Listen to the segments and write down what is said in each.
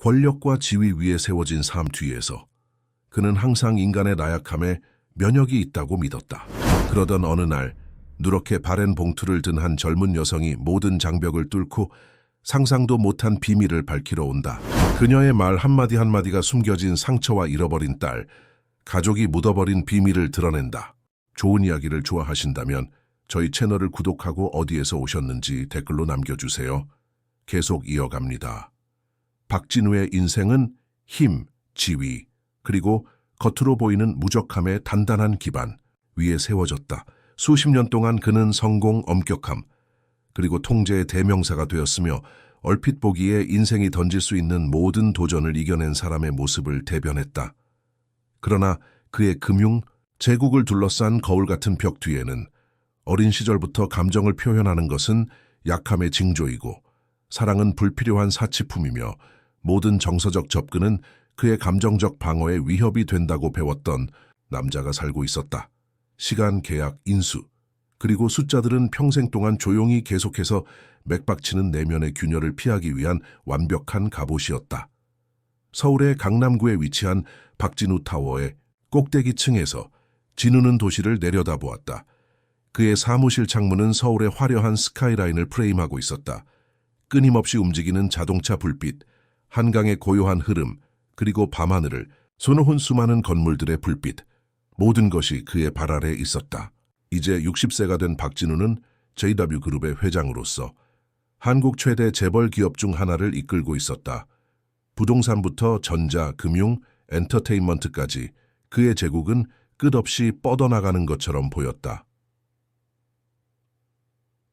권력과 지위 위에 세워진 삶 뒤에서 그는 항상 인간의 나약함에 면역이 있다고 믿었다. 그러던 어느 날 누렇게 바랜 봉투를 든 한 젊은 여성이 모든 장벽을 뚫고 상상도 못한 비밀을 밝히러 온다. 그녀의 말 한마디 한마디가 숨겨진 상처와 잃어버린 딸, 가족이 묻어버린 비밀을 드러낸다. 좋은 이야기를 좋아하신다면 저희 채널을 구독하고 어디에서 오셨는지 댓글로 남겨주세요. 계속 이어갑니다. 박진우의 인생은 힘, 지위, 그리고 겉으로 보이는 무적함의 단단한 기반 위에 세워졌다. 수십 년 동안 그는 성공, 엄격함, 그리고 통제의 대명사가 되었으며 얼핏 보기에 인생이 던질 수 있는 모든 도전을 이겨낸 사람의 모습을 대변했다. 그러나 그의 금융, 제국을 둘러싼 거울 같은 벽 뒤에는 어린 시절부터 감정을 표현하는 것은 약함의 징조이고 사랑은 불필요한 사치품이며 모든 정서적 접근은 그의 감정적 방어에 위협이 된다고 배웠던 남자가 살고 있었다. 시간, 계약, 인수, 그리고 숫자들은 평생 동안 조용히 계속해서 맥박치는 내면의 균열을 피하기 위한 완벽한 갑옷이었다. 서울의 강남구에 위치한 박진우 타워의 꼭대기층에서 진우는 도시를 내려다보았다. 그의 사무실 창문은 서울의 화려한 스카이라인을 프레임하고 있었다. 끊임없이 움직이는 자동차 불빛, 한강의 고요한 흐름, 그리고 밤하늘을 수놓은 수많은 건물들의 불빛, 모든 것이 그의 발 아래에 있었다. 이제 60세가 된 박진우는 JW그룹의 회장으로서 한국 최대 재벌 기업 중 하나를 이끌고 있었다. 부동산부터 전자, 금융, 엔터테인먼트까지 그의 제국은 끝없이 뻗어나가는 것처럼 보였다.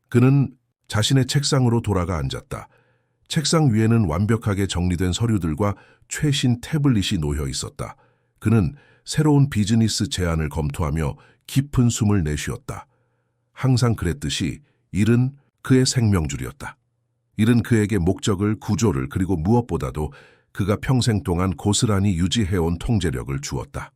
그는 자신의 책상으로 돌아가 앉았다. 책상 위에는 완벽하게 정리된 서류들과 최신 태블릿이 놓여 있었다. 그는 새로운 비즈니스 제안을 검토하며 깊은 숨을 내쉬었다. 항상 그랬듯이 일은 그의 생명줄이었다. 일은 그에게 목적을, 구조를, 그리고 무엇보다도 그가 평생 동안 고스란히 유지해온 통제력을 주었다.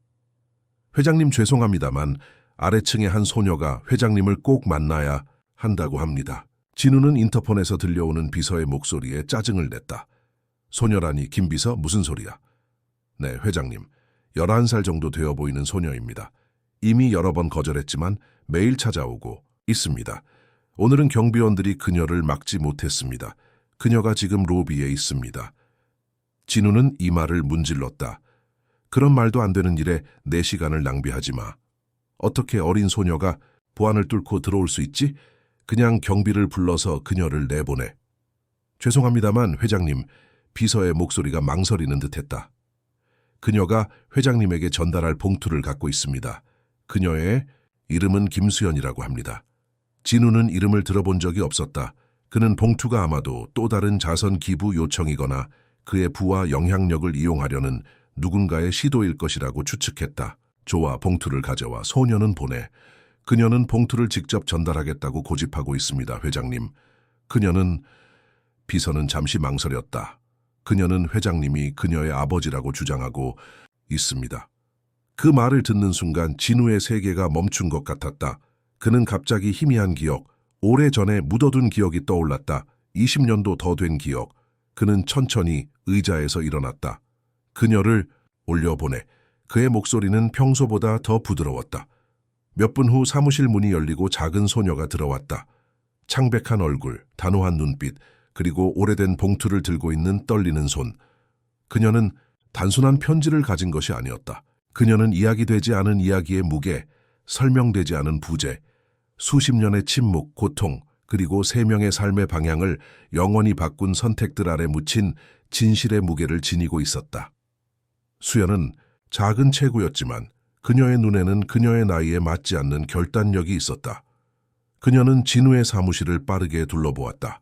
회장님 죄송합니다만 아래층의 한 소녀가 회장님을 꼭 만나야 한다고 합니다. 진우는 인터폰에서 들려오는 비서의 목소리에 짜증을 냈다. 소녀라니 김 비서 무슨 소리야? 네, 회장님. 11살 정도 되어 보이는 소녀입니다. 이미 여러 번 거절했지만 매일 찾아오고 있습니다. 오늘은 경비원들이 그녀를 막지 못했습니다. 그녀가 지금 로비에 있습니다. 진우는 이 말을 문질렀다. 그런 말도 안 되는 일에 내 시간을 낭비하지 마. 어떻게 어린 소녀가 보안을 뚫고 들어올 수 있지? 그냥 경비를 불러서 그녀를 내보내. 죄송합니다만 회장님, 비서의 목소리가 망설이는 듯했다. 그녀가 회장님에게 전달할 봉투를 갖고 있습니다. 그녀의 이름은 김수연이라고 합니다. 진우는 이름을 들어본 적이 없었다. 그는 봉투가 아마도 또 다른 자선 기부 요청이거나 그의 부와 영향력을 이용하려는 누군가의 시도일 것이라고 추측했다. 좋아, 봉투를 가져와. 소녀는 보내. 그녀는 봉투를 직접 전달하겠다고 고집하고 있습니다, 회장님. 비서는 잠시 망설였다. 그녀는 회장님이 그녀의 아버지라고 주장하고 있습니다. 그 말을 듣는 순간 진우의 세계가 멈춘 것 같았다. 그는 갑자기 희미한 기억, 오래전에 묻어둔 기억이 떠올랐다. 20년도 더 된 기억. 그는 천천히 의자에서 일어났다. 그녀를 올려보내. 그의 목소리는 평소보다 더 부드러웠다. 몇 분 후 사무실 문이 열리고 작은 소녀가 들어왔다. 창백한 얼굴, 단호한 눈빛, 그리고 오래된 봉투를 들고 있는 떨리는 손. 그녀는 단순한 편지를 가진 것이 아니었다. 그녀는 이야기되지 않은 이야기의 무게, 설명되지 않은 부재, 수십 년의 침묵, 고통, 그리고 3명의 삶의 방향을 영원히 바꾼 선택들 아래 묻힌 진실의 무게를 지니고 있었다. 수연은 작은 체구였지만 그녀의 눈에는 그녀의 나이에 맞지 않는 결단력이 있었다. 그녀는 진우의 사무실을 빠르게 둘러보았다.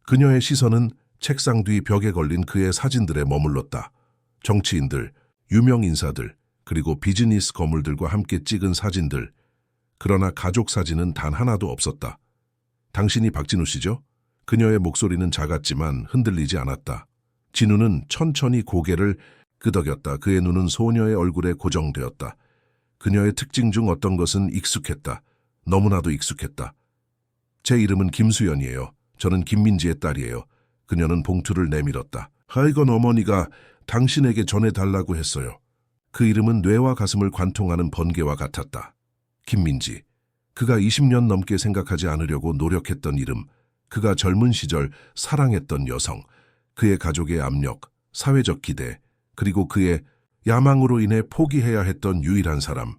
그녀의 시선은 책상 뒤 벽에 걸린 그의 사진들에 머물렀다. 정치인들, 유명 인사들, 그리고 비즈니스 거물들과 함께 찍은 사진들. 그러나 가족 사진은 단 하나도 없었다. 당신이 박진우 씨죠? 그녀의 목소리는 작았지만 흔들리지 않았다. 진우는 천천히 고개를 끄덕였다. 그의 눈은 소녀의 얼굴에 고정되었다. 그녀의 특징 중 어떤 것은 익숙했다. 너무나도 익숙했다. 제 이름은 김수연이에요. 저는 김민지의 딸이에요. 그녀는 봉투를 내밀었다. 하여간 어머니가 당신에게 전해달라고 했어요. 그 이름은 뇌와 가슴을 관통하는 번개와 같았다. 김민지. 그가 20년 넘게 생각하지 않으려고 노력했던 이름, 그가 젊은 시절 사랑했던 여성, 그의 가족의 압력, 사회적 기대, 그리고 그의 야망으로 인해 포기해야 했던 유일한 사람.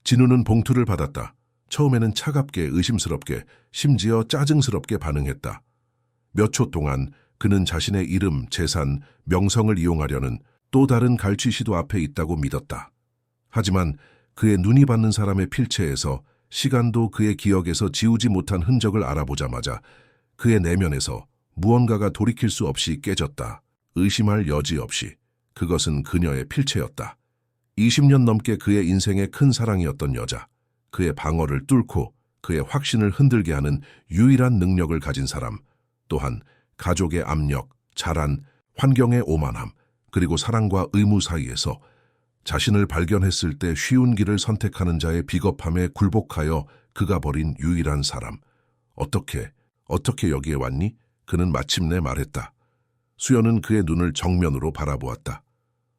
진우는 봉투를 받았다. 처음에는 차갑게, 의심스럽게, 심지어 짜증스럽게 반응했다. 몇 초 동안 그는 자신의 이름, 재산, 명성을 이용하려는 또 다른 갈취 시도 앞에 있다고 믿었다. 하지만 그의 눈이 받는 사람의 필체에서 시간도 그의 기억에서 지우지 못한 흔적을 알아보자마자 그의 내면에서 무언가가 돌이킬 수 없이 깨졌다. 의심할 여지 없이. 그것은 그녀의 필체였다. 20년 넘게 그의 인생의 큰 사랑이었던 여자. 그의 방어를 뚫고 그의 확신을 흔들게 하는 유일한 능력을 가진 사람. 또한 가족의 압력, 자란, 환경의 오만함, 그리고 사랑과 의무 사이에서 자신을 발견했을 때 쉬운 길을 선택하는 자의 비겁함에 굴복하여 그가 버린 유일한 사람. 어떻게 여기에 왔니? 그는 마침내 말했다. 수연은 그의 눈을 정면으로 바라보았다.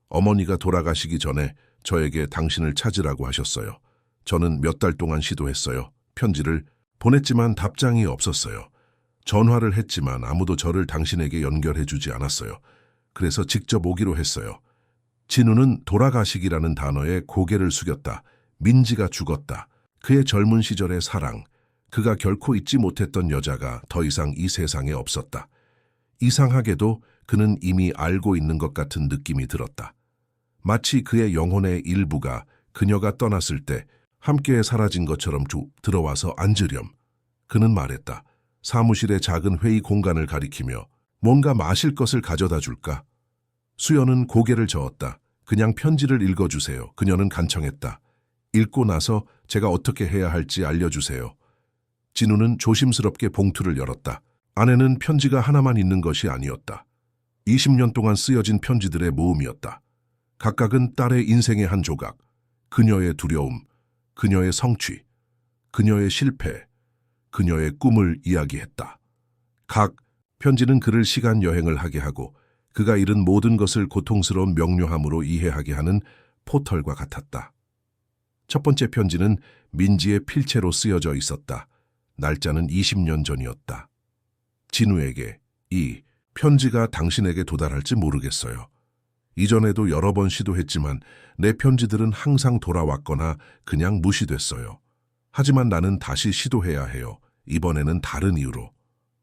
어머니가 돌아가시기 전에 저에게 당신을 찾으라고 하셨어요. 저는 몇 달 동안 시도했어요. 편지를 보냈지만 답장이 없었어요. 전화를 했지만 아무도 저를 당신에게 연결해주지 않았어요. 그래서 직접 오기로 했어요. 진우는 돌아가시기라는 단어에 고개를 숙였다. 민지가 죽었다. 그의 젊은 시절의 사랑, 그가 결코 잊지 못했던 여자가 더 이상 이 세상에 없었다. 이상하게도 그는 이미 알고 있는 것 같은 느낌이 들었다. 마치 그의 영혼의 일부가 그녀가 떠났을 때 함께 사라진 것처럼 들어와서 앉으렴. 그는 말했다. 사무실의 작은 회의 공간을 가리키며 뭔가 마실 것을 가져다 줄까? 수연은 고개를 저었다. 그냥 편지를 읽어주세요. 그녀는 간청했다. 읽고 나서 제가 어떻게 해야 할지 알려주세요. 진우는 조심스럽게 봉투를 열었다. 안에는 편지가 하나만 있는 것이 아니었다. 20년 동안 쓰여진 편지들의 모음이었다. 각각은 딸의 인생의 한 조각, 그녀의 두려움, 그녀의 성취, 그녀의 실패, 그녀의 꿈을 이야기했다. 각 편지는 그를 시간 여행을 하게 하고 그가 잃은 모든 것을 고통스러운 명료함으로 이해하게 하는 포털과 같았다. 첫 번째 편지는 민지의 필체로 쓰여져 있었다. 날짜는 20년 전이었다. 진우에게 이 편지가 당신에게 도달할지 모르겠어요. 이전에도 여러 번 시도했지만 내 편지들은 항상 돌아왔거나 그냥 무시됐어요. 하지만 나는 다시 시도해야 해요. 이번에는 다른 이유로.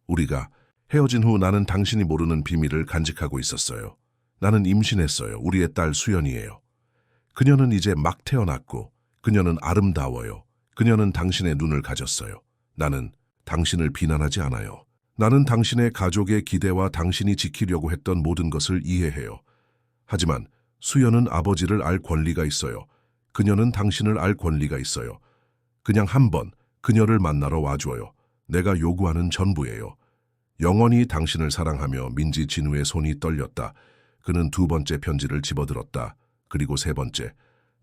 우리가 헤어진 후 나는 당신이 모르는 비밀을 간직하고 있었어요. 나는 임신했어요. 우리의 딸 수연이에요. 그녀는 이제 막 태어났고 그녀는 아름다워요. 그녀는 당신의 눈을 가졌어요. 나는 당신을 비난하지 않아요. 나는 당신의 가족의 기대와 당신이 지키려고 했던 모든 것을 이해해요. 하지만 수연은 아버지를 알 권리가 있어요. 그녀는 당신을 알 권리가 있어요. 그냥 한번 그녀를 만나러 와줘요. 내가 요구하는 전부예요. 영원히 당신을 사랑하며 민지 진우의 손이 떨렸다. 그는 두 번째 편지를 집어들었다. 그리고 세 번째.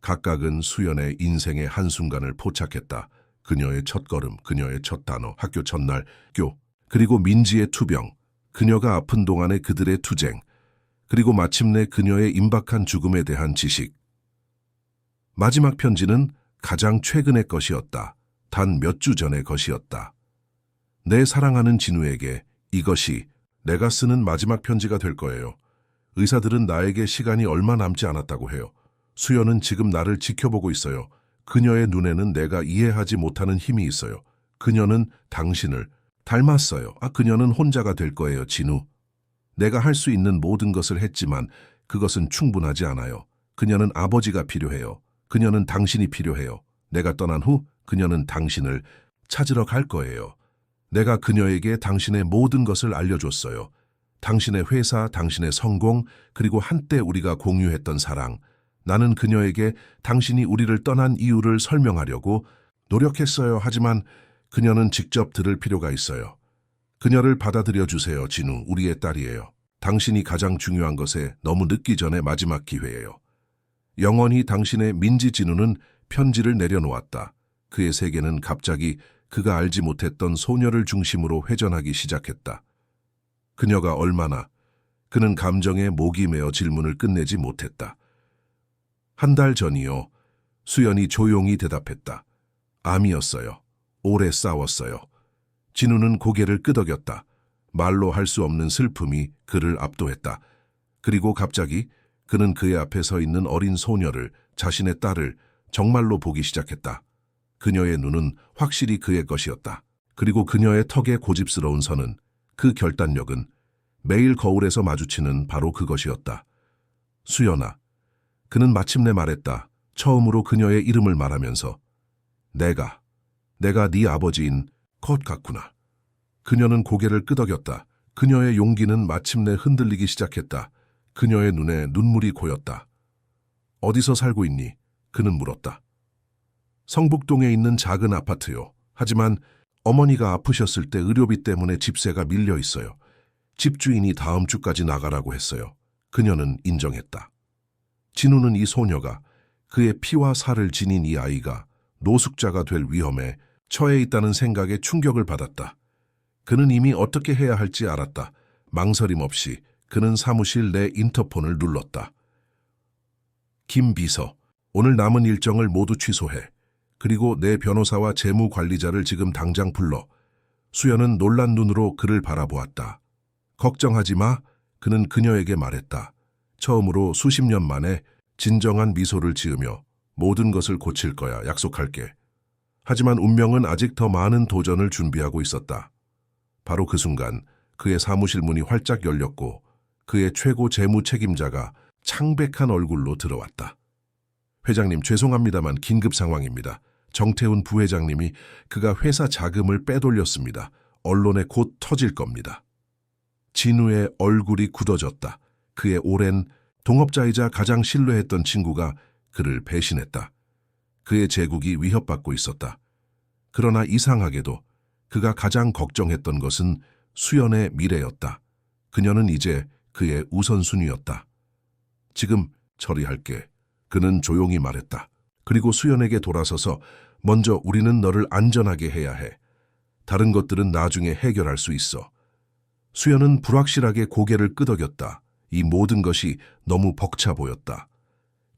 각각은 수연의 인생의 한순간을 포착했다. 그녀의 첫걸음, 그녀의 첫 단어, 학교 첫날, 그리고 민지의 투병, 그녀가 아픈 동안의 그들의 투쟁, 그리고 마침내 그녀의 임박한 죽음에 대한 지식. 마지막 편지는 가장 최근의 것이었다. 단 몇 주 전의 것이었다. 내 사랑하는 진우에게 이것이 내가 쓰는 마지막 편지가 될 거예요. 의사들은 나에게 시간이 얼마 남지 않았다고 해요. 수연은 지금 나를 지켜보고 있어요. 그녀의 눈에는 내가 이해하지 못하는 힘이 있어요. 그녀는 당신을 닮았어요. 그녀는 혼자가 될 거예요, 진우. 내가 할 수 있는 모든 것을 했지만 그것은 충분하지 않아요. 그녀는 아버지가 필요해요. 그녀는 당신이 필요해요. 내가 떠난 후 그녀는 당신을 찾으러 갈 거예요. 내가 그녀에게 당신의 모든 것을 알려줬어요. 당신의 회사, 당신의 성공, 그리고 한때 우리가 공유했던 사랑. 나는 그녀에게 당신이 우리를 떠난 이유를 설명하려고 노력했어요. 하지만 그녀는 직접 들을 필요가 있어요. 그녀를 받아들여 주세요, 진우. 우리의 딸이에요. 당신이 가장 중요한 것에 너무 늦기 전에 마지막 기회예요. 영원히 당신의 민지. 진우는 편지를 내려놓았다. 그의 세계는 갑자기 그가 알지 못했던 소녀를 중심으로 회전하기 시작했다. 그녀가 얼마나 그는 감정에 목이 메어 질문을 끝내지 못했다. 한 달 전이요. 수연이 조용히 대답했다. 암이었어요. 오래 싸웠어요. 진우는 고개를 끄덕였다. 말로 할 수 없는 슬픔이 그를 압도했다. 그리고 갑자기 그는 그의 앞에 서 있는 어린 소녀를, 자신의 딸을 정말로 보기 시작했다. 그녀의 눈은 확실히 그의 것이었다. 그리고 그녀의 턱에 고집스러운 선은, 그 결단력은 매일 거울에서 마주치는 바로 그것이었다. 수연아. 그는 마침내 말했다. 처음으로 그녀의 이름을 말하면서. 내가 네 아버지인 컷 같구나. 그녀는 고개를 끄덕였다. 그녀의 용기는 마침내 흔들리기 시작했다. 그녀의 눈에 눈물이 고였다. 어디서 살고 있니? 그는 물었다. 성북동에 있는 작은 아파트요. 하지만 어머니가 아프셨을 때 의료비 때문에 집세가 밀려 있어요. 집주인이 다음 주까지 나가라고 했어요. 그녀는 인정했다. 진우는 이 소녀가, 그의 피와 살을 지닌 이 아이가 노숙자가 될 위험에 처해 있다는 생각에 충격을 받았다. 그는 이미 어떻게 해야 할지 알았다. 망설임 없이 그는 사무실 내 인터폰을 눌렀다. 김 비서, 오늘 남은 일정을 모두 취소해. 그리고 내 변호사와 재무관리자를 지금 당장 불러. 수연은 놀란 눈으로 그를 바라보았다. 걱정하지 마. 그는 그녀에게 말했다. 처음으로 수십 년 만에 진정한 미소를 지으며 모든 것을 고칠 거야. 약속할게. 하지만 운명은 아직 더 많은 도전을 준비하고 있었다. 바로 그 순간 그의 사무실 문이 활짝 열렸고 그의 최고 재무 책임자가 창백한 얼굴로 들어왔다. 회장님, 죄송합니다만 긴급 상황입니다. 정태훈 부회장님이 그가 회사 자금을 빼돌렸습니다. 언론에 곧 터질 겁니다. 진우의 얼굴이 굳어졌다. 그의 오랜 동업자이자 가장 신뢰했던 친구가 그를 배신했다. 그의 재국이 위협받고 있었다. 그러나 이상하게도 그가 가장 걱정했던 것은 수연의 미래였다. 그녀는 이제 그의 우선순위였다. 지금 처리할게. 그는 조용히 말했다. 그리고 수연에게 돌아서서 먼저 우리는 너를 안전하게 해야 해. 다른 것들은 나중에 해결할 수 있어. 수연은 불확실하게 고개를 끄덕였다. 이 모든 것이 너무 벅차 보였다.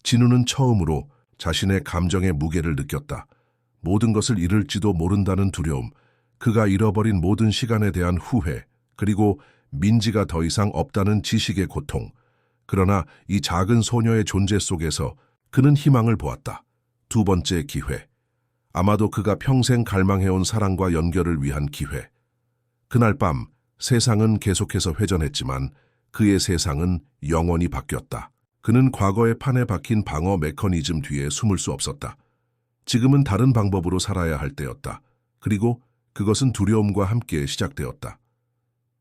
진우는 처음으로 자신의 감정의 무게를 느꼈다. 모든 것을 잃을지도 모른다는 두려움, 그가 잃어버린 모든 시간에 대한 후회, 그리고 민지가 더 이상 없다는 지식의 고통. 그러나 이 작은 소녀의 존재 속에서 그는 희망을 보았다. 두 번째 기회. 아마도 그가 평생 갈망해온 사랑과 연결을 위한 기회. 그날 밤 세상은 계속해서 회전했지만 그의 세상은 영원히 바뀌었다. 그는 과거의 판에 박힌 방어 메커니즘 뒤에 숨을 수 없었다. 지금은 다른 방법으로 살아야 할 때였다. 그리고 그것은 두려움과 함께 시작되었다.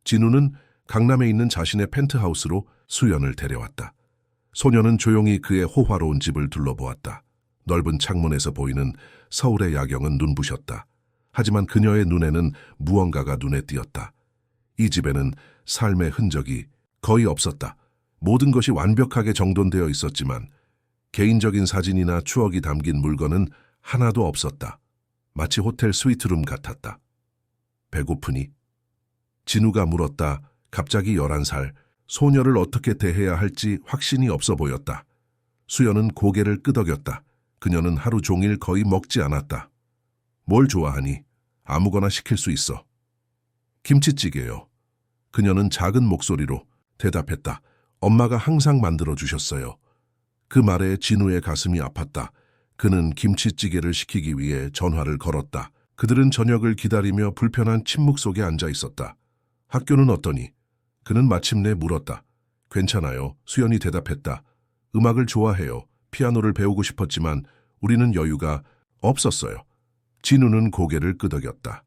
진우는 강남에 있는 자신의 펜트하우스로 수연을 데려왔다. 소녀는 조용히 그의 호화로운 집을 둘러보았다. 넓은 창문에서 보이는 서울의 야경은 눈부셨다. 하지만 그녀의 눈에는 무언가가 눈에 띄었다. 이 집에는 삶의 흔적이 거의 없었다. 모든 것이 완벽하게 정돈되어 있었지만 개인적인 사진이나 추억이 담긴 물건은 하나도 없었다. 마치 호텔 스위트룸 같았다. 배고프니? 진우가 물었다. 갑자기 11살, 소녀를 어떻게 대해야 할지 확신이 없어 보였다. 수연은 고개를 끄덕였다. 그녀는 하루 종일 거의 먹지 않았다. 뭘 좋아하니? 아무거나 시킬 수 있어. 김치찌개요. 그녀는 작은 목소리로 대답했다. 엄마가 항상 만들어주셨어요. 그 말에 진우의 가슴이 아팠다. 그는 김치찌개를 시키기 위해 전화를 걸었다. 그들은 저녁을 기다리며 불편한 침묵 속에 앉아 있었다. 학교는 어떠니? 그는 마침내 물었다. 괜찮아요. 수연이 대답했다. 음악을 좋아해요. 피아노를 배우고 싶었지만 우리는 여유가 없었어요. 진우는 고개를 끄덕였다.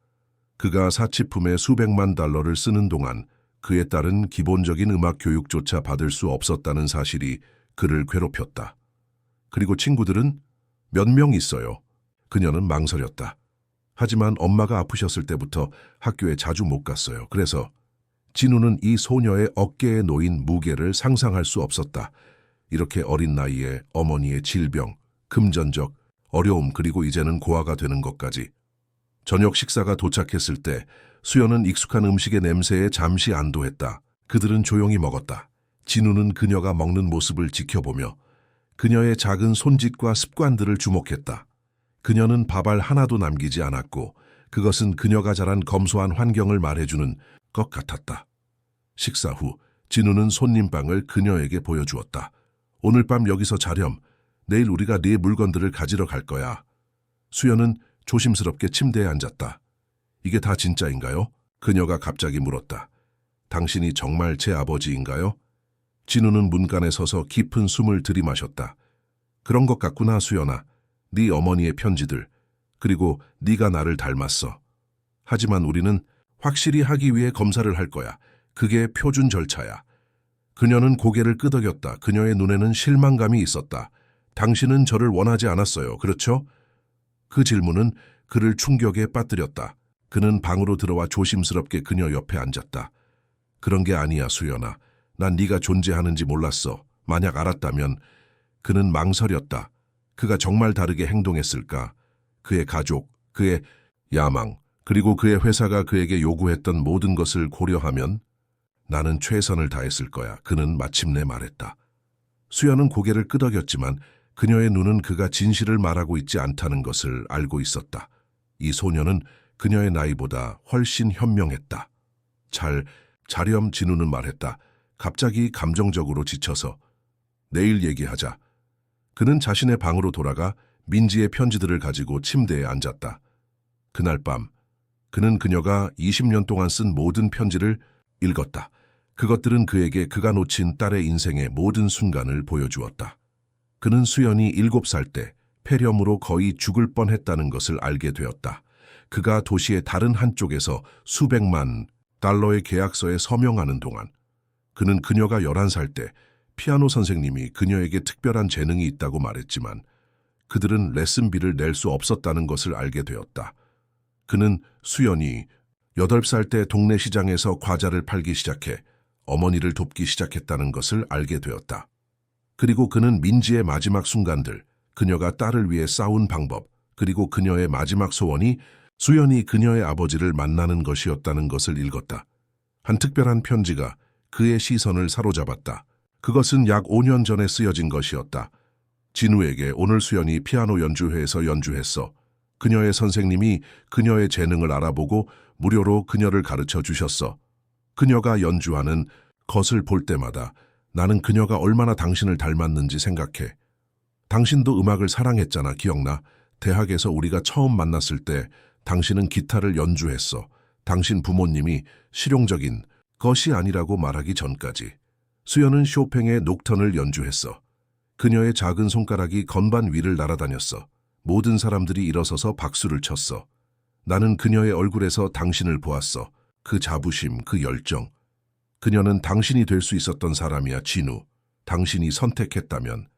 그가 사치품에 수백만 달러를 쓰는 동안 그의 딸은 기본적인 음악 교육조차 받을 수 없었다는 사실이 그를 괴롭혔다. 그리고 친구들은 몇 명 있어요. 그녀는 망설였다. 하지만 엄마가 아프셨을 때부터 학교에 자주 못 갔어요. 그래서 진우는 이 소녀의 어깨에 놓인 무게를 상상할 수 없었다. 이렇게 어린 나이에 어머니의 질병, 금전적 어려움, 그리고 이제는 고아가 되는 것까지. 저녁 식사가 도착했을 때 수연은 익숙한 음식의 냄새에 잠시 안도했다. 그들은 조용히 먹었다. 진우는 그녀가 먹는 모습을 지켜보며 그녀의 작은 손짓과 습관들을 주목했다. 그녀는 밥알 하나도 남기지 않았고 그것은 그녀가 자란 검소한 환경을 말해주는 것 같았다. 식사 후 진우는 손님방을 그녀에게 보여주었다. 오늘 밤 여기서 자렴. 내일 우리가 네 물건들을 가지러 갈 거야. 수연은 조심스럽게 침대에 앉았다. 이게 다 진짜인가요? 그녀가 갑자기 물었다. 당신이 정말 제 아버지인가요? 진우는 문간에 서서 깊은 숨을 들이마셨다. 그런 것 같구나, 수연아. 네 어머니의 편지들, 그리고 네가 나를 닮았어. 하지만 우리는 확실히 하기 위해 검사를 할 거야. 그게 표준 절차야. 그녀는 고개를 끄덕였다. 그녀의 눈에는 실망감이 있었다. 당신은 저를 원하지 않았어요. 그렇죠? 그 질문은 그를 충격에 빠뜨렸다. 그는 방으로 들어와 조심스럽게 그녀 옆에 앉았다. 그런 게 아니야, 수연아. 난 네가 존재하는지 몰랐어. 만약 알았다면. 그는 망설였다. 그가 정말 다르게 행동했을까? 그의 가족, 그의 야망, 그리고 그의 회사가 그에게 요구했던 모든 것을 고려하면 나는 최선을 다했을 거야. 그는 마침내 말했다. 수연은 고개를 끄덕였지만 그녀의 눈은 그가 진실을 말하고 있지 않다는 것을 알고 있었다. 이 소녀는 그녀의 나이보다 훨씬 현명했다. 자렴, 진우는 말했다. 갑자기 감정적으로 지쳐서. 내일 얘기하자. 그는 자신의 방으로 돌아가 민지의 편지들을 가지고 침대에 앉았다. 그날 밤 그는 그녀가 20년 동안 쓴 모든 편지를 읽었다. 그것들은 그에게 그가 놓친 딸의 인생의 모든 순간을 보여주었다. 그는 수연이 7살 때 폐렴으로 거의 죽을 뻔했다는 것을 알게 되었다. 그가 도시의 다른 한쪽에서 수백만 달러의 계약서에 서명하는 동안 그는 그녀가 11살 때 피아노 선생님이 그녀에게 특별한 재능이 있다고 말했지만 그들은 레슨비를 낼 수 없었다는 것을 알게 되었다. 그는 수연이 8살 때 동네 시장에서 과자를 팔기 시작해 어머니를 돕기 시작했다는 것을 알게 되었다. 그리고 그는 민지의 마지막 순간들, 그녀가 딸을 위해 싸운 방법, 그리고 그녀의 마지막 소원이 수연이 그녀의 아버지를 만나는 것이었다는 것을 읽었다. 한 특별한 편지가 그의 시선을 사로잡았다. 그것은 약 5년 전에 쓰여진 것이었다. 진우에게 오늘 수연이 피아노 연주회에서 연주했어. 그녀의 선생님이 그녀의 재능을 알아보고 무료로 그녀를 가르쳐 주셨어. 그녀가 연주하는 것을 볼 때마다 나는 그녀가 얼마나 당신을 닮았는지 생각해. 당신도 음악을 사랑했잖아, 기억나? 대학에서 우리가 처음 만났을 때 당신은 기타를 연주했어. 당신 부모님이 실용적인 것이 아니라고 말하기 전까지. 수연은 쇼팽의 녹턴을 연주했어. 그녀의 작은 손가락이 건반 위를 날아다녔어. 모든 사람들이 일어서서 박수를 쳤어. 나는 그녀의 얼굴에서 당신을 보았어. 그 자부심, 그 열정. 그녀는 당신이 될 수 있었던 사람이야, 진우. 당신이 선택했다면.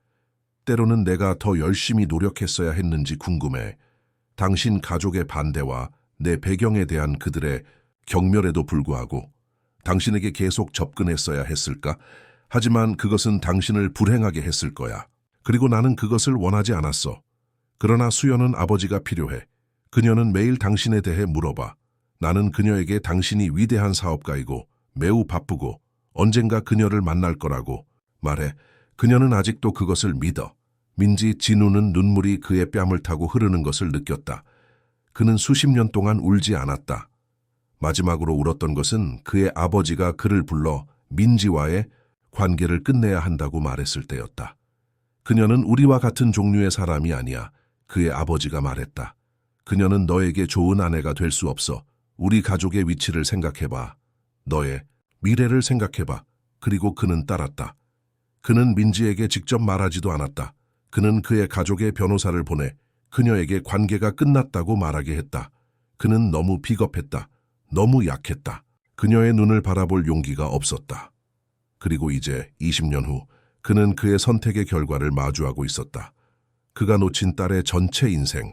때로는 내가 더 열심히 노력했어야 했는지 궁금해. 당신 가족의 반대와 내 배경에 대한 그들의 경멸에도 불구하고 당신에게 계속 접근했어야 했을까? 하지만 그것은 당신을 불행하게 했을 거야. 그리고 나는 그것을 원하지 않았어. 그러나 수연은 아버지가 필요해. 그녀는 매일 당신에 대해 물어봐. 나는 그녀에게 당신이 위대한 사업가이고 매우 바쁘고 언젠가 그녀를 만날 거라고 말해. 그녀는 아직도 그것을 믿어. 민지, 진우는 눈물이 그의 뺨을 타고 흐르는 것을 느꼈다. 그는 수십 년 동안 울지 않았다. 마지막으로 울었던 것은 그의 아버지가 그를 불러 민지와의 관계를 끝내야 한다고 말했을 때였다. 그녀는 우리와 같은 종류의 사람이 아니야. 그의 아버지가 말했다. 그녀는 너에게 좋은 아내가 될 수 없어. 우리 가족의 위치를 생각해봐. 너의 미래를 생각해봐. 그리고 그는 따랐다. 그는 민지에게 직접 말하지도 않았다. 그는 그의 가족의 변호사를 보내 그녀에게 관계가 끝났다고 말하게 했다. 그는 너무 비겁했다. 너무 약했다. 그녀의 눈을 바라볼 용기가 없었다. 그리고 이제 20년 후 그는 그의 선택의 결과를 마주하고 있었다. 그가 놓친 딸의 전체 인생,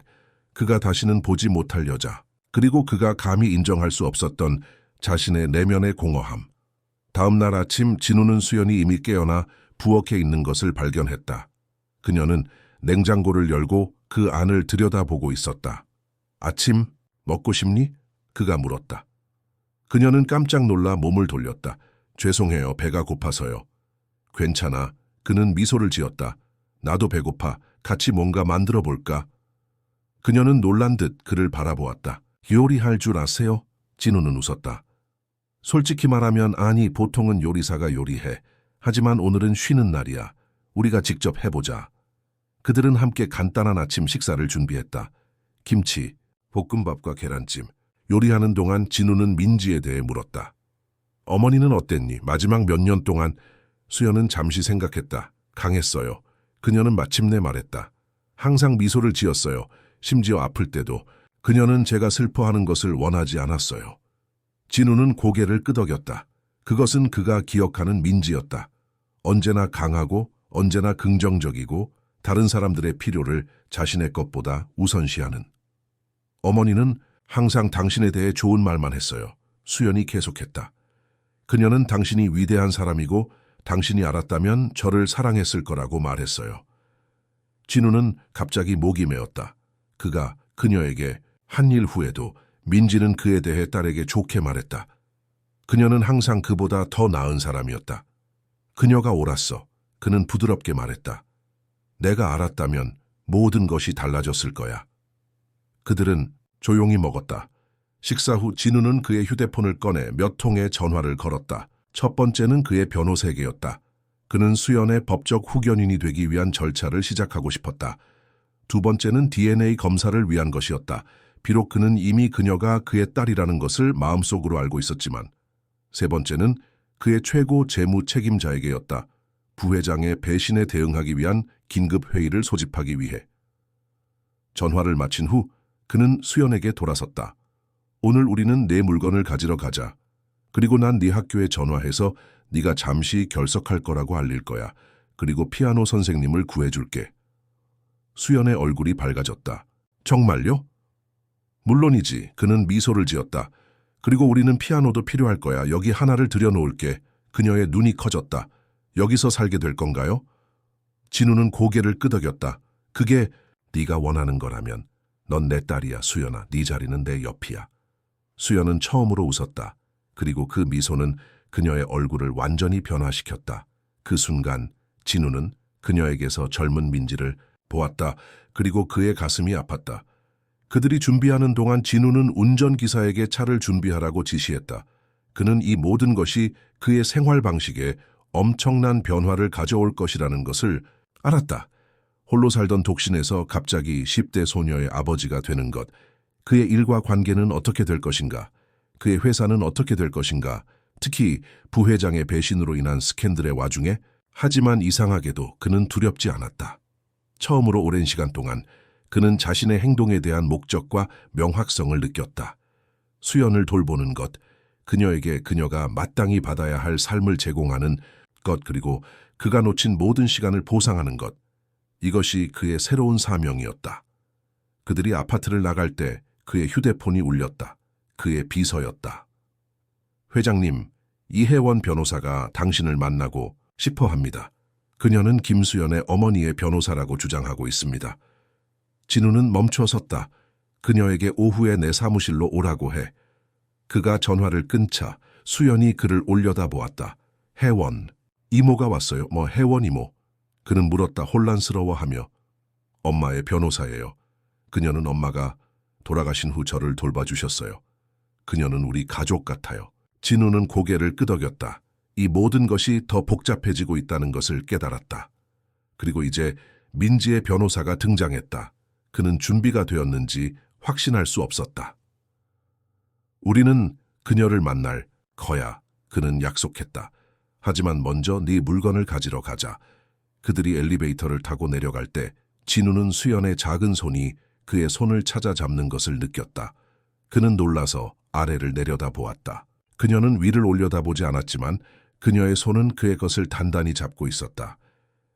그가 다시는 보지 못할 여자, 그리고 그가 감히 인정할 수 없었던 자신의 내면의 공허함. 다음 날 아침 진우는 수연이 이미 깨어나 부엌에 있는 것을 발견했다. 그녀는 냉장고를 열고 그 안을 들여다보고 있었다. 아침 먹고 싶니? 그가 물었다. 그녀는 깜짝 놀라 몸을 돌렸다. 죄송해요, 배가 고파서요. 괜찮아. 그는 미소를 지었다. 나도 배고파. 같이 뭔가 만들어 볼까? 그녀는 놀란 듯 그를 바라보았다. 요리할 줄 아세요? 진우는 웃었다. 솔직히 말하면 아니, 보통은 요리사가 요리해. 하지만 오늘은 쉬는 날이야. 우리가 직접 해보자. 그들은 함께 간단한 아침 식사를 준비했다. 김치, 볶음밥과 계란찜. 요리하는 동안 진우는 민지에 대해 물었다. 어머니는 어땠니? 마지막 몇 년 동안. 수연은 잠시 생각했다. 강했어요. 그녀는 마침내 말했다. 항상 미소를 지었어요. 심지어 아플 때도. 그녀는 제가 슬퍼하는 것을 원하지 않았어요. 진우는 고개를 끄덕였다. 그것은 그가 기억하는 민지였다. 언제나 강하고 언제나 긍정적이고 다른 사람들의 필요를 자신의 것보다 우선시하는. 어머니는 항상 당신에 대해 좋은 말만 했어요. 수연이 계속했다. 그녀는 당신이 위대한 사람이고 당신이 알았다면 저를 사랑했을 거라고 말했어요. 진우는 갑자기 목이 메었다. 그가 그녀에게 한 일 후에도 민지는 그에 대해 딸에게 좋게 말했다. 그녀는 항상 그보다 더 나은 사람이었다. 그녀가 옳았어. 그는 부드럽게 말했다. 내가 알았다면 모든 것이 달라졌을 거야. 그들은 조용히 먹었다. 식사 후 진우는 그의 휴대폰을 꺼내 몇 통의 전화를 걸었다. 첫 번째는 그의 변호사에게였다. 그는 수연의 법적 후견인이 되기 위한 절차를 시작하고 싶었다. 두 번째는 DNA 검사를 위한 것이었다. 비록 그는 이미 그녀가 그의 딸이라는 것을 마음속으로 알고 있었지만. 세 번째는 그의 최고 재무 책임자에게였다. 부회장의 배신에 대응하기 위한 긴급 회의를 소집하기 위해. 전화를 마친 후 그는 수연에게 돌아섰다. 오늘 우리는 내 물건을 가지러 가자. 그리고 난 네 학교에 전화해서 네가 잠시 결석할 거라고 알릴 거야. 그리고 피아노 선생님을 구해줄게. 수연의 얼굴이 밝아졌다. 정말요? 물론이지. 그는 미소를 지었다. 그리고 우리는 피아노도 필요할 거야. 여기 하나를 들여놓을게. 그녀의 눈이 커졌다. 여기서 살게 될 건가요? 진우는 고개를 끄덕였다. 그게 네가 원하는 거라면 넌 내 딸이야, 수연아. 네 자리는 내 옆이야. 수연은 처음으로 웃었다. 그리고 그 미소는 그녀의 얼굴을 완전히 변화시켰다. 그 순간 진우는 그녀에게서 젊은 민지를 보았다. 그리고 그의 가슴이 아팠다. 그들이 준비하는 동안 진우는 운전기사에게 차를 준비하라고 지시했다. 그는 이 모든 것이 그의 생활 방식에 엄청난 변화를 가져올 것이라는 것을 알았다. 홀로 살던 독신에서 갑자기 10대 소녀의 아버지가 되는 것. 그의 일과 관계는 어떻게 될 것인가? 그의 회사는 어떻게 될 것인가? 특히 부회장의 배신으로 인한 스캔들의 와중에. 하지만 이상하게도 그는 두렵지 않았다. 처음으로 오랜 시간 동안 그는 자신의 행동에 대한 목적과 명확성을 느꼈다. 수연을 돌보는 것, 그녀에게 그녀가 마땅히 받아야 할 삶을 제공하는 것, 그리고 그가 놓친 모든 시간을 보상하는 것. 이것이 그의 새로운 사명이었다. 그들이 아파트를 나갈 때 그의 휴대폰이 울렸다. 그의 비서였다. 회장님, 이혜원 변호사가 당신을 만나고 싶어 합니다. 그녀는 김수연의 어머니의 변호사라고 주장하고 있습니다. 진우는 멈춰 섰다. 그녀에게 오후에 내 사무실로 오라고 해. 그가 전화를 끊자 수연이 그를 올려다보았다. 혜원, 이모가 왔어요. 뭐 혜원 이모? 그는 물었다. 혼란스러워하며. 엄마의 변호사예요. 그녀는 엄마가 돌아가신 후 저를 돌봐주셨어요. 그녀는 우리 가족 같아요. 진우는 고개를 끄덕였다. 이 모든 것이 더 복잡해지고 있다는 것을 깨달았다. 그리고 이제 민지의 변호사가 등장했다. 그는 준비가 되었는지 확신할 수 없었다. 우리는 그녀를 만날 거야. 그는 약속했다. 하지만 먼저 네 물건을 가지러 가자. 그들이 엘리베이터를 타고 내려갈 때 진우는 수연의 작은 손이 그의 손을 찾아 잡는 것을 느꼈다. 그는 놀라서 아래를 내려다보았다. 그녀는 위를 올려다보지 않았지만 그녀의 손은 그의 것을 단단히 잡고 있었다.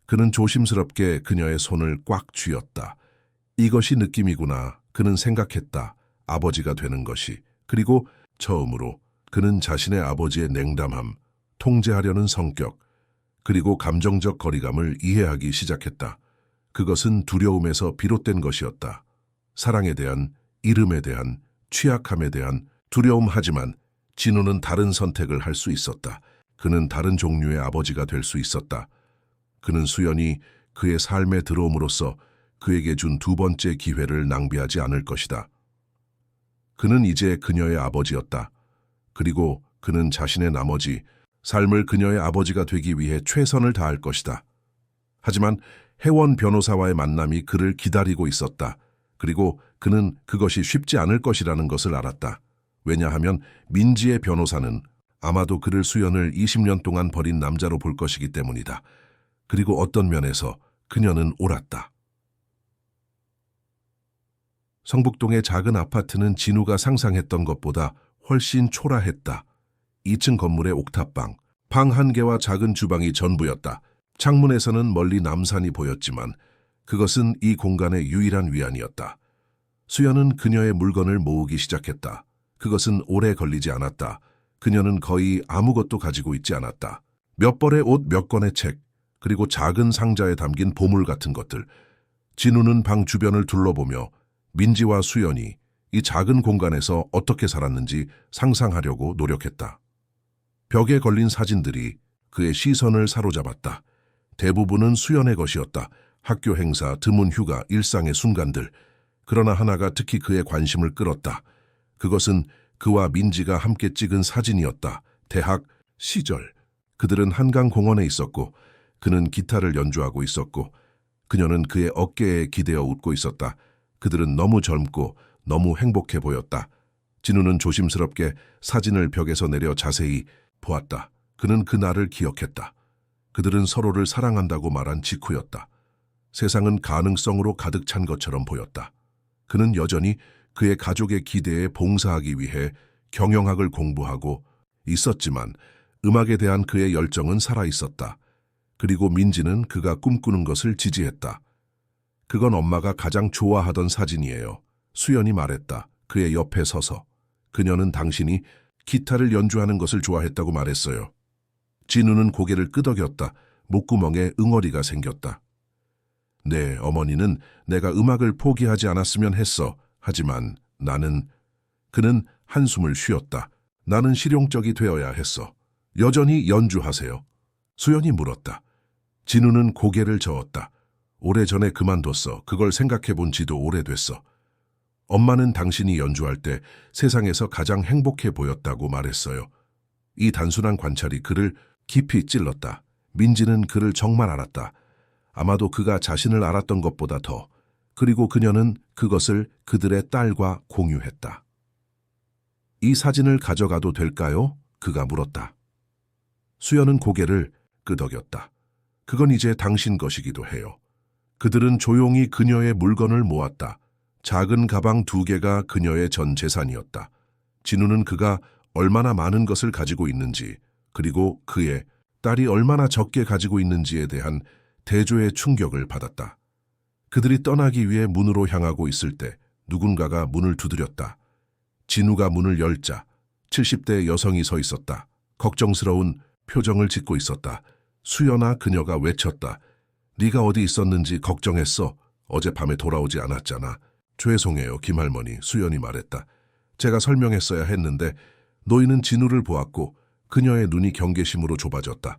그는 조심스럽게 그녀의 손을 꽉 쥐었다. 이것이 느낌이구나. 그는 생각했다. 아버지가 되는 것이. 그리고 처음으로 그는 자신의 아버지의 냉담함, 통제하려는 성격, 그리고 감정적 거리감을 이해하기 시작했다. 그것은 두려움에서 비롯된 것이었다. 사랑에 대한, 이름에 대한, 취약함에 대한 두려움. 하지만 진우는 다른 선택을 할 수 있었다. 그는 다른 종류의 아버지가 될 수 있었다. 그는 수연이 그의 삶에 들어옴으로써 그에게 준 두 번째 기회를 낭비하지 않을 것이다. 그는 이제 그녀의 아버지였다. 그리고 그는 자신의 나머지 삶을 그녀의 아버지가 되기 위해 최선을 다할 것이다. 하지만 혜원 변호사와의 만남이 그를 기다리고 있었다. 그리고 그는 그것이 쉽지 않을 것이라는 것을 알았다. 왜냐하면 민지의 변호사는 아마도 그를 수연을 20년 동안 버린 남자로 볼 것이기 때문이다. 그리고 어떤 면에서 그녀는 옳았다. 성북동의 작은 아파트는 진우가 상상했던 것보다 훨씬 초라했다. 2층 건물의 옥탑방, 방 한 개와 작은 주방이 전부였다. 창문에서는 멀리 남산이 보였지만 그것은 이 공간의 유일한 위안이었다. 수연은 그녀의 물건을 모으기 시작했다. 그것은 오래 걸리지 않았다. 그녀는 거의 아무것도 가지고 있지 않았다. 몇 벌의 옷, 몇 권의 책, 그리고 작은 상자에 담긴 보물 같은 것들. 진우는 방 주변을 둘러보며 민지와 수연이 이 작은 공간에서 어떻게 살았는지 상상하려고 노력했다. 벽에 걸린 사진들이 그의 시선을 사로잡았다. 대부분은 수연의 것이었다. 학교 행사, 드문 휴가, 일상의 순간들. 그러나 하나가 특히 그의 관심을 끌었다. 그것은 그와 민지가 함께 찍은 사진이었다. 대학 시절. 그들은 한강공원에 있었고 그는 기타를 연주하고 있었고 그녀는 그의 어깨에 기대어 웃고 있었다. 그들은 너무 젊고 너무 행복해 보였다. 진우는 조심스럽게 사진을 벽에서 내려 자세히 보았다. 그는 그날을 기억했다. 그들은 서로를 사랑한다고 말한 직후였다. 세상은 가능성으로 가득 찬 것처럼 보였다. 그는 여전히 그의 가족의 기대에 봉사하기 위해 경영학을 공부하고 있었지만 음악에 대한 그의 열정은 살아있었다. 그리고 민지는 그가 꿈꾸는 것을 지지했다. 그건 엄마가 가장 좋아하던 사진이에요. 수연이 말했다. 그의 옆에 서서. 그녀는 당신이 기타를 연주하는 것을 좋아했다고 말했어요. 진우는 고개를 끄덕였다. 목구멍에 응어리가 생겼다. 네, 어머니는 내가 음악을 포기하지 않았으면 했어. 하지만 나는... 그는 한숨을 쉬었다. 나는 실용적이 되어야 했어. 여전히 연주하세요? 수연이 물었다. 진우는 고개를 저었다. 오래전에 그만뒀어. 그걸 생각해 본 지도 오래됐어. 엄마는 당신이 연주할 때 세상에서 가장 행복해 보였다고 말했어요. 이 단순한 관찰이 그를 깊이 찔렀다. 민지는 그를 정말 알았다. 아마도 그가 자신을 알았던 것보다 더. 그리고 그녀는 그것을 그들의 딸과 공유했다. 이 사진을 가져가도 될까요? 그가 물었다. 수연은 고개를 끄덕였다. 그건 이제 당신 것이기도 해요. 그들은 조용히 그녀의 물건을 모았다. 작은 가방 2개가 그녀의 전 재산이었다. 진우는 그가 얼마나 많은 것을 가지고 있는지, 그리고 그의 딸이 얼마나 적게 가지고 있는지에 대한 대조의 충격을 받았다. 그들이 떠나기 위해 문으로 향하고 있을 때 누군가가 문을 두드렸다. 진우가 문을 열자 70대 여성이 서 있었다. 걱정스러운 표정을 짓고 있었다. 수연아, 그녀가 외쳤다. 네가 어디 있었는지 걱정했어. 어젯밤에 돌아오지 않았잖아. 죄송해요, 김할머니, 수연이 말했다. 제가 설명했어야 했는데 노인은 진우를 보았고 그녀의 눈이 경계심으로 좁아졌다.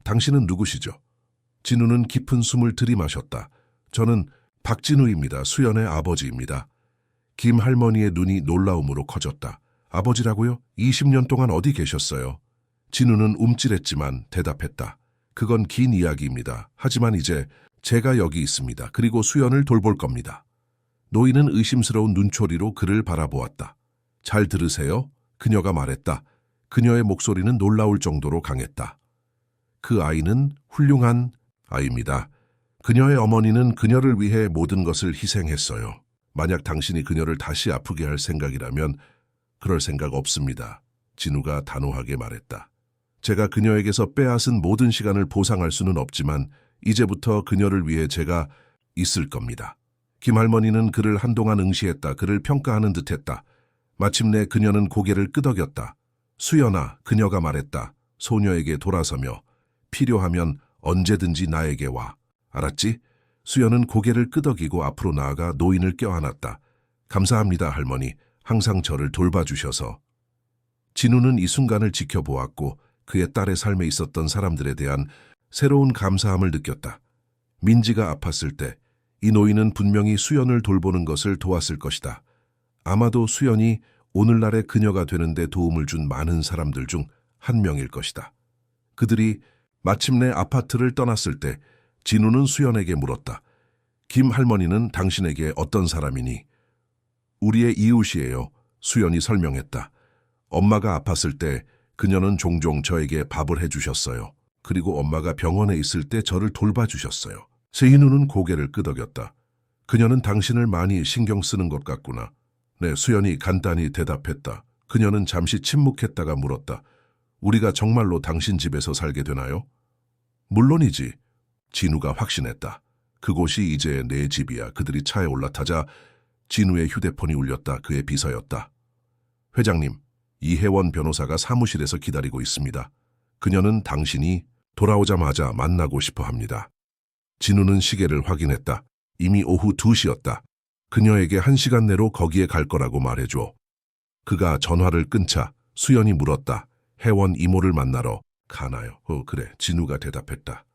당신은 누구시죠? 진우는 깊은 숨을 들이마셨다. 저는 박진우입니다. 수연의 아버지입니다. 김할머니의 눈이 놀라움으로 커졌다. 아버지라고요? 20년 동안 어디 계셨어요? 진우는 움찔했지만 대답했다. 그건 긴 이야기입니다. 하지만 이제 제가 여기 있습니다. 그리고 수연을 돌볼 겁니다. 노인은 의심스러운 눈초리로 그를 바라보았다. 잘 들으세요? 그녀가 말했다. 그녀의 목소리는 놀라울 정도로 강했다. 그 아이는 훌륭한 아이입니다. 그녀의 어머니는 그녀를 위해 모든 것을 희생했어요. 만약 당신이 그녀를 다시 아프게 할 생각이라면 그럴 생각 없습니다. 진우가 단호하게 말했다. 제가 그녀에게서 빼앗은 모든 시간을 보상할 수는 없지만 이제부터 그녀를 위해 제가 있을 겁니다. 김할머니는 그를 한동안 응시했다. 그를 평가하는 듯했다. 마침내 그녀는 고개를 끄덕였다. 수연아, 그녀가 말했다. 소녀에게 돌아서며 필요하면 언제든지 나에게 와. 알았지? 수연은 고개를 끄덕이고 앞으로 나아가 노인을 껴안았다. 감사합니다, 할머니. 항상 저를 돌봐주셔서. 진우는 이 순간을 지켜보았고 그의 딸의 삶에 있었던 사람들에 대한 새로운 감사함을 느꼈다. 민지가 아팠을 때 이 노인은 분명히 수연을 돌보는 것을 도왔을 것이다. 아마도 수연이 오늘날의 그녀가 되는데 도움을 준 많은 사람들 중 한 명일 것이다. 그들이 마침내 아파트를 떠났을 때 진우는 수연에게 물었다. 김 할머니는 당신에게 어떤 사람이니? 우리의 이웃이에요. 수연이 설명했다. 엄마가 아팠을 때 그녀는 종종 저에게 밥을 해주셨어요. 그리고 엄마가 병원에 있을 때 저를 돌봐주셨어요. 세인우는 고개를 끄덕였다. 그녀는 당신을 많이 신경 쓰는 것 같구나. 네, 수연이 간단히 대답했다. 그녀는 잠시 침묵했다가 물었다. 우리가 정말로 당신 집에서 살게 되나요? 물론이지. 진우가 확신했다. 그곳이 이제 내 집이야. 그들이 차에 올라타자 진우의 휴대폰이 울렸다. 그의 비서였다. 회장님, 이혜원 변호사가 사무실에서 기다리고 있습니다. 그녀는 당신이 돌아오자마자 만나고 싶어 합니다. 진우는 시계를 확인했다. 이미 오후 2시였다. 그녀에게 1시간 내로 거기에 갈 거라고 말해줘. 그가 전화를 끊자 수연이 물었다. 혜원 이모를 만나러 가나요? 그래. 진우가 대답했다.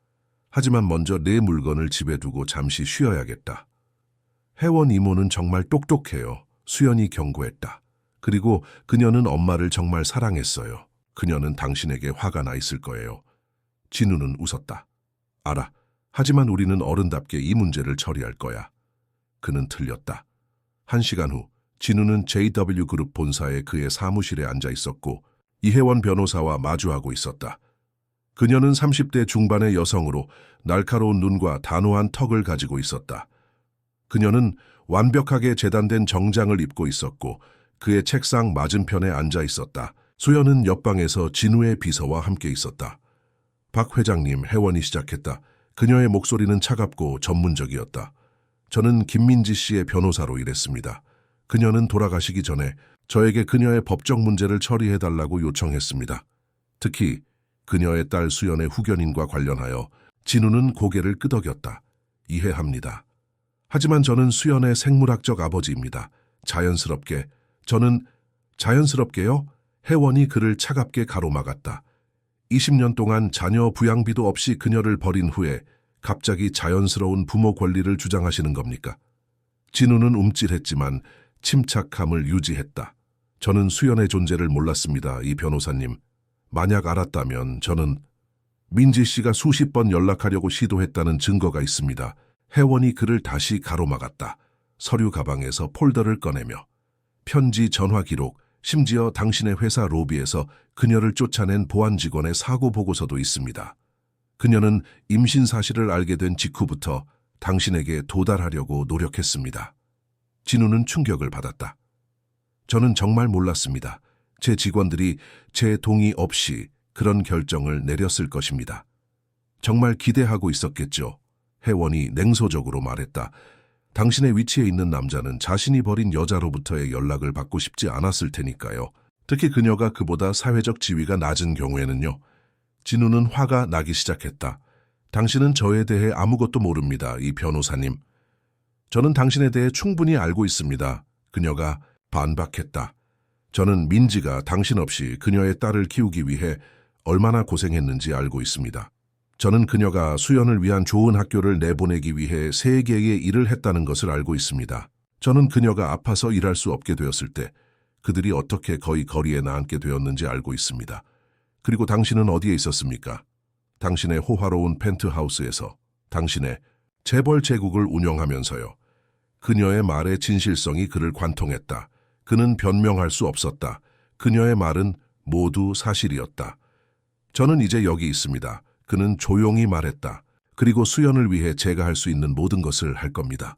하지만 먼저 내 물건을 집에 두고 잠시 쉬어야겠다. 혜원 이모는 정말 똑똑해요. 수연이 경고했다. 그리고 그녀는 엄마를 정말 사랑했어요. 그녀는 당신에게 화가 나 있을 거예요. 진우는 웃었다. 알아. 하지만 우리는 어른답게 이 문제를 처리할 거야. 그는 틀렸다. 1시간 후 진우는 JW그룹 본사에 그의 사무실에 앉아 있었고 이혜원 변호사와 마주하고 있었다. 그녀는 30대 중반의 여성으로 날카로운 눈과 단호한 턱을 가지고 있었다. 그녀는 완벽하게 재단된 정장을 입고 있었고 그의 책상 맞은편에 앉아 있었다. 수연은 옆방에서 진우의 비서와 함께 있었다. 박 회장님, 혜원이 시작했다. 그녀의 목소리는 차갑고 전문적이었다. 저는 김민지 씨의 변호사로 일했습니다. 그녀는 돌아가시기 전에 저에게 그녀의 법적 문제를 처리해달라고 요청했습니다. 특히 그녀의 딸 수연의 후견인과 관련하여 진우는 고개를 끄덕였다. 이해합니다. 하지만 저는 수연의 생물학적 아버지입니다. 자연스럽게요? 혜원이 그를 차갑게 가로막았다. 20년 동안 자녀 부양비도 없이 그녀를 버린 후에 갑자기 자연스러운 부모 권리를 주장하시는 겁니까? 진우는 움찔했지만 침착함을 유지했다. 저는 수연의 존재를 몰랐습니다, 이 변호사님. 만약 알았다면 저는 민지 씨가 수십 번 연락하려고 시도했다는 증거가 있습니다. 혜원이 그를 다시 가로막았다. 서류 가방에서 폴더를 꺼내며 편지, 전화 기록, 심지어 당신의 회사 로비에서 그녀를 쫓아낸 보안 직원의 사고 보고서도 있습니다. 그녀는 임신 사실을 알게 된 직후부터 당신에게 도달하려고 노력했습니다. 진우는 충격을 받았다. 저는 정말 몰랐습니다. 제 직원들이 제 동의 없이 그런 결정을 내렸을 것입니다. 정말 기대하고 있었겠죠. 혜원이 냉소적으로 말했다. 당신의 위치에 있는 남자는 자신이 버린 여자로부터의 연락을 받고 싶지 않았을 테니까요. 특히 그녀가 그보다 사회적 지위가 낮은 경우에는요. 진우는 화가 나기 시작했다. 당신은 저에 대해 아무것도 모릅니다, 이 변호사님. 저는 당신에 대해 충분히 알고 있습니다. 그녀가 반박했다. 저는 민지가 당신 없이 그녀의 딸을 키우기 위해 얼마나 고생했는지 알고 있습니다. 저는 그녀가 수연을 위한 좋은 학교를 내보내기 위해 3개의 일을 했다는 것을 알고 있습니다. 저는 그녀가 아파서 일할 수 없게 되었을 때 그들이 어떻게 거의 거리에 나앉게 되었는지 알고 있습니다. 그리고 당신은 어디에 있었습니까? 당신의 호화로운 펜트하우스에서 당신의 재벌 제국을 운영하면서요. 그녀의 말의 진실성이 그를 관통했다. 그는 변명할 수 없었다. 그녀의 말은 모두 사실이었다. 저는 이제 여기 있습니다. 그는 조용히 말했다. 그리고 수연을 위해 제가 할 수 있는 모든 것을 할 겁니다.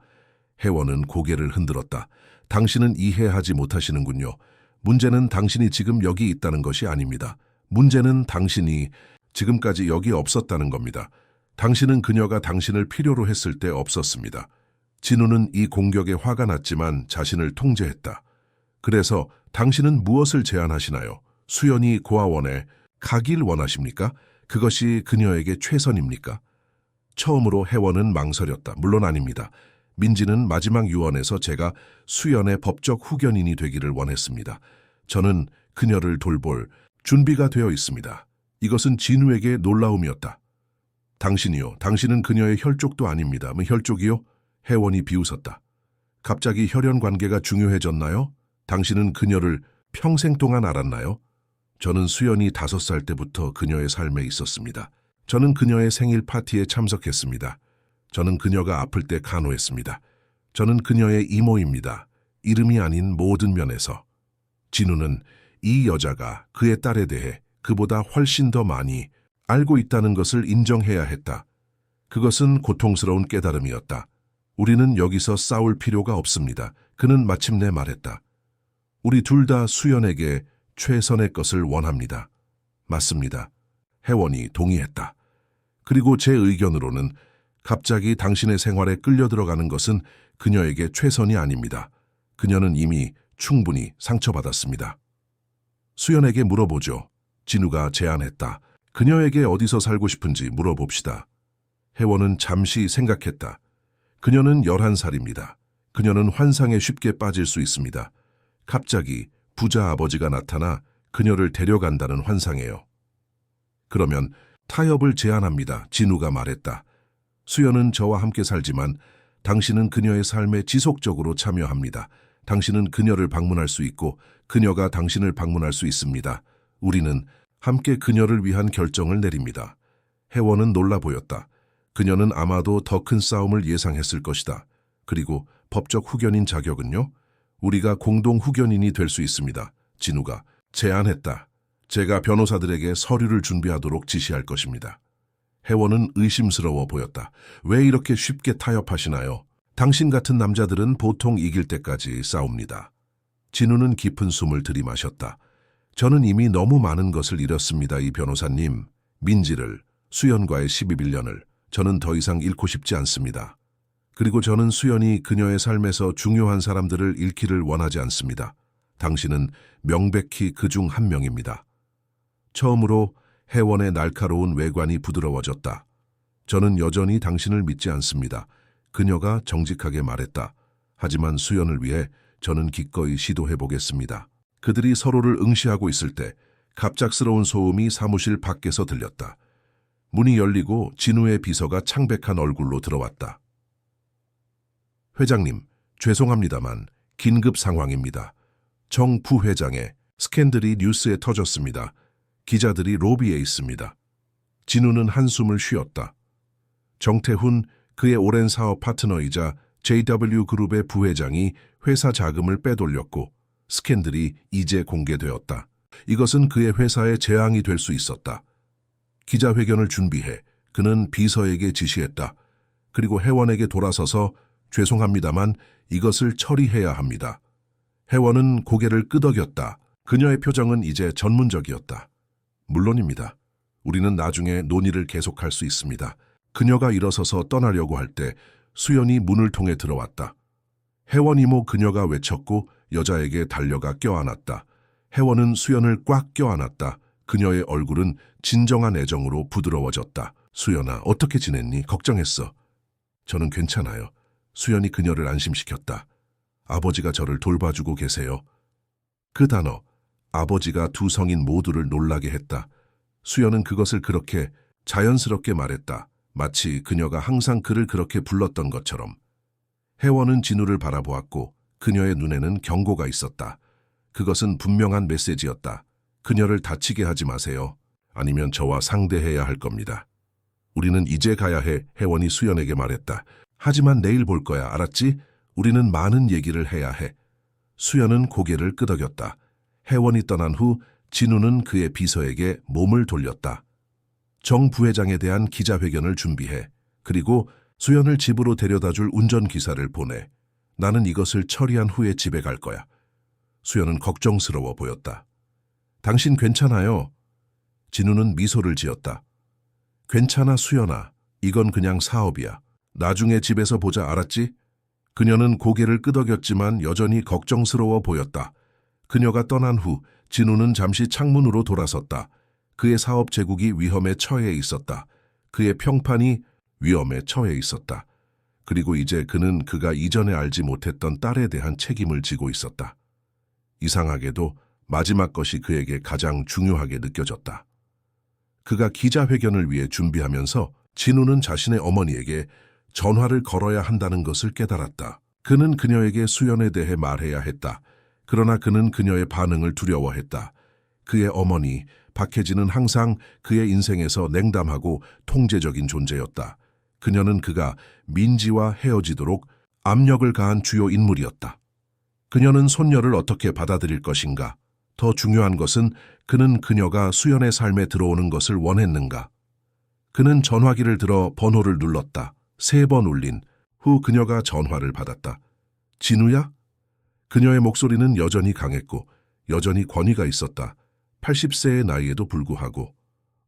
혜원은 고개를 흔들었다. 당신은 이해하지 못하시는군요. 문제는 당신이 지금 여기 있다는 것이 아닙니다. 문제는 당신이 지금까지 여기 없었다는 겁니다. 당신은 그녀가 당신을 필요로 했을 때 없었습니다. 진우는 이 공격에 화가 났지만 자신을 통제했다. 그래서 당신은 무엇을 제안하시나요? 수연이 고아원에 가길 원하십니까? 그것이 그녀에게 최선입니까? 처음으로 혜원은 망설였다. 물론 아닙니다. 민지는 마지막 유언에서 제가 수연의 법적 후견인이 되기를 원했습니다. 저는 그녀를 돌볼 준비가 되어 있습니다. 이것은 진우에게 놀라움이었다. 당신이요. 당신은 그녀의 혈족도 아닙니다. 혈족이요? 혜원이 비웃었다. 갑자기 혈연 관계가 중요해졌나요? 당신은 그녀를 평생 동안 알았나요? 저는 수연이 5살 때부터 그녀의 삶에 있었습니다. 저는 그녀의 생일 파티에 참석했습니다. 저는 그녀가 아플 때 간호했습니다. 저는 그녀의 이모입니다. 이름이 아닌 모든 면에서. 진우는 이 여자가 그의 딸에 대해 그보다 훨씬 더 많이 알고 있다는 것을 인정해야 했다. 그것은 고통스러운 깨달음이었다. 우리는 여기서 싸울 필요가 없습니다. 그는 마침내 말했다. 우리 둘 다 수연에게 최선의 것을 원합니다. 맞습니다. 혜원이 동의했다. 그리고 제 의견으로는 갑자기 당신의 생활에 끌려 들어가는 것은 그녀에게 최선이 아닙니다. 그녀는 이미 충분히 상처받았습니다. 수연에게 물어보죠. 진우가 제안했다. 그녀에게 어디서 살고 싶은지 물어봅시다. 혜원은 잠시 생각했다. 그녀는 11살입니다. 그녀는 환상에 쉽게 빠질 수 있습니다. 갑자기 부자 아버지가 나타나 그녀를 데려간다는 환상이에요. 그러면 타협을 제안합니다. 진우가 말했다. 수연은 저와 함께 살지만 당신은 그녀의 삶에 지속적으로 참여합니다. 당신은 그녀를 방문할 수 있고 그녀가 당신을 방문할 수 있습니다. 우리는 함께 그녀를 위한 결정을 내립니다. 혜원은 놀라 보였다. 그녀는 아마도 더 큰 싸움을 예상했을 것이다. 그리고 법적 후견인 자격은요? 우리가 공동 후견인이 될 수 있습니다. 진우가 제안했다. 제가 변호사들에게 서류를 준비하도록 지시할 것입니다. 혜원은 의심스러워 보였다. 왜 이렇게 쉽게 타협하시나요? 당신 같은 남자들은 보통 이길 때까지 싸웁니다. 진우는 깊은 숨을 들이마셨다. 저는 이미 너무 많은 것을 잃었습니다. 이 변호사님. 민지를, 수연과의 12년을 저는 더 이상 잃고 싶지 않습니다. 그리고 저는 수연이 그녀의 삶에서 중요한 사람들을 잃기를 원하지 않습니다. 당신은 명백히 그중 한 명입니다. 처음으로 혜원의 날카로운 외관이 부드러워졌다. 저는 여전히 당신을 믿지 않습니다. 그녀가 정직하게 말했다. 하지만 수연을 위해 저는 기꺼이 시도해보겠습니다. 그들이 서로를 응시하고 있을 때 갑작스러운 소음이 사무실 밖에서 들렸다. 문이 열리고 진우의 비서가 창백한 얼굴로 들어왔다. 회장님, 죄송합니다만 긴급 상황입니다. 정 부회장의 스캔들이 뉴스에 터졌습니다. 기자들이 로비에 있습니다. 진우는 한숨을 쉬었다. 정태훈, 그의 오랜 사업 파트너이자 JW그룹의 부회장이 회사 자금을 빼돌렸고 스캔들이 이제 공개되었다. 이것은 그의 회사에 재앙이 될 수 있었다. 기자회견을 준비해 그는 비서에게 지시했다. 그리고 혜원에게 돌아서서 죄송합니다만 이것을 처리해야 합니다. 혜원은 고개를 끄덕였다. 그녀의 표정은 이제 전문적이었다. 물론입니다. 우리는 나중에 논의를 계속할 수 있습니다. 그녀가 일어서서 떠나려고 할 때 수연이 문을 통해 들어왔다. 혜원 이모 그녀가 외쳤고 여자에게 달려가 껴안았다. 혜원은 수연을 꽉 껴안았다. 그녀의 얼굴은 진정한 애정으로 부드러워졌다. 수연아, 어떻게 지냈니? 걱정했어. 저는 괜찮아요. 수연이 그녀를 안심시켰다. 아버지가 저를 돌봐주고 계세요. 그 단어, 아버지가 두 성인 모두를 놀라게 했다. 수연은 그것을 그렇게 자연스럽게 말했다. 마치 그녀가 항상 그를 그렇게 불렀던 것처럼. 혜원은 진우를 바라보았고 그녀의 눈에는 경고가 있었다. 그것은 분명한 메시지였다. 그녀를 다치게 하지 마세요. 아니면 저와 상대해야 할 겁니다. 우리는 이제 가야 해. 혜원이 수연에게 말했다. 하지만 내일 볼 거야. 알았지? 우리는 많은 얘기를 해야 해. 수연은 고개를 끄덕였다. 혜원이 떠난 후 진우는 그의 비서에게 몸을 돌렸다. 정 부회장에 대한 기자회견을 준비해. 그리고 수연을 집으로 데려다줄 운전기사를 보내. 나는 이것을 처리한 후에 집에 갈 거야. 수연은 걱정스러워 보였다. 당신 괜찮아요? 진우는 미소를 지었다. 괜찮아, 수연아. 이건 그냥 사업이야. 나중에 집에서 보자, 알았지? 그녀는 고개를 끄덕였지만 여전히 걱정스러워 보였다. 그녀가 떠난 후 진우는 잠시 창문으로 돌아섰다. 그의 사업 제국이 위험에 처해 있었다. 그의 평판이 위험에 처해 있었다. 그리고 이제 그는 그가 이전에 알지 못했던 딸에 대한 책임을 지고 있었다. 이상하게도 마지막 것이 그에게 가장 중요하게 느껴졌다. 그가 기자회견을 위해 준비하면서 진우는 자신의 어머니에게 전화를 걸어야 한다는 것을 깨달았다. 그는 그녀에게 수연에 대해 말해야 했다. 그러나 그는 그녀의 반응을 두려워했다. 그의 어머니 박혜진은 항상 그의 인생에서 냉담하고 통제적인 존재였다. 그녀는 그가 민지와 헤어지도록 압력을 가한 주요 인물이었다. 그녀는 손녀를 어떻게 받아들일 것인가? 더 중요한 것은 그는 그녀가 수연의 삶에 들어오는 것을 원했는가? 그는 전화기를 들어 번호를 눌렀다. 3번 울린 후 그녀가 전화를 받았다. 진우야? 그녀의 목소리는 여전히 강했고 여전히 권위가 있었다. 80세의 나이에도 불구하고.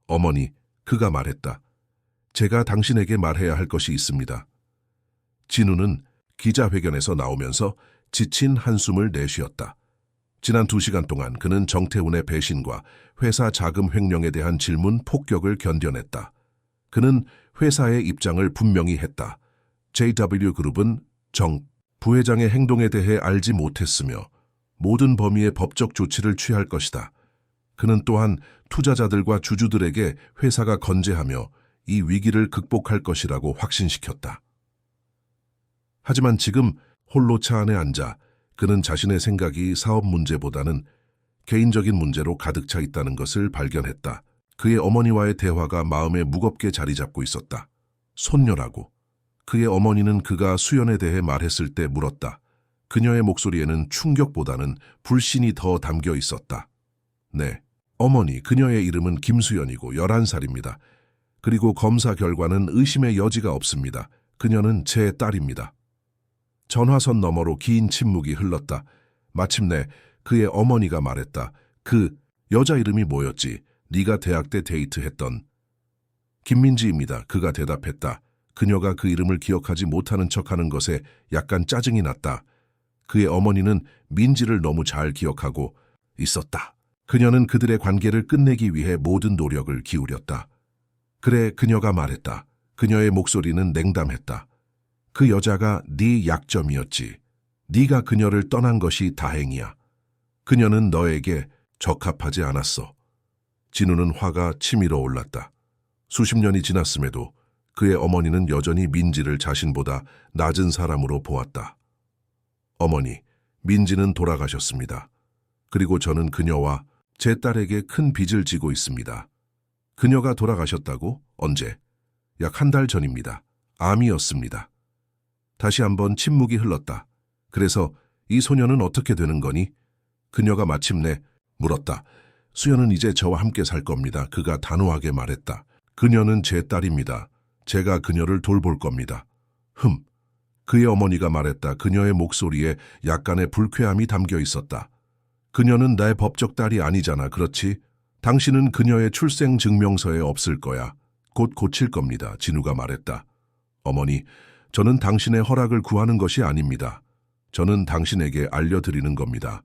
어머니, 그가 말했다. 제가 당신에게 말해야 할 것이 있습니다. 진우는 기자회견에서 나오면서 지친 한숨을 내쉬었다. 지난 2시간 동안 그는 정태훈의 배신과 회사 자금 횡령에 대한 질문 폭격을 견뎌냈다. 그는 회사의 입장을 분명히 했다. JW그룹은 정 부회장의 행동에 대해 알지 못했으며 모든 범위의 법적 조치를 취할 것이다. 그는 또한 투자자들과 주주들에게 회사가 건재하며 이 위기를 극복할 것이라고 확신시켰다. 하지만 지금 홀로 차 안에 앉아 그는 자신의 생각이 사업 문제보다는 개인적인 문제로 가득 차 있다는 것을 발견했다. 그의 어머니와의 대화가 마음에 무겁게 자리 잡고 있었다. 손녀라고. 그의 어머니는 그가 수연에 대해 말했을 때 물었다. 그녀의 목소리에는 충격보다는 불신이 더 담겨 있었다. 네, 어머니, 그녀의 이름은 김수연이고 11살입니다. 그리고 검사 결과는 의심의 여지가 없습니다. 그녀는 제 딸입니다. 전화선 너머로 긴 침묵이 흘렀다. 마침내 그의 어머니가 말했다. 그 여자 이름이 뭐였지? 네가 대학 때 데이트했던. 김민지입니다. 그가 대답했다. 그녀가 그 이름을 기억하지 못하는 척하는 것에 약간 짜증이 났다. 그의 어머니는 민지를 너무 잘 기억하고 있었다. 그녀는 그들의 관계를 끝내기 위해 모든 노력을 기울였다. 그래, 그녀가 말했다. 그녀의 목소리는 냉담했다. 그 여자가 네 약점이었지. 네가 그녀를 떠난 것이 다행이야. 그녀는 너에게 적합하지 않았어. 진우는 화가 치밀어 올랐다. 수십 년이 지났음에도 그의 어머니는 여전히 민지를 자신보다 낮은 사람으로 보았다. 어머니, 민지는 돌아가셨습니다. 그리고 저는 그녀와 제 딸에게 큰 빚을 지고 있습니다. 그녀가 돌아가셨다고? 언제? 약 1달 전입니다. 암이었습니다. 다시 한번 침묵이 흘렀다. 그래서 이 소녀는 어떻게 되는 거니? 그녀가 마침내 물었다. 수연은 이제 저와 함께 살 겁니다. 그가 단호하게 말했다. 그녀는 제 딸입니다. 제가 그녀를 돌볼 겁니다. 그의 어머니가 말했다. 그녀의 목소리에 약간의 불쾌함이 담겨 있었다. 그녀는 나의 법적 딸이 아니잖아, 그렇지? 당신은 그녀의 출생 증명서에 없을 거야. 곧 고칠 겁니다. 진우가 말했다. 어머니, 저는 당신의 허락을 구하는 것이 아닙니다. 저는 당신에게 알려드리는 겁니다.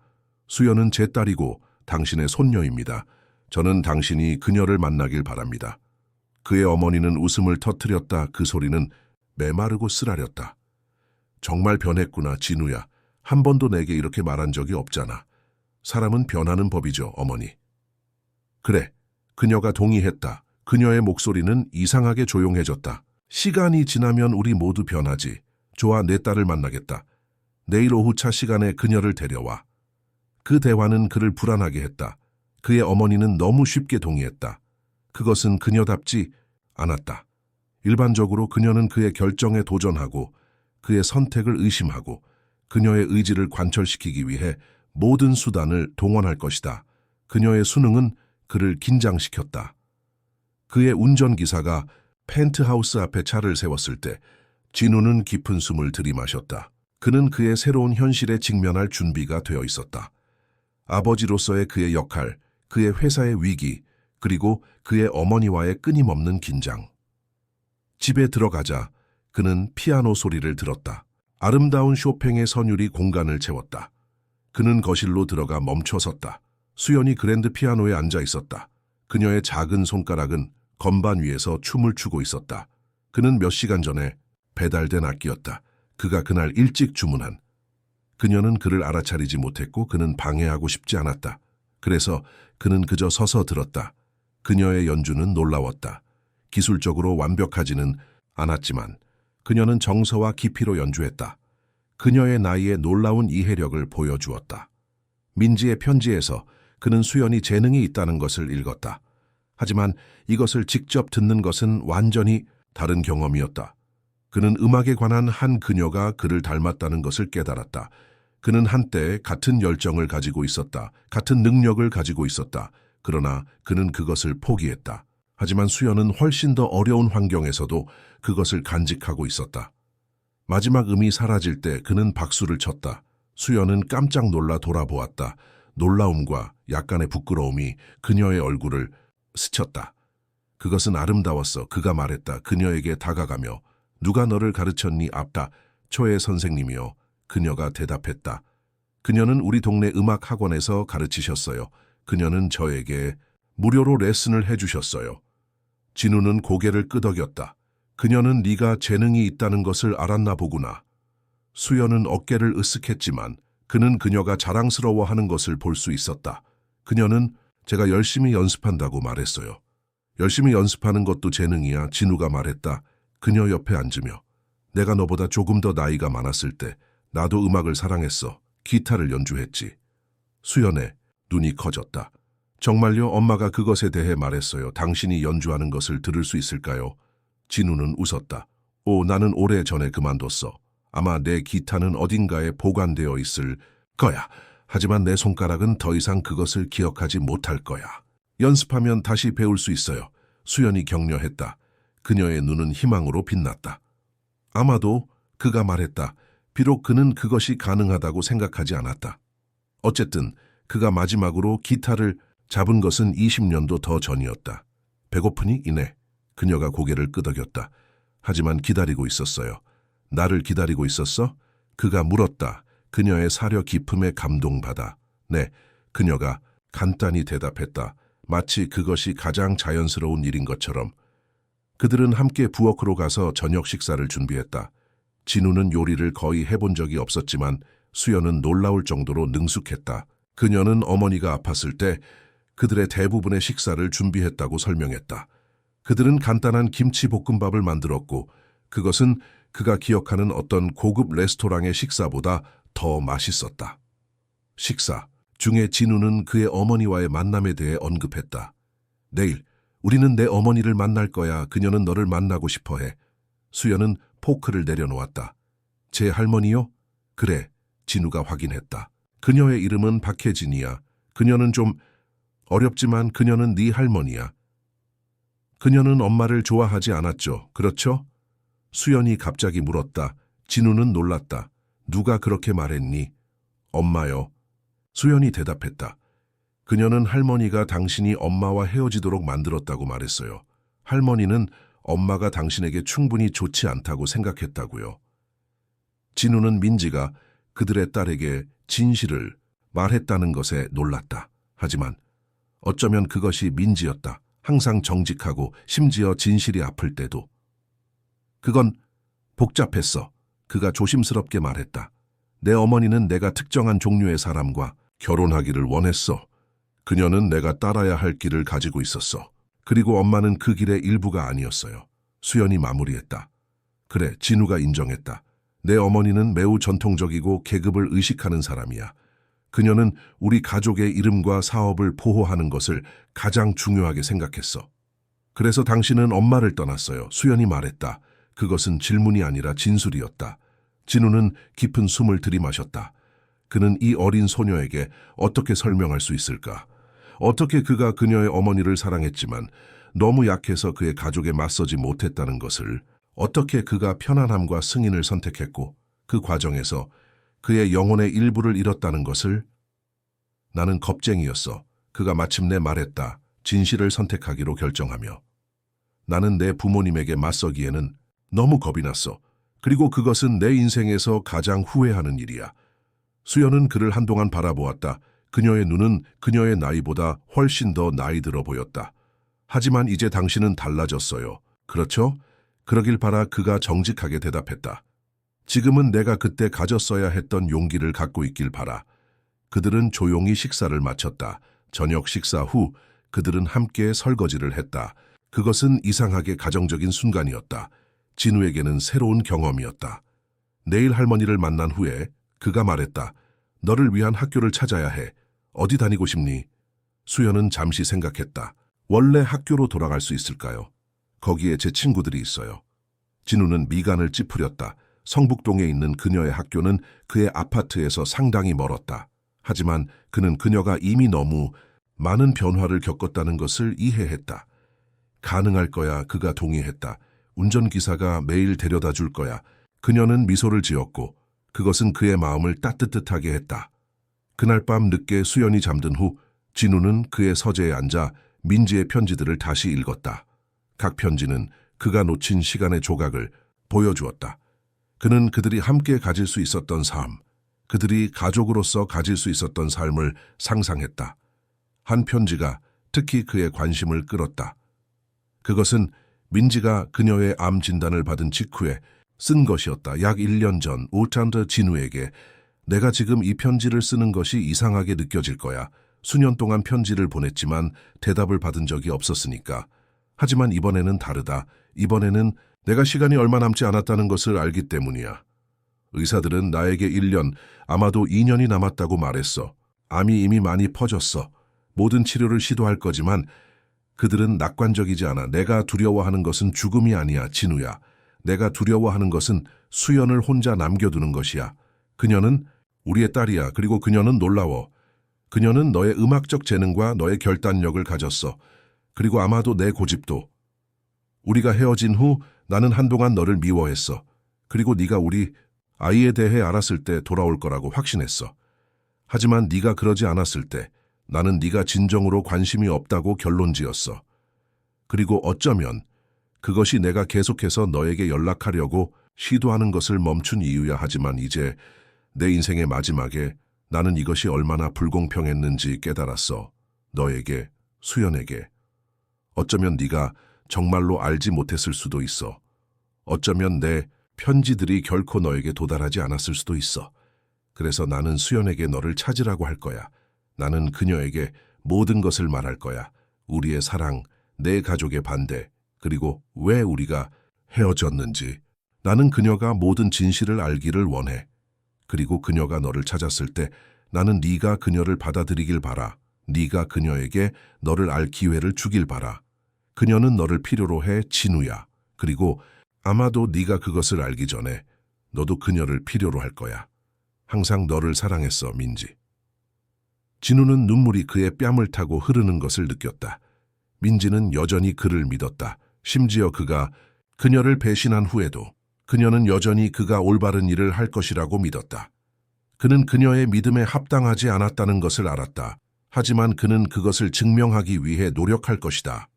수연은 제 딸이고 당신의 손녀입니다. 저는 당신이 그녀를 만나길 바랍니다. 그의 어머니는 웃음을 터뜨렸다. 그 소리는 메마르고 쓰라렸다. 정말 변했구나, 진우야. 한 번도 내게 이렇게 말한 적이 없잖아. 사람은 변하는 법이죠, 어머니. 그래, 그녀가 동의했다. 그녀의 목소리는 이상하게 조용해졌다. 시간이 지나면 우리 모두 변하지. 좋아, 내 딸을 만나겠다. 내일 오후 차 시간에 그녀를 데려와. 그 대화는 그를 불안하게 했다. 그의 어머니는 너무 쉽게 동의했다. 그것은 그녀답지 않았다. 일반적으로 그녀는 그의 결정에 도전하고 그의 선택을 의심하고 그녀의 의지를 관철시키기 위해 모든 수단을 동원할 것이다. 그녀의 수능은 그를 긴장시켰다. 그의 운전기사가 펜트하우스 앞에 차를 세웠을 때 진우는 깊은 숨을 들이마셨다. 그는 그의 새로운 현실에 직면할 준비가 되어 있었다. 아버지로서의 그의 역할, 그의 회사의 위기, 그리고 그의 어머니와의 끊임없는 긴장. 집에 들어가자 그는 피아노 소리를 들었다. 아름다운 쇼팽의 선율이 공간을 채웠다. 그는 거실로 들어가 멈춰섰다. 수연이 그랜드 피아노에 앉아 있었다. 그녀의 작은 손가락은 건반 위에서 춤을 추고 있었다. 그는 몇 시간 전에 배달된 악기였다. 그가 그날 일찍 주문한. 그녀는 그를 알아차리지 못했고 그는 방해하고 싶지 않았다. 그래서 그는 그저 서서 들었다. 그녀의 연주는 놀라웠다. 기술적으로 완벽하지는 않았지만 그녀는 정서와 깊이로 연주했다. 그녀의 나이에 놀라운 이해력을 보여주었다. 민지의 편지에서 그는 수연이 재능이 있다는 것을 읽었다. 하지만 이것을 직접 듣는 것은 완전히 다른 경험이었다. 그는 음악에 관한 한 그녀가 그를 닮았다는 것을 깨달았다. 그는 한때 같은 열정을 가지고 있었다. 같은 능력을 가지고 있었다. 그러나 그는 그것을 포기했다. 하지만 수연은 훨씬 더 어려운 환경에서도 그것을 간직하고 있었다. 마지막 음이 사라질 때 그는 박수를 쳤다. 수연은 깜짝 놀라 돌아보았다. 놀라움과 약간의 부끄러움이 그녀의 얼굴을 스쳤다. 그것은 아름다웠어. 그가 말했다. 그녀에게 다가가며 누가 너를 가르쳤니? 앞다. 초의 선생님이요. 그녀가 대답했다. 그녀는 우리 동네 음악 학원에서 가르치셨어요. 그녀는 저에게 무료로 레슨을 해주셨어요. 진우는 고개를 끄덕였다. 그녀는 네가 재능이 있다는 것을 알았나 보구나. 수연은 어깨를 으쓱했지만 그는 그녀가 자랑스러워하는 것을 볼 수 있었다. 그녀는 제가 열심히 연습한다고 말했어요. 열심히 연습하는 것도 재능이야. 진우가 말했다. 그녀 옆에 앉으며 내가 너보다 조금 더 나이가 많았을 때 나도 음악을 사랑했어. 기타를 연주했지. 수연의 눈이 커졌다. 정말요? 엄마가 그것에 대해 말했어요. 당신이 연주하는 것을 들을 수 있을까요? 진우는 웃었다. 나는 오래전에 그만뒀어. 아마 내 기타는 어딘가에 보관되어 있을 거야. 하지만 내 손가락은 더 이상 그것을 기억하지 못할 거야. 연습하면 다시 배울 수 있어요. 수연이 격려했다. 그녀의 눈은 희망으로 빛났다. 아마도 그가 말했다. 비록 그는 그것이 가능하다고 생각하지 않았다. 어쨌든 그가 마지막으로 기타를 잡은 것은 20년도 더 전이었다. 배고프니? 이내. 그녀가 고개를 끄덕였다. 하지만 기다리고 있었어요. 나를 기다리고 있었어? 그가 물었다. 그녀의 사려 깊음에 감동받아. 네, 그녀가 간단히 대답했다. 마치 그것이 가장 자연스러운 일인 것처럼. 그들은 함께 부엌으로 가서 저녁 식사를 준비했다. 진우는 요리를 거의 해본 적이 없었지만 수연은 놀라울 정도로 능숙했다. 그녀는 어머니가 아팠을 때 그들의 대부분의 식사를 준비했다고 설명했다. 그들은 간단한 김치볶음밥을 만들었고 그것은 그가 기억하는 어떤 고급 레스토랑의 식사보다 더 맛있었다. 식사 중에 진우는 그의 어머니와의 만남에 대해 언급했다. 내일 우리는 내 어머니를 만날 거야. 그녀는 너를 만나고 싶어해. 수연은 포크를 내려놓았다. 제 할머니요? 그래, 진우가 확인했다. 그녀의 이름은 박혜진이야. 그녀는 좀 어렵지만 그녀는 네 할머니야. 그녀는 엄마를 좋아하지 않았죠. 그렇죠? 수연이 갑자기 물었다. 진우는 놀랐다. 누가 그렇게 말했니? 엄마요. 수연이 대답했다. 그녀는 할머니가 당신이 엄마와 헤어지도록 만들었다고 말했어요. 할머니는 엄마가 당신에게 충분히 좋지 않다고 생각했다고요. 진우는 민지가 그들의 딸에게 진실을 말했다는 것에 놀랐다. 하지만 어쩌면 그것이 민지였다. 항상 정직하고 심지어 진실이 아플 때도. 그건 복잡했어. 그가 조심스럽게 말했다. 내 어머니는 내가 특정한 종류의 사람과 결혼하기를 원했어. 그녀는 내가 따라야 할 길을 가지고 있었어. 그리고 엄마는 그 길의 일부가 아니었어요. 수연이 마무리했다. 그래, 진우가 인정했다. 내 어머니는 매우 전통적이고 계급을 의식하는 사람이야. 그녀는 우리 가족의 이름과 사업을 보호하는 것을 가장 중요하게 생각했어. 그래서 당신은 엄마를 떠났어요. 수연이 말했다. 그것은 질문이 아니라 진술이었다. 진우는 깊은 숨을 들이마셨다. 그는 이 어린 소녀에게 어떻게 설명할 수 있을까? 어떻게 그가 그녀의 어머니를 사랑했지만 너무 약해서 그의 가족에 맞서지 못했다는 것을, 어떻게 그가 편안함과 승인을 선택했고 그 과정에서 그의 영혼의 일부를 잃었다는 것을. 나는 겁쟁이였어. 그가 마침내 말했다. 진실을 선택하기로 결정하며. 나는 내 부모님에게 맞서기에는 너무 겁이 났어. 그리고 그것은 내 인생에서 가장 후회하는 일이야. 수연은 그를 한동안 바라보았다. 그녀의 눈은 그녀의 나이보다 훨씬 더 나이 들어 보였다. 하지만 이제 당신은 달라졌어요. 그렇죠? 그러길 바라. 그가 정직하게 대답했다. 지금은 내가 그때 가졌어야 했던 용기를 갖고 있길 바라. 그들은 조용히 식사를 마쳤다. 저녁 식사 후 그들은 함께 설거지를 했다. 그것은 이상하게 가정적인 순간이었다. 진우에게는 새로운 경험이었다. 내일 할머니를 만난 후에 그가 말했다. 너를 위한 학교를 찾아야 해. 어디 다니고 싶니? 수연은 잠시 생각했다. 원래 학교로 돌아갈 수 있을까요? 거기에 제 친구들이 있어요. 진우는 미간을 찌푸렸다. 성북동에 있는 그녀의 학교는 그의 아파트에서 상당히 멀었다. 하지만 그는 그녀가 이미 너무 많은 변화를 겪었다는 것을 이해했다. 가능할 거야. 그가 동의했다. 운전기사가 매일 데려다 줄 거야. 그녀는 미소를 지었고 그것은 그의 마음을 따뜻하게 했다. 그날 밤 늦게 수연이 잠든 후 진우는 그의 서재에 앉아 민지의 편지들을 다시 읽었다. 각 편지는 그가 놓친 시간의 조각을 보여주었다. 그는 그들이 함께 가질 수 있었던 삶, 그들이 가족으로서 가질 수 있었던 삶을 상상했다. 한 편지가 특히 그의 관심을 끌었다. 그것은 민지가 그녀의 암 진단을 받은 직후에 쓴 것이었다. 약 1년 전 오탄드 진우에게 내가 지금 이 편지를 쓰는 것이 이상하게 느껴질 거야. 수년 동안 편지를 보냈지만 대답을 받은 적이 없었으니까. 하지만 이번에는 다르다. 이번에는 내가 시간이 얼마 남지 않았다는 것을 알기 때문이야. 의사들은 나에게 1년, 아마도 2년이 남았다고 말했어. 암이 이미 많이 퍼졌어. 모든 치료를 시도할 거지만 그들은 낙관적이지 않아. 내가 두려워하는 것은 죽음이 아니야, 진우야. 내가 두려워하는 것은 수연을 혼자 남겨두는 것이야. 그녀는 우리의 딸이야. 그리고 그녀는 놀라워. 그녀는 너의 음악적 재능과 너의 결단력을 가졌어. 그리고 아마도 내 고집도. 우리가 헤어진 후 나는 한동안 너를 미워했어. 그리고 네가 우리 아이에 대해 알았을 때 돌아올 거라고 확신했어. 하지만 네가 그러지 않았을 때 나는 네가 진정으로 관심이 없다고 결론지었어. 그리고 어쩌면 그것이 내가 계속해서 너에게 연락하려고 시도하는 것을 멈춘 이유야. 하지만 이제 내 인생의 마지막에 나는 이것이 얼마나 불공평했는지 깨달았어. 너에게, 수연에게. 어쩌면 네가 정말로 알지 못했을 수도 있어. 어쩌면 내 편지들이 결코 너에게 도달하지 않았을 수도 있어. 그래서 나는 수연에게 너를 찾으라고 할 거야. 나는 그녀에게 모든 것을 말할 거야. 우리의 사랑, 내 가족의 반대, 그리고 왜 우리가 헤어졌는지. 나는 그녀가 모든 진실을 알기를 원해. 그리고 그녀가 너를 찾았을 때 나는 네가 그녀를 받아들이길 바라. 네가 그녀에게 너를 알 기회를 주길 바라. 그녀는 너를 필요로 해, 진우야. 그리고 아마도 네가 그것을 알기 전에 너도 그녀를 필요로 할 거야. 항상 너를 사랑했어, 민지. 진우는 눈물이 그의 뺨을 타고 흐르는 것을 느꼈다. 민지는 여전히 그를 믿었다. 심지어 그가 그녀를 배신한 후에도 그녀는 여전히 그가 올바른 일을 할 것이라고 믿었다. 그는 그녀의 믿음에 합당하지 않았다는 것을 알았다. 하지만 그는 그것을 증명하기 위해 노력할 것이다.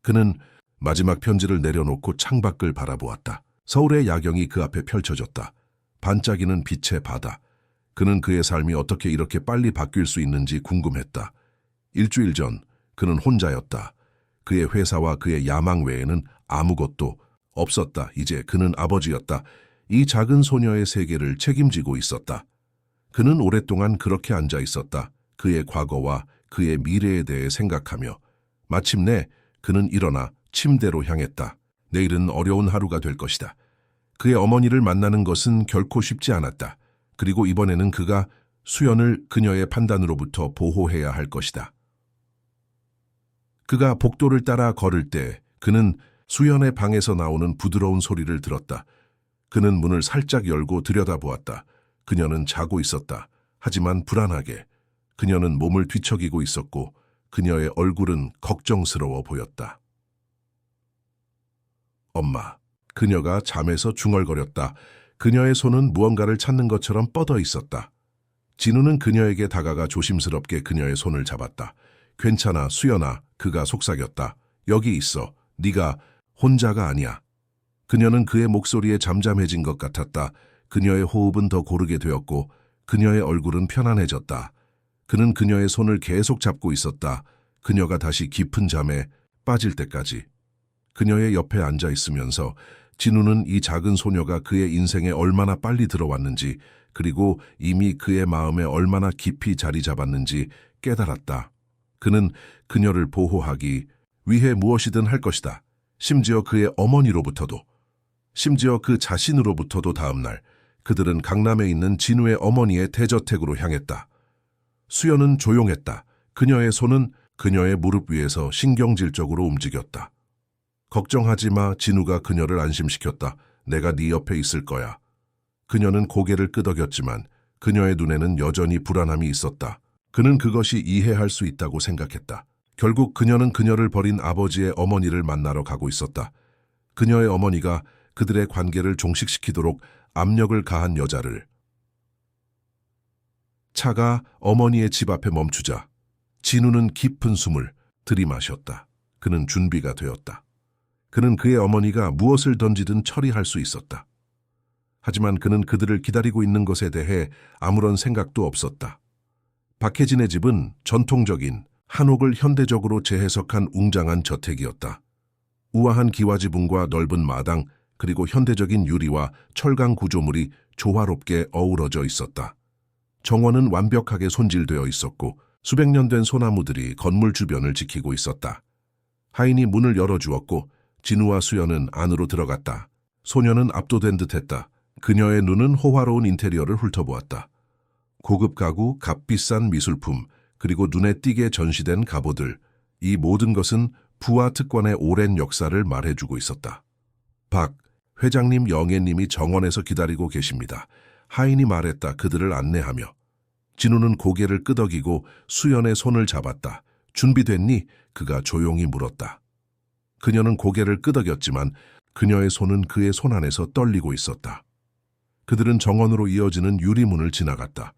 그는 마지막 편지를 내려놓고 창밖을 바라보았다. 서울의 야경이 그 앞에 펼쳐졌다. 반짝이는 빛의 바다. 그는 그의 삶이 어떻게 이렇게 빨리 바뀔 수 있는지 궁금했다. 일주일 전 그는 혼자였다. 그의 회사와 그의 야망 외에는 아무것도 없었다. 이제 그는 아버지였다. 이 작은 소녀의 세계를 책임지고 있었다. 그는 오랫동안 그렇게 앉아 있었다. 그의 과거와 그의 미래에 대해 생각하며 마침내 그는 일어나 침대로 향했다. 내일은 어려운 하루가 될 것이다. 그의 어머니를 만나는 것은 결코 쉽지 않았다. 그리고 이번에는 그가 수연을 그녀의 판단으로부터 보호해야 할 것이다. 그가 복도를 따라 걸을 때 그는 수연의 방에서 나오는 부드러운 소리를 들었다. 그는 문을 살짝 열고 들여다보았다. 그녀는 자고 있었다. 하지만 불안하게. 그녀는 몸을 뒤척이고 있었고 그녀의 얼굴은 걱정스러워 보였다. 엄마. 그녀가 잠에서 중얼거렸다. 그녀의 손은 무언가를 찾는 것처럼 뻗어 있었다. 진우는 그녀에게 다가가 조심스럽게 그녀의 손을 잡았다. 괜찮아, 수연아. 그가 속삭였다. 여기 있어. 네가 혼자가 아니야. 그녀는 그의 목소리에 잠잠해진 것 같았다. 그녀의 호흡은 더 고르게 되었고 그녀의 얼굴은 편안해졌다. 그는 그녀의 손을 계속 잡고 있었다. 그녀가 다시 깊은 잠에 빠질 때까지. 그녀의 옆에 앉아 있으면서 진우는 이 작은 소녀가 그의 인생에 얼마나 빨리 들어왔는지 그리고 이미 그의 마음에 얼마나 깊이 자리 잡았는지 깨달았다. 그는 그녀를 보호하기 위해 무엇이든 할 것이다. 심지어 그의 어머니로부터도, 심지어 그 자신으로부터도 다음 날 그들은 강남에 있는 진우의 어머니의 대저택으로 향했다. 수연은 조용했다. 그녀의 손은 그녀의 무릎 위에서 신경질적으로 움직였다. 걱정하지 마, 진우가 그녀를 안심시켰다. 내가 네 옆에 있을 거야. 그녀는 고개를 끄덕였지만 그녀의 눈에는 여전히 불안함이 있었다. 그는 그것이 이해할 수 있다고 생각했다. 결국 그녀는 그녀를 버린 아버지의 어머니를 만나러 가고 있었다. 그녀의 어머니가 그들의 관계를 종식시키도록 압력을 가한 여자를. 차가 어머니의 집 앞에 멈추자 진우는 깊은 숨을 들이마셨다. 그는 준비가 되었다. 그는 그의 어머니가 무엇을 던지든 처리할 수 있었다. 하지만 그는 그들을 기다리고 있는 것에 대해 아무런 생각도 없었다. 박혜진의 집은 전통적인 한옥을 현대적으로 재해석한 웅장한 저택이었다. 우아한 기와지붕과 넓은 마당, 그리고 현대적인 유리와 철강 구조물이 조화롭게 어우러져 있었다. 정원은 완벽하게 손질되어 있었고 수백 년 된 소나무들이 건물 주변을 지키고 있었다. 하인이 문을 열어주었고 진우와 수연은 안으로 들어갔다. 소녀는 압도된 듯했다. 그녀의 눈은 호화로운 인테리어를 훑어보았다. 고급 가구, 값비싼 미술품, 그리고 눈에 띄게 전시된 갑오들, 이 모든 것은 부와 특권의 오랜 역사를 말해주고 있었다. 박 회장님, 영애님이 정원에서 기다리고 계십니다. 하인이 말했다. 그들을 안내하며. 진우는 고개를 끄덕이고 수연의 손을 잡았다. 준비됐니? 그가 조용히 물었다. 그녀는 고개를 끄덕였지만 그녀의 손은 그의 손 안에서 떨리고 있었다. 그들은 정원으로 이어지는 유리문을 지나갔다.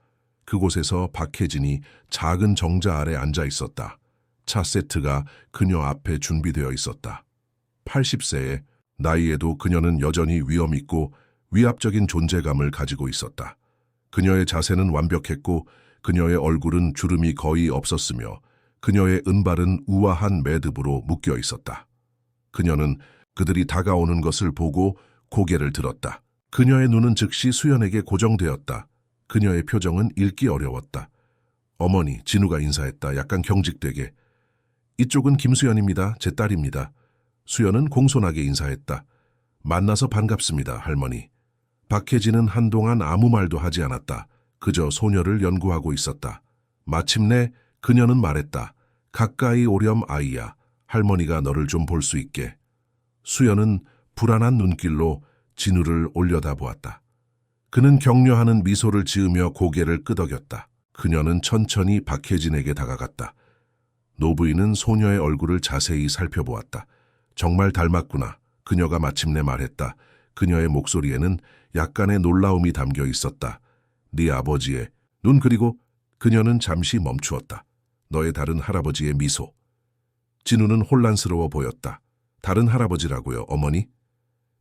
그곳에서 박혜진이 작은 정자 아래 앉아 있었다. 차 세트가 그녀 앞에 준비되어 있었다. 80세의 나이에도 그녀는 여전히 위엄 있고 위압적인 존재감을 가지고 있었다. 그녀의 자세는 완벽했고 그녀의 얼굴은 주름이 거의 없었으며 그녀의 은발은 우아한 매듭으로 묶여 있었다. 그녀는 그들이 다가오는 것을 보고 고개를 들었다. 그녀의 눈은 즉시 수연에게 고정되었다. 그녀의 표정은 읽기 어려웠다. 어머니, 진우가 인사했다. 약간 경직되게. 이쪽은 김수연입니다. 제 딸입니다. 수연은 공손하게 인사했다. 만나서 반갑습니다, 할머니. 박혜진은 한동안 아무 말도 하지 않았다. 그저 소녀를 연구하고 있었다. 마침내 그녀는 말했다. 가까이 오렴, 아이야. 할머니가 너를 좀 볼 수 있게. 수연은 불안한 눈길로 진우를 올려다보았다. 그는 격려하는 미소를 지으며 고개를 끄덕였다. 그녀는 천천히 박혜진에게 다가갔다. 노부인은 소녀의 얼굴을 자세히 살펴보았다. 정말 닮았구나. 그녀가 마침내 말했다. 그녀의 목소리에는 약간의 놀라움이 담겨 있었다. 네 아버지의 눈. 그리고 그녀는 잠시 멈추었다. 너의 다른 할아버지의 미소. 진우는 혼란스러워 보였다. 다른 할아버지라고요, 어머니?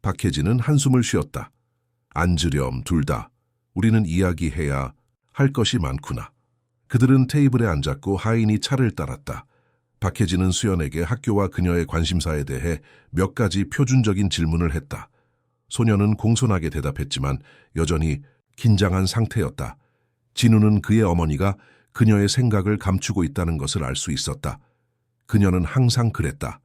박혜진은 한숨을 쉬었다. 앉으렴, 둘 다. 우리는 이야기해야 할 것이 많구나. 그들은 테이블에 앉았고 하인이 차를 따랐다. 박혜진은 수연에게 학교와 그녀의 관심사에 대해 몇 가지 표준적인 질문을 했다. 소녀는 공손하게 대답했지만 여전히 긴장한 상태였다. 진우는 그의 어머니가 그녀의 생각을 감추고 있다는 것을 알 수 있었다. 그녀는 항상 그랬다.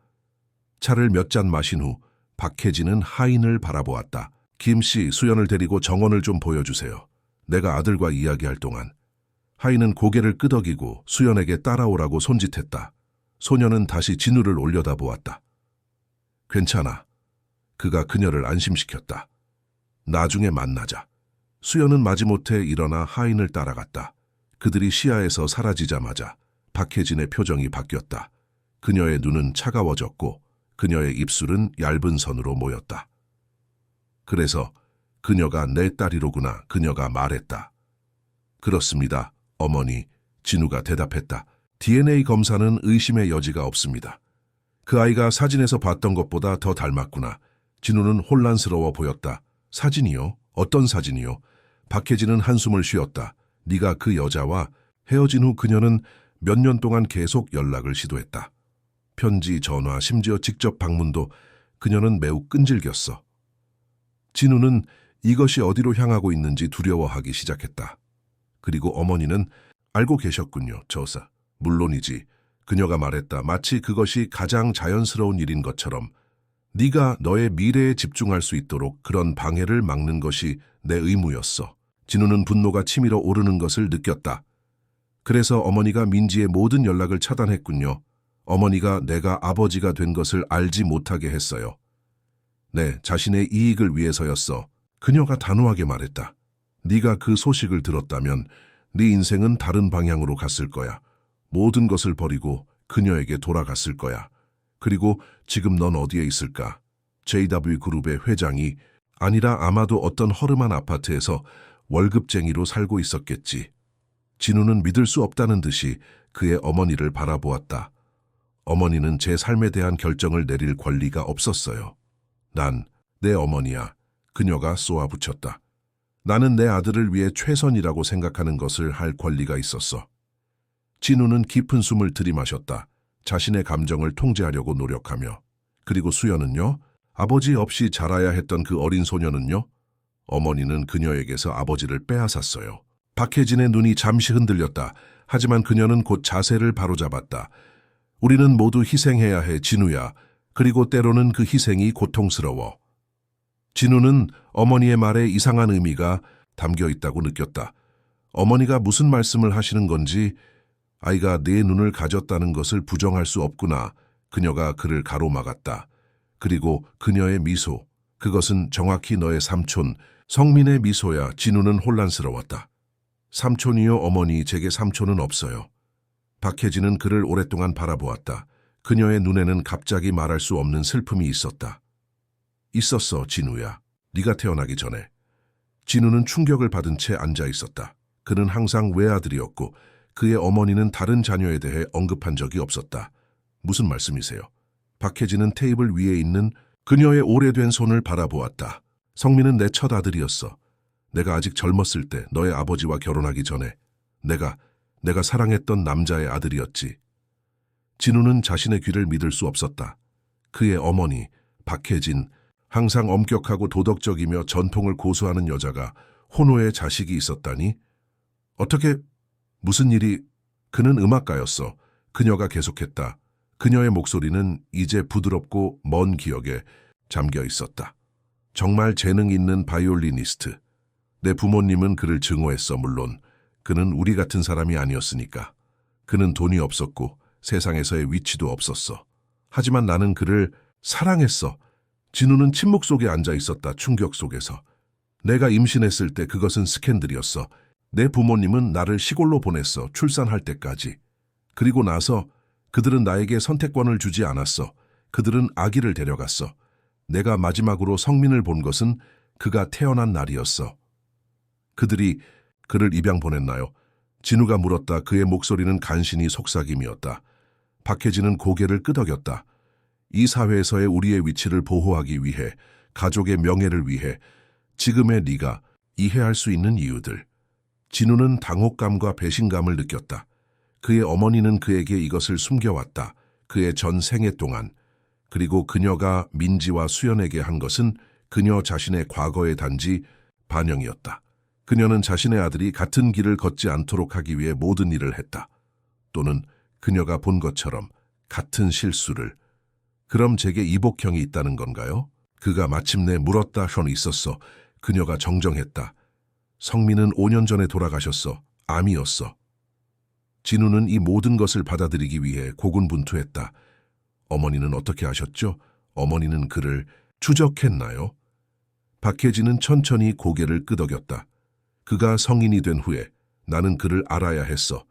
차를 몇 잔 마신 후 박혜진은 하인을 바라보았다. 김씨, 수연을 데리고 정원을 좀 보여주세요. 내가 아들과 이야기할 동안. 하인은 고개를 끄덕이고 수연에게 따라오라고 손짓했다. 소녀는 다시 진우를 올려다보았다. 괜찮아. 그가 그녀를 안심시켰다. 나중에 만나자. 수연은 마지못해 일어나 하인을 따라갔다. 그들이 시야에서 사라지자마자 박혜진의 표정이 바뀌었다. 그녀의 눈은 차가워졌고 그녀의 입술은 얇은 선으로 모였다. 그래서 그녀가 내 딸이로구나. 그녀가 말했다. 그렇습니다, 어머니. 진우가 대답했다. DNA 검사는 의심의 여지가 없습니다. 그 아이가 사진에서 봤던 것보다 더 닮았구나. 진우는 혼란스러워 보였다. 사진이요? 어떤 사진이요? 박혜진은 한숨을 쉬었다. 네가 그 여자와 헤어진 후 그녀는 몇 년 동안 계속 연락을 시도했다. 편지, 전화, 심지어 직접 방문도. 그녀는 매우 끈질겼어. 진우는 이것이 어디로 향하고 있는지 두려워하기 시작했다. 그리고 어머니는 알고 계셨군요, 저사. 물론이지. 그녀가 말했다. 마치 그것이 가장 자연스러운 일인 것처럼. 네가 너의 미래에 집중할 수 있도록 그런 방해를 막는 것이 내 의무였어. 진우는 분노가 치밀어 오르는 것을 느꼈다. 그래서 어머니가 민지의 모든 연락을 차단했군요. 어머니가 내가 아버지가 된 것을 알지 못하게 했어요. 네, 자신의 이익을 위해서였어. 그녀가 단호하게 말했다. 네가 그 소식을 들었다면 네 인생은 다른 방향으로 갔을 거야. 모든 것을 버리고 그녀에게 돌아갔을 거야. 그리고 지금 넌 어디에 있을까? JW그룹의 회장이 아니라 아마도 어떤 허름한 아파트에서 월급쟁이로 살고 있었겠지. 진우는 믿을 수 없다는 듯이 그의 어머니를 바라보았다. 어머니는 제 삶에 대한 결정을 내릴 권리가 없었어요. 난 내 어머니야. 그녀가 쏘아붙였다. 나는 내 아들을 위해 최선이라고 생각하는 것을 할 권리가 있었어. 진우는 깊은 숨을 들이마셨다. 자신의 감정을 통제하려고 노력하며. 그리고 수연은요? 아버지 없이 자라야 했던 그 어린 소녀는요? 어머니는 그녀에게서 아버지를 빼앗았어요. 박혜진의 눈이 잠시 흔들렸다. 하지만 그녀는 곧 자세를 바로잡았다. 우리는 모두 희생해야 해, 진우야. 그리고 때로는 그 희생이 고통스러워. 진우는 어머니의 말에 이상한 의미가 담겨 있다고 느꼈다. 어머니가 무슨 말씀을 하시는 건지 아이가 내 눈을 가졌다는 것을 부정할 수 없구나. 그녀가 그를 가로막았다. 그리고 그녀의 미소, 그것은 정확히 너의 삼촌, 성민의 미소야. 진우는 혼란스러웠다. 삼촌이요 어머니, 제게 삼촌은 없어요. 박혜진은 그를 오랫동안 바라보았다. 그녀의 눈에는 갑자기 말할 수 없는 슬픔이 있었다. 있었어, 진우야. 네가 태어나기 전에. 진우는 충격을 받은 채 앉아 있었다. 그는 항상 외아들이었고 그의 어머니는 다른 자녀에 대해 언급한 적이 없었다. 무슨 말씀이세요? 박혜진은 테이블 위에 있는 그녀의 오래된 손을 바라보았다. 성민은 내 첫 아들이었어. 내가 아직 젊었을 때 너의 아버지와 결혼하기 전에 내가 사랑했던 남자의 아들이었지. 진우는 자신의 귀를 믿을 수 없었다. 그의 어머니, 박혜진, 항상 엄격하고 도덕적이며 전통을 고수하는 여자가 혼호의 자식이 있었다니? 어떻게, 무슨 일이, 그는 음악가였어. 그녀가 계속했다. 그녀의 목소리는 이제 부드럽고 먼 기억에 잠겨 있었다. 정말 재능 있는 바이올리니스트. 내 부모님은 그를 증오했어, 물론. 그는 우리 같은 사람이 아니었으니까. 그는 돈이 없었고 세상에서의 위치도 없었어. 하지만 나는 그를 사랑했어. 진우는 침묵 속에 앉아 있었다. 충격 속에서. 내가 임신했을 때 그것은 스캔들이었어. 내 부모님은 나를 시골로 보냈어. 출산할 때까지. 그리고 나서 그들은 나에게 선택권을 주지 않았어. 그들은 아기를 데려갔어. 내가 마지막으로 성민을 본 것은 그가 태어난 날이었어. 그들이 그를 입양 보냈나요? 진우가 물었다. 그의 목소리는 간신히 속삭임이었다. 박혜진은 고개를 끄덕였다. 이 사회에서의 우리의 위치를 보호하기 위해, 가족의 명예를 위해 지금의 네가 이해할 수 있는 이유들. 진우는 당혹감과 배신감을 느꼈다. 그의 어머니는 그에게 이것을 숨겨왔다. 그의 전 생애 동안. 그리고 그녀가 민지와 수연에게 한 것은 그녀 자신의 과거의 단지 반영이었다. 그녀는 자신의 아들이 같은 길을 걷지 않도록 하기 위해 모든 일을 했다. 또는 그녀가 본 것처럼 같은 실수를. 그럼 제게 이복형이 있다는 건가요? 그가 마침내 물었다. 현 있었어. 그녀가 정정했다. 성민은 5년 전에 돌아가셨어. 암이었어. 진우는 이 모든 것을 받아들이기 위해 고군분투했다. 어머니는 어떻게 아셨죠? 어머니는 그를 추적했나요? 박혜진은 천천히 고개를 끄덕였다. 그가 성인이 된 후에 나는 그를 알아야 했어.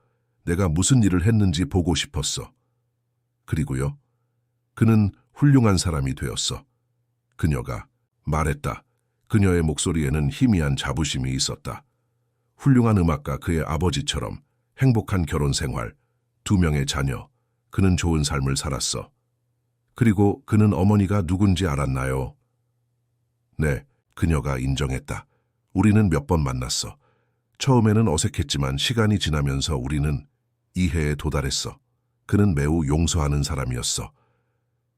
내가 무슨 일을 했는지 보고 싶었어. 그리고요. 그는 훌륭한 사람이 되었어. 그녀가 말했다. 그녀의 목소리에는 희미한 자부심이 있었다. 훌륭한 음악가 그의 아버지처럼 행복한 결혼 생활, 2명의 자녀, 그는 좋은 삶을 살았어. 그리고 그는 어머니가 누군지 알았나요? 네, 그녀가 인정했다. 우리는 몇 번 만났어. 처음에는 어색했지만 시간이 지나면서 우리는 이해에 도달했어. 그는 매우 용서하는 사람이었어.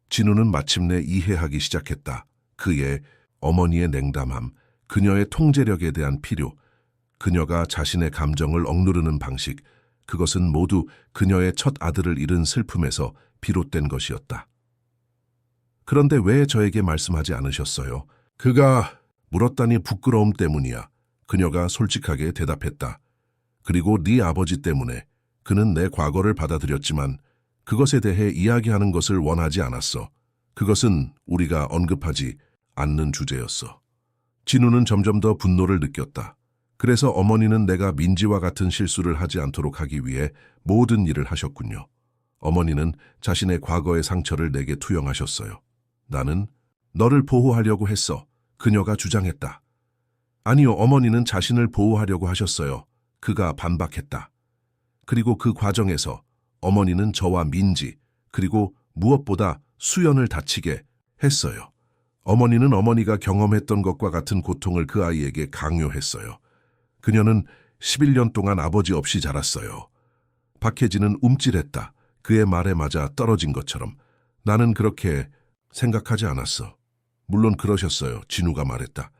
진우는 마침내 이해하기 시작했다. 그의 어머니의 냉담함, 그녀의 통제력에 대한 필요, 그녀가 자신의 감정을 억누르는 방식, 그것은 모두 그녀의 첫 아들을 잃은 슬픔에서 비롯된 것이었다. 그런데 왜 저에게 말씀하지 않으셨어요? 그가 물었다니 부끄러움 때문이야. 그녀가 솔직하게 대답했다. 그리고 네 아버지 때문에. 그는 내 과거를 받아들였지만 그것에 대해 이야기하는 것을 원하지 않았어. 그것은 우리가 언급하지 않는 주제였어. 진우는 점점 더 분노를 느꼈다. 그래서 어머니는 내가 민지와 같은 실수를 하지 않도록 하기 위해 모든 일을 하셨군요. 어머니는 자신의 과거의 상처를 내게 투영하셨어요. 나는 너를 보호하려고 했어. 그녀가 주장했다. 아니요, 어머니는 자신을 보호하려고 하셨어요. 그가 반박했다. 그리고 그 과정에서 어머니는 저와 민지, 그리고 무엇보다 수연을 다치게 했어요. 어머니는 어머니가 경험했던 것과 같은 고통을 그 아이에게 강요했어요. 그녀는 11년 동안 아버지 없이 자랐어요. 박혜진은 움찔했다. 그의 말에 맞아 떨어진 것처럼. 나는 그렇게 생각하지 않았어. 물론 그러셨어요. 진우가 말했다.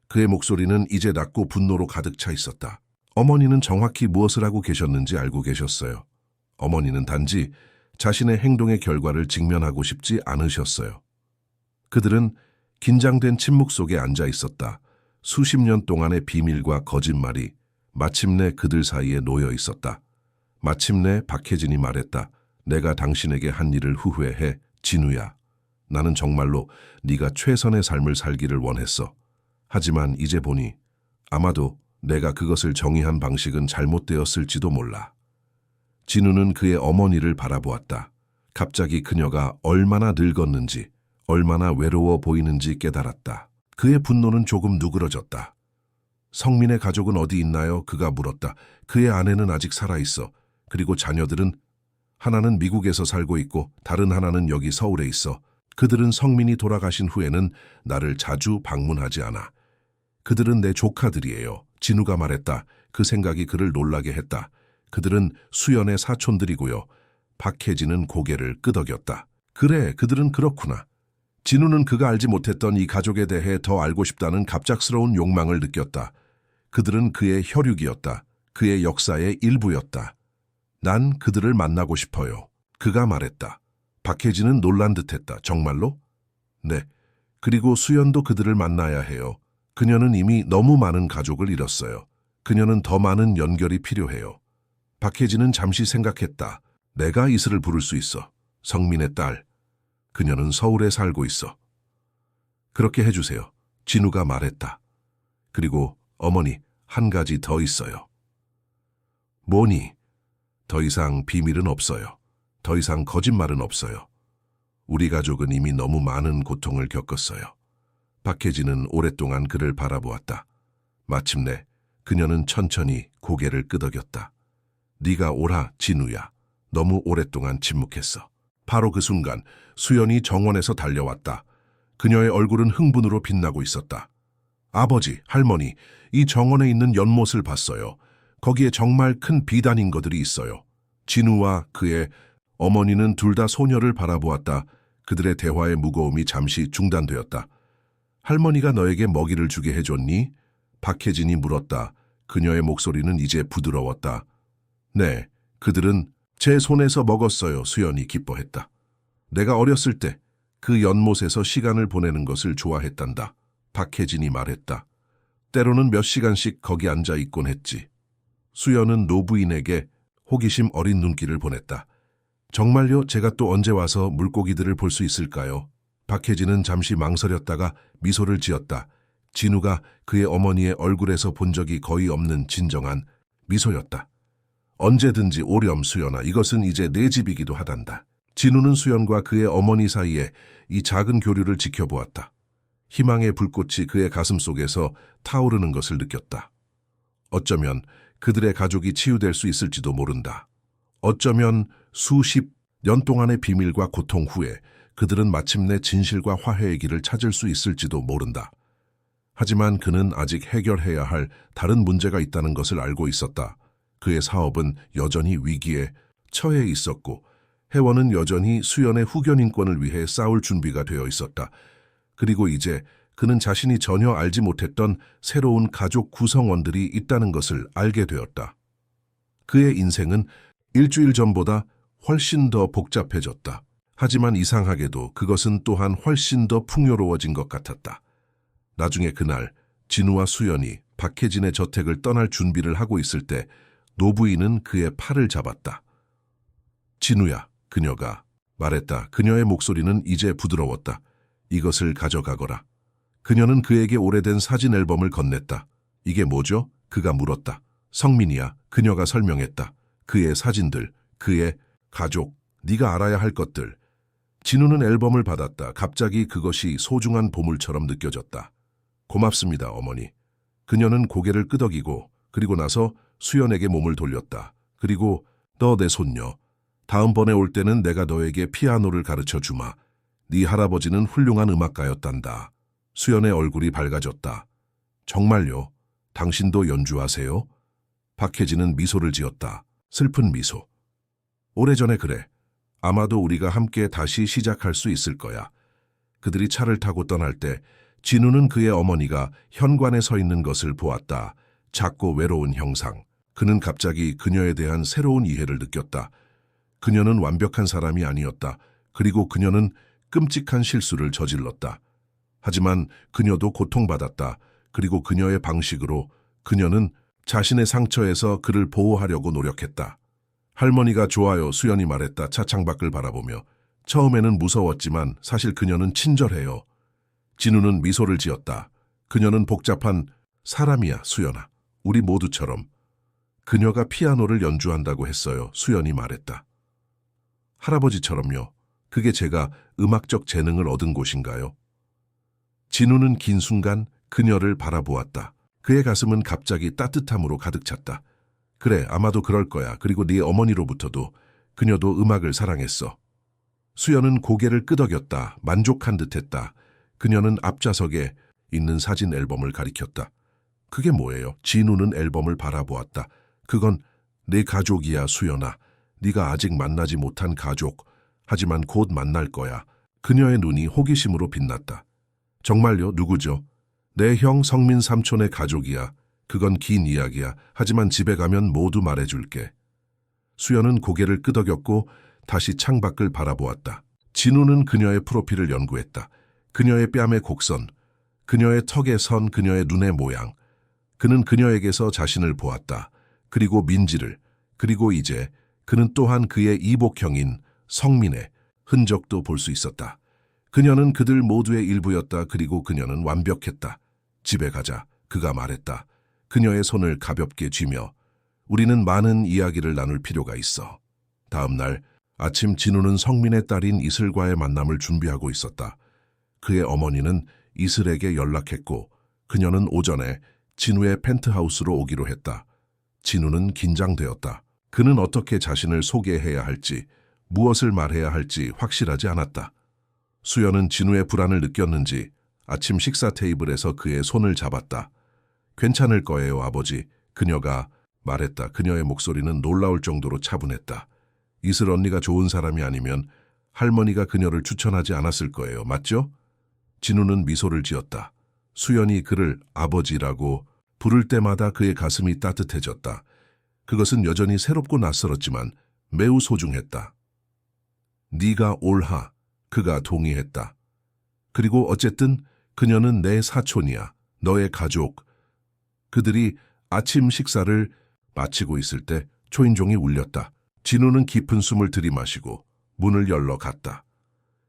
그의 목소리는 이제 낮고 분노로 가득 차 있었다. 어머니는 정확히 무엇을 하고 계셨는지 알고 계셨어요. 어머니는 단지 자신의 행동의 결과를 직면하고 싶지 않으셨어요. 그들은 긴장된 침묵 속에 앉아 있었다. 수십 년 동안의 비밀과 거짓말이 마침내 그들 사이에 놓여 있었다. 마침내 박혜진이 말했다. 내가 당신에게 한 일을 후회해, 진우야. 나는 정말로 네가 최선의 삶을 살기를 원했어. 하지만 이제 보니 아마도 내가 그것을 정의한 방식은 잘못되었을지도 몰라. 진우는 그의 어머니를 바라보았다. 갑자기 그녀가 얼마나 늙었는지, 얼마나 외로워 보이는지 깨달았다. 그의 분노는 조금 누그러졌다. 성민의 가족은 어디 있나요? 그가 물었다. 그의 아내는 아직 살아있어. 그리고 자녀들은? 하나는 미국에서 살고 있고 다른 하나는 여기 서울에 있어. 그들은 성민이 돌아가신 후에는 나를 자주 방문하지 않아. 그들은 내 조카들이에요. 진우가 말했다. 그 생각이 그를 놀라게 했다. 그들은 수연의 사촌들이고요. 박혜진은 고개를 끄덕였다. 그래, 그들은 그렇구나. 진우는 그가 알지 못했던 이 가족에 대해 더 알고 싶다는 갑작스러운 욕망을 느꼈다. 그들은 그의 혈육이었다. 그의 역사의 일부였다. 난 그들을 만나고 싶어요. 그가 말했다. 박혜진은 놀란 듯했다. 정말로? 네. 그리고 수연도 그들을 만나야 해요. 그녀는 이미 너무 많은 가족을 잃었어요. 그녀는 더 많은 연결이 필요해요. 박혜진은 잠시 생각했다. 내가 이슬을 부를 수 있어. 성민의 딸. 그녀는 서울에 살고 있어. 그렇게 해주세요. 진우가 말했다. 그리고 어머니, 한 가지 더 있어요. 뭐니? 더 이상 비밀은 없어요. 더 이상 거짓말은 없어요. 우리 가족은 이미 너무 많은 고통을 겪었어요. 박혜진은 오랫동안 그를 바라보았다. 마침내 그녀는 천천히 고개를 끄덕였다. 네가 오라, 진우야. 너무 오랫동안 침묵했어. 바로 그 순간 수연이 정원에서 달려왔다. 그녀의 얼굴은 흥분으로 빛나고 있었다. 아버지, 할머니, 이 정원에 있는 연못을 봤어요. 거기에 정말 큰 비단잉어들이 있어요. 진우와 그의 어머니는 둘 다 소녀를 바라보았다. 그들의 대화의 무거움이 잠시 중단되었다. 할머니가 너에게 먹이를 주게 해줬니? 박혜진이 물었다. 그녀의 목소리는 이제 부드러웠다. 네, 그들은 제 손에서 먹었어요. 수연이 기뻐했다. 내가 어렸을 때 그 연못에서 시간을 보내는 것을 좋아했단다. 박혜진이 말했다. 때로는 몇 시간씩 거기 앉아 있곤 했지. 수연은 노부인에게 호기심 어린 눈길을 보냈다. 정말요? 제가 또 언제 와서 물고기들을 볼 수 있을까요? 박혜진은 잠시 망설였다가 미소를 지었다. 진우가 그의 어머니의 얼굴에서 본 적이 거의 없는 진정한 미소였다. 언제든지 오렴, 수연아. 이것은 이제 내 집이기도 하단다. 진우는 수연과 그의 어머니 사이에 이 작은 교류를 지켜보았다. 희망의 불꽃이 그의 가슴 속에서 타오르는 것을 느꼈다. 어쩌면 그들의 가족이 치유될 수 있을지도 모른다. 어쩌면 수십 년 동안의 비밀과 고통 후에 그들은 마침내 진실과 화해의 길을 찾을 수 있을지도 모른다. 하지만 그는 아직 해결해야 할 다른 문제가 있다는 것을 알고 있었다. 그의 사업은 여전히 위기에 처해 있었고 혜원은 여전히 수연의 후견 인권을 위해 싸울 준비가 되어 있었다. 그리고 이제 그는 자신이 전혀 알지 못했던 새로운 가족 구성원들이 있다는 것을 알게 되었다. 그의 인생은 일주일 전보다 훨씬 더 복잡해졌다. 하지만 이상하게도 그것은 또한 훨씬 더 풍요로워진 것 같았다. 나중에 그날 진우와 수연이 박혜진의 저택을 떠날 준비를 하고 있을 때 노부인은 그의 팔을 잡았다. 진우야, 그녀가 말했다. 그녀의 목소리는 이제 부드러웠다. 이것을 가져가거라. 그녀는 그에게 오래된 사진 앨범을 건넸다. 이게 뭐죠? 그가 물었다. 성민이야. 그녀가 설명했다. 그의 사진들, 그의 가족, 네가 알아야 할 것들. 진우는 앨범을 받았다. 갑자기 그것이 소중한 보물처럼 느껴졌다. 고맙습니다, 어머니. 그녀는 고개를 끄덕이고 그리고 나서 수연에게 몸을 돌렸다. 그리고 너 내 손녀. 다음번에 올 때는 내가 너에게 피아노를 가르쳐 주마. 네 할아버지는 훌륭한 음악가였단다. 수연의 얼굴이 밝아졌다. 정말요? 당신도 연주하세요? 박혜진은 미소를 지었다. 슬픈 미소. 오래전에 그래. 아마도 우리가 함께 다시 시작할 수 있을 거야. 그들이 차를 타고 떠날 때 진우는 그의 어머니가 현관에 서 있는 것을 보았다. 작고 외로운 형상. 그는 갑자기 그녀에 대한 새로운 이해를 느꼈다. 그녀는 완벽한 사람이 아니었다. 그리고 그녀는 끔찍한 실수를 저질렀다. 하지만 그녀도 고통받았다. 그리고 그녀의 방식으로 그녀는 자신의 상처에서 그를 보호하려고 노력했다. 할머니가 좋아요, 수연이 말했다. 차 창밖을 바라보며. 처음에는 무서웠지만 사실 그녀는 친절해요. 진우는 미소를 지었다. 그녀는 복잡한 사람이야, 수연아. 우리 모두처럼. 그녀가 피아노를 연주한다고 했어요, 수연이 말했다. 할아버지처럼요. 그게 제가 음악적 재능을 얻은 곳인가요? 진우는 긴 순간 그녀를 바라보았다. 그의 가슴은 갑자기 따뜻함으로 가득 찼다. 그래, 아마도 그럴 거야. 그리고 네 어머니로부터도. 그녀도 음악을 사랑했어. 수연은 고개를 끄덕였다. 만족한 듯했다. 그녀는 앞좌석에 있는 사진 앨범을 가리켰다. 그게 뭐예요? 진우는 앨범을 바라보았다. 그건 내 가족이야, 수연아. 네가 아직 만나지 못한 가족. 하지만 곧 만날 거야. 그녀의 눈이 호기심으로 빛났다. 정말요? 누구죠? 내 형 성민 삼촌의 가족이야. 그건 긴 이야기야. 하지만 집에 가면 모두 말해줄게. 수연은 고개를 끄덕였고 다시 창밖을 바라보았다. 진우는 그녀의 프로필을 연구했다. 그녀의 뺨의 곡선, 그녀의 턱의 선, 그녀의 눈의 모양. 그는 그녀에게서 자신을 보았다. 그리고 민지를, 그리고 이제 그는 또한 그의 이복형인 성민의 흔적도 볼 수 있었다. 그녀는 그들 모두의 일부였다. 그리고 그녀는 완벽했다. 집에 가자, 그가 말했다. 그녀의 손을 가볍게 쥐며 우리는 많은 이야기를 나눌 필요가 있어. 다음 날 아침 진우는 성민의 딸인 이슬과의 만남을 준비하고 있었다. 그의 어머니는 이슬에게 연락했고 그녀는 오전에 진우의 펜트하우스로 오기로 했다. 진우는 긴장되었다. 그는 어떻게 자신을 소개해야 할지, 무엇을 말해야 할지 확실하지 않았다. 수연은 진우의 불안을 느꼈는지 아침 식사 테이블에서 그의 손을 잡았다. 괜찮을 거예요, 아버지. 그녀가 말했다. 그녀의 목소리는 놀라울 정도로 차분했다. 이슬 언니가 좋은 사람이 아니면 할머니가 그녀를 추천하지 않았을 거예요. 맞죠? 진우는 미소를 지었다. 수연이 그를 아버지라고 부를 때마다 그의 가슴이 따뜻해졌다. 그것은 여전히 새롭고 낯설었지만 매우 소중했다. 네가 옳아. 그가 동의했다. 그리고 어쨌든 그녀는 내 사촌이야. 너의 가족. 그들이 아침 식사를 마치고 있을 때 초인종이 울렸다. 진우는 깊은 숨을 들이마시고 문을 열러 갔다.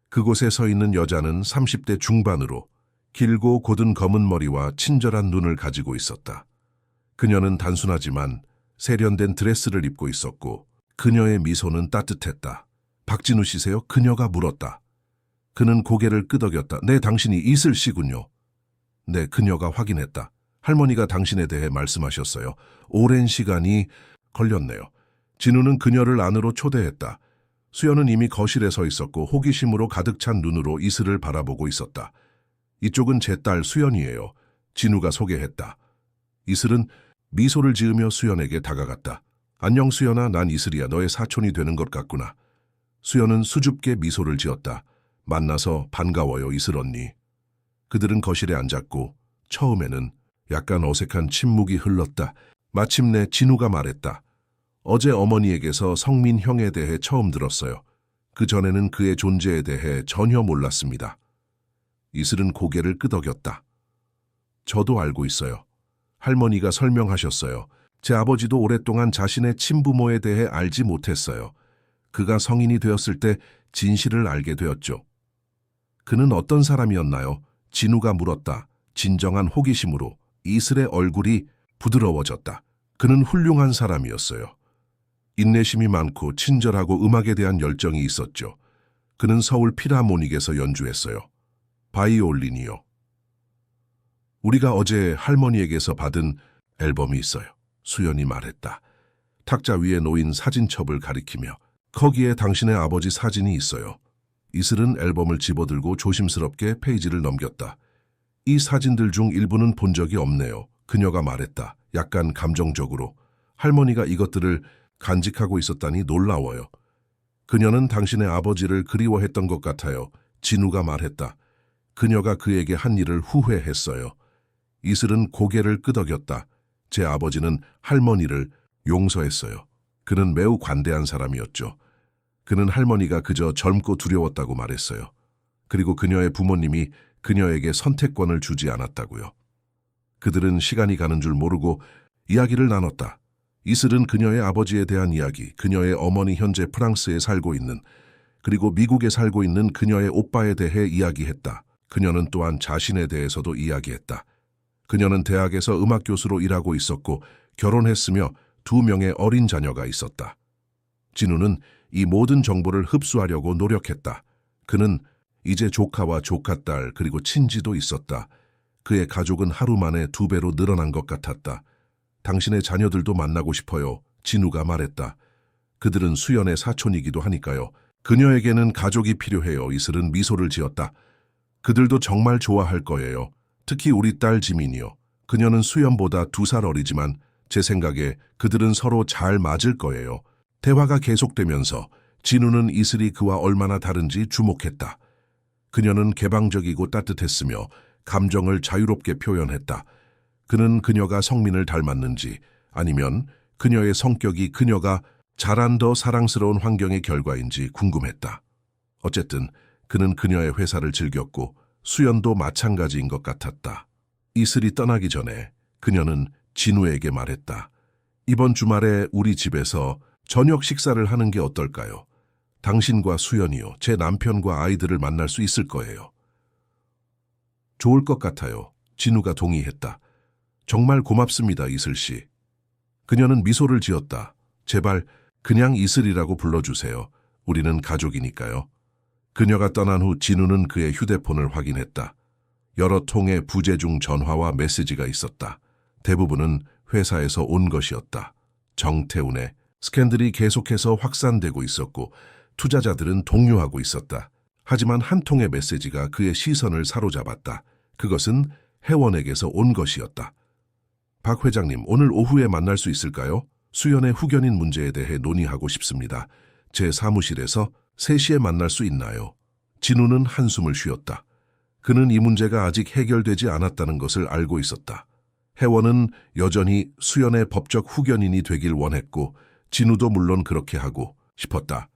그곳에 서 있는 여자는 30대 중반으로 길고 곧은 검은 머리와 친절한 눈을 가지고 있었다. 그녀는 단순하지만 세련된 드레스를 입고 있었고 그녀의 미소는 따뜻했다. 박진우 씨세요? 그녀가 물었다. 그는 고개를 끄덕였다. 네, 당신이 이슬 씨군요. 네, 그녀가 확인했다. 할머니가 당신에 대해 말씀하셨어요. 오랜 시간이 걸렸네요. 진우는 그녀를 안으로 초대했다. 수연은 이미 거실에 서 있었고 호기심으로 가득 찬 눈으로 이슬을 바라보고 있었다. 이쪽은 제 딸 수연이에요. 진우가 소개했다. 이슬은 미소를 지으며 수연에게 다가갔다. 안녕 수연아, 난 이슬이야. 너의 사촌이 되는 것 같구나. 수연은 수줍게 미소를 지었다. 만나서 반가워요, 이슬 언니. 그들은 거실에 앉았고 처음에는 약간 어색한 침묵이 흘렀다. 마침내 진우가 말했다. 어제 어머니에게서 성민 형에 대해 처음 들었어요. 그 전에는 그의 존재에 대해 전혀 몰랐습니다. 이슬은 고개를 끄덕였다. 저도 알고 있어요. 할머니가 설명하셨어요. 제 아버지도 오랫동안 자신의 친부모에 대해 알지 못했어요. 그가 성인이 되었을 때 진실을 알게 되었죠. 그는 어떤 사람이었나요? 진우가 물었다. 진정한 호기심으로. 이슬의 얼굴이 부드러워졌다. 그는 훌륭한 사람이었어요. 인내심이 많고 친절하고 음악에 대한 열정이 있었죠. 그는 서울 필하모닉에서 연주했어요. 바이올린이요. 우리가 어제 할머니에게서 받은 앨범이 있어요. 수연이 말했다. 탁자 위에 놓인 사진첩을 가리키며 거기에 당신의 아버지 사진이 있어요. 이슬은 앨범을 집어들고 조심스럽게 페이지를 넘겼다. 이 사진들 중 일부는 본 적이 없네요. 그녀가 말했다. 약간 감정적으로. 할머니가 이것들을 간직하고 있었다니 놀라워요. 그녀는 당신의 아버지를 그리워했던 것 같아요. 진우가 말했다. 그녀가 그에게 한 일을 후회했어요. 이슬은 고개를 끄덕였다. 제 아버지는 할머니를 용서했어요. 그는 매우 관대한 사람이었죠. 그는 할머니가 그저 젊고 두려웠다고 말했어요. 그리고 그녀의 부모님이 그녀에게 선택권을 주지 않았다고요. 그들은 시간이 가는 줄 모르고 이야기를 나눴다. 이슬은 그녀의 아버지에 대한 이야기, 그녀의 어머니 현재 프랑스에 살고 있는, 그리고 미국에 살고 있는 그녀의 오빠에 대해 이야기했다. 그녀는 또한 자신에 대해서도 이야기했다. 그녀는 대학에서 음악교수로 일하고 있었고 결혼했으며 2명의 어린 자녀가 있었다. 진우는 이 모든 정보를 흡수하려고 노력했다. 그는 이제 조카와 조카딸 그리고 친지도 있었다. 그의 가족은 하루 만에 2배로 늘어난 것 같았다. 당신의 자녀들도 만나고 싶어요. 진우가 말했다. 그들은 수연의 사촌이기도 하니까요. 그녀에게는 가족이 필요해요. 이슬은 미소를 지었다. 그들도 정말 좋아할 거예요. 특히 우리 딸 지민이요. 그녀는 수연보다 2살 어리지만 제 생각에 그들은 서로 잘 맞을 거예요. 대화가 계속되면서 진우는 이슬이 그와 얼마나 다른지 주목했다. 그녀는 개방적이고 따뜻했으며 감정을 자유롭게 표현했다. 그는 그녀가 성민을 닮았는지 아니면 그녀의 성격이 그녀가 자란 더 사랑스러운 환경의 결과인지 궁금했다. 어쨌든 그는 그녀의 회사를 즐겼고 수연도 마찬가지인 것 같았다. 이슬이 떠나기 전에 그녀는 진우에게 말했다. 이번 주말에 우리 집에서 저녁 식사를 하는 게 어떨까요? 당신과 수연이요. 제 남편과 아이들을 만날 수 있을 거예요. 좋을 것 같아요. 진우가 동의했다. 정말 고맙습니다, 이슬 씨. 그녀는 미소를 지었다. 제발 그냥 이슬이라고 불러주세요. 우리는 가족이니까요. 그녀가 떠난 후 진우는 그의 휴대폰을 확인했다. 여러 통의 부재중 전화와 메시지가 있었다. 대부분은 회사에서 온 것이었다. 정태훈의 스캔들이 계속해서 확산되고 있었고 투자자들은 동요하고 있었다. 하지만 한 통의 메시지가 그의 시선을 사로잡았다. 그것은 혜원에게서 온 것이었다. 박 회장님, 오늘 오후에 만날 수 있을까요? 수연의 후견인 문제에 대해 논의하고 싶습니다. 제 사무실에서 3시에 만날 수 있나요? 진우는 한숨을 쉬었다. 그는 이 문제가 아직 해결되지 않았다는 것을 알고 있었다. 혜원은 여전히 수연의 법적 후견인이 되길 원했고 진우도 물론 그렇게 하고 싶었다.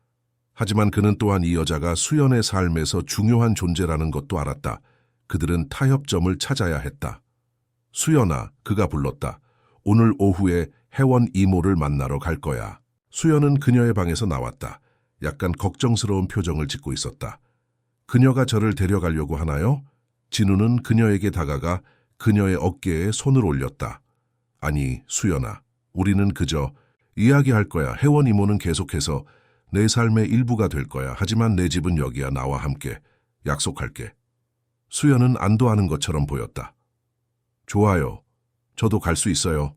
하지만 그는 또한 이 여자가 수연의 삶에서 중요한 존재라는 것도 알았다. 그들은 타협점을 찾아야 했다. 수연아, 그가 불렀다. 오늘 오후에 혜원 이모를 만나러 갈 거야. 수연은 그녀의 방에서 나왔다. 약간 걱정스러운 표정을 짓고 있었다. 그녀가 저를 데려가려고 하나요? 진우는 그녀에게 다가가 그녀의 어깨에 손을 올렸다. 아니, 수연아, 우리는 그저 이야기할 거야. 혜원 이모는 계속해서 내 삶의 일부가 될 거야. 하지만 내 집은 여기야. 나와 함께. 약속할게. 수연은 안도하는 것처럼 보였다. 좋아요. 저도 갈 수 있어요.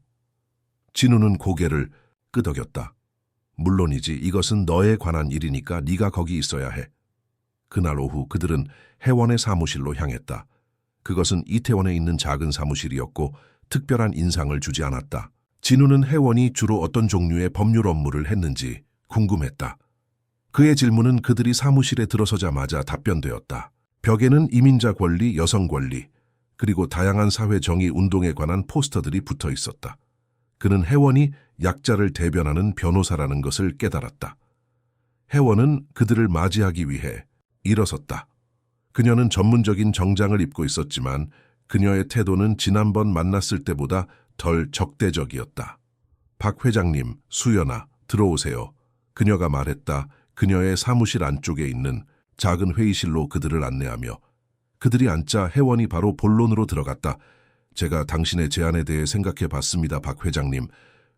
진우는 고개를 끄덕였다. 물론이지. 이것은 너에 관한 일이니까 네가 거기 있어야 해. 그날 오후 그들은 혜원의 사무실로 향했다. 그것은 이태원에 있는 작은 사무실이었고 특별한 인상을 주지 않았다. 진우는 혜원이 주로 어떤 종류의 법률 업무를 했는지 궁금했다. 그의 질문은 그들이 사무실에 들어서자마자 답변되었다. 벽에는 이민자 권리, 여성 권리, 그리고 다양한 사회 정의 운동에 관한 포스터들이 붙어 있었다. 그는 혜원이 약자를 대변하는 변호사라는 것을 깨달았다. 혜원은 그들을 맞이하기 위해 일어섰다. 그녀는 전문적인 정장을 입고 있었지만 그녀의 태도는 지난번 만났을 때보다 덜 적대적이었다. 박 회장님, 수연아, 들어오세요. 그녀가 말했다. 그녀의 사무실 안쪽에 있는 작은 회의실로 그들을 안내하며 그들이 앉자 혜원이 바로 본론으로 들어갔다. 제가 당신의 제안에 대해 생각해 봤습니다, 박 회장님.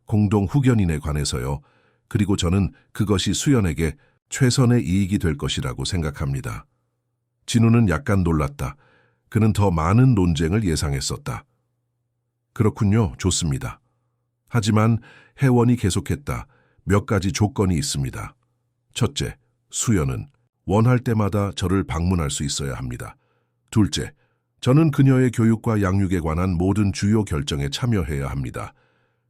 공동 후견인에 관해서요. 그리고 저는 그것이 수연에게 최선의 이익이 될 것이라고 생각합니다. 진우는 약간 놀랐다. 그는 더 많은 논쟁을 예상했었다. 그렇군요. 좋습니다. 하지만 혜원이 계속했다. 몇 가지 조건이 있습니다. 첫째, 수연은 원할 때마다 저를 방문할 수 있어야 합니다. 둘째, 저는 그녀의 교육과 양육에 관한 모든 주요 결정에 참여해야 합니다.